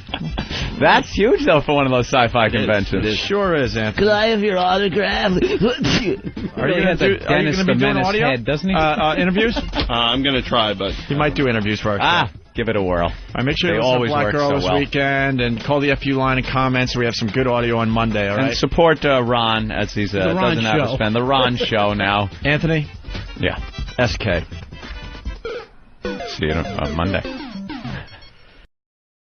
That's huge, though, for one of those sci-fi conventions. It sure is, Anthony. Could I have your autograph? Are you going to be doing audio? Head, doesn't he? Interviews? I'm going to try, but... He might do interviews for our show. Give it a whirl. All right, make sure you listen always to Black work Girl so this well. weekend and call the FU line and comment so we have some good audio on Monday, all right? And support Ron as he's doesn't have to spend. The Ron Show now. Anthony? Yeah. SK. See you on Monday.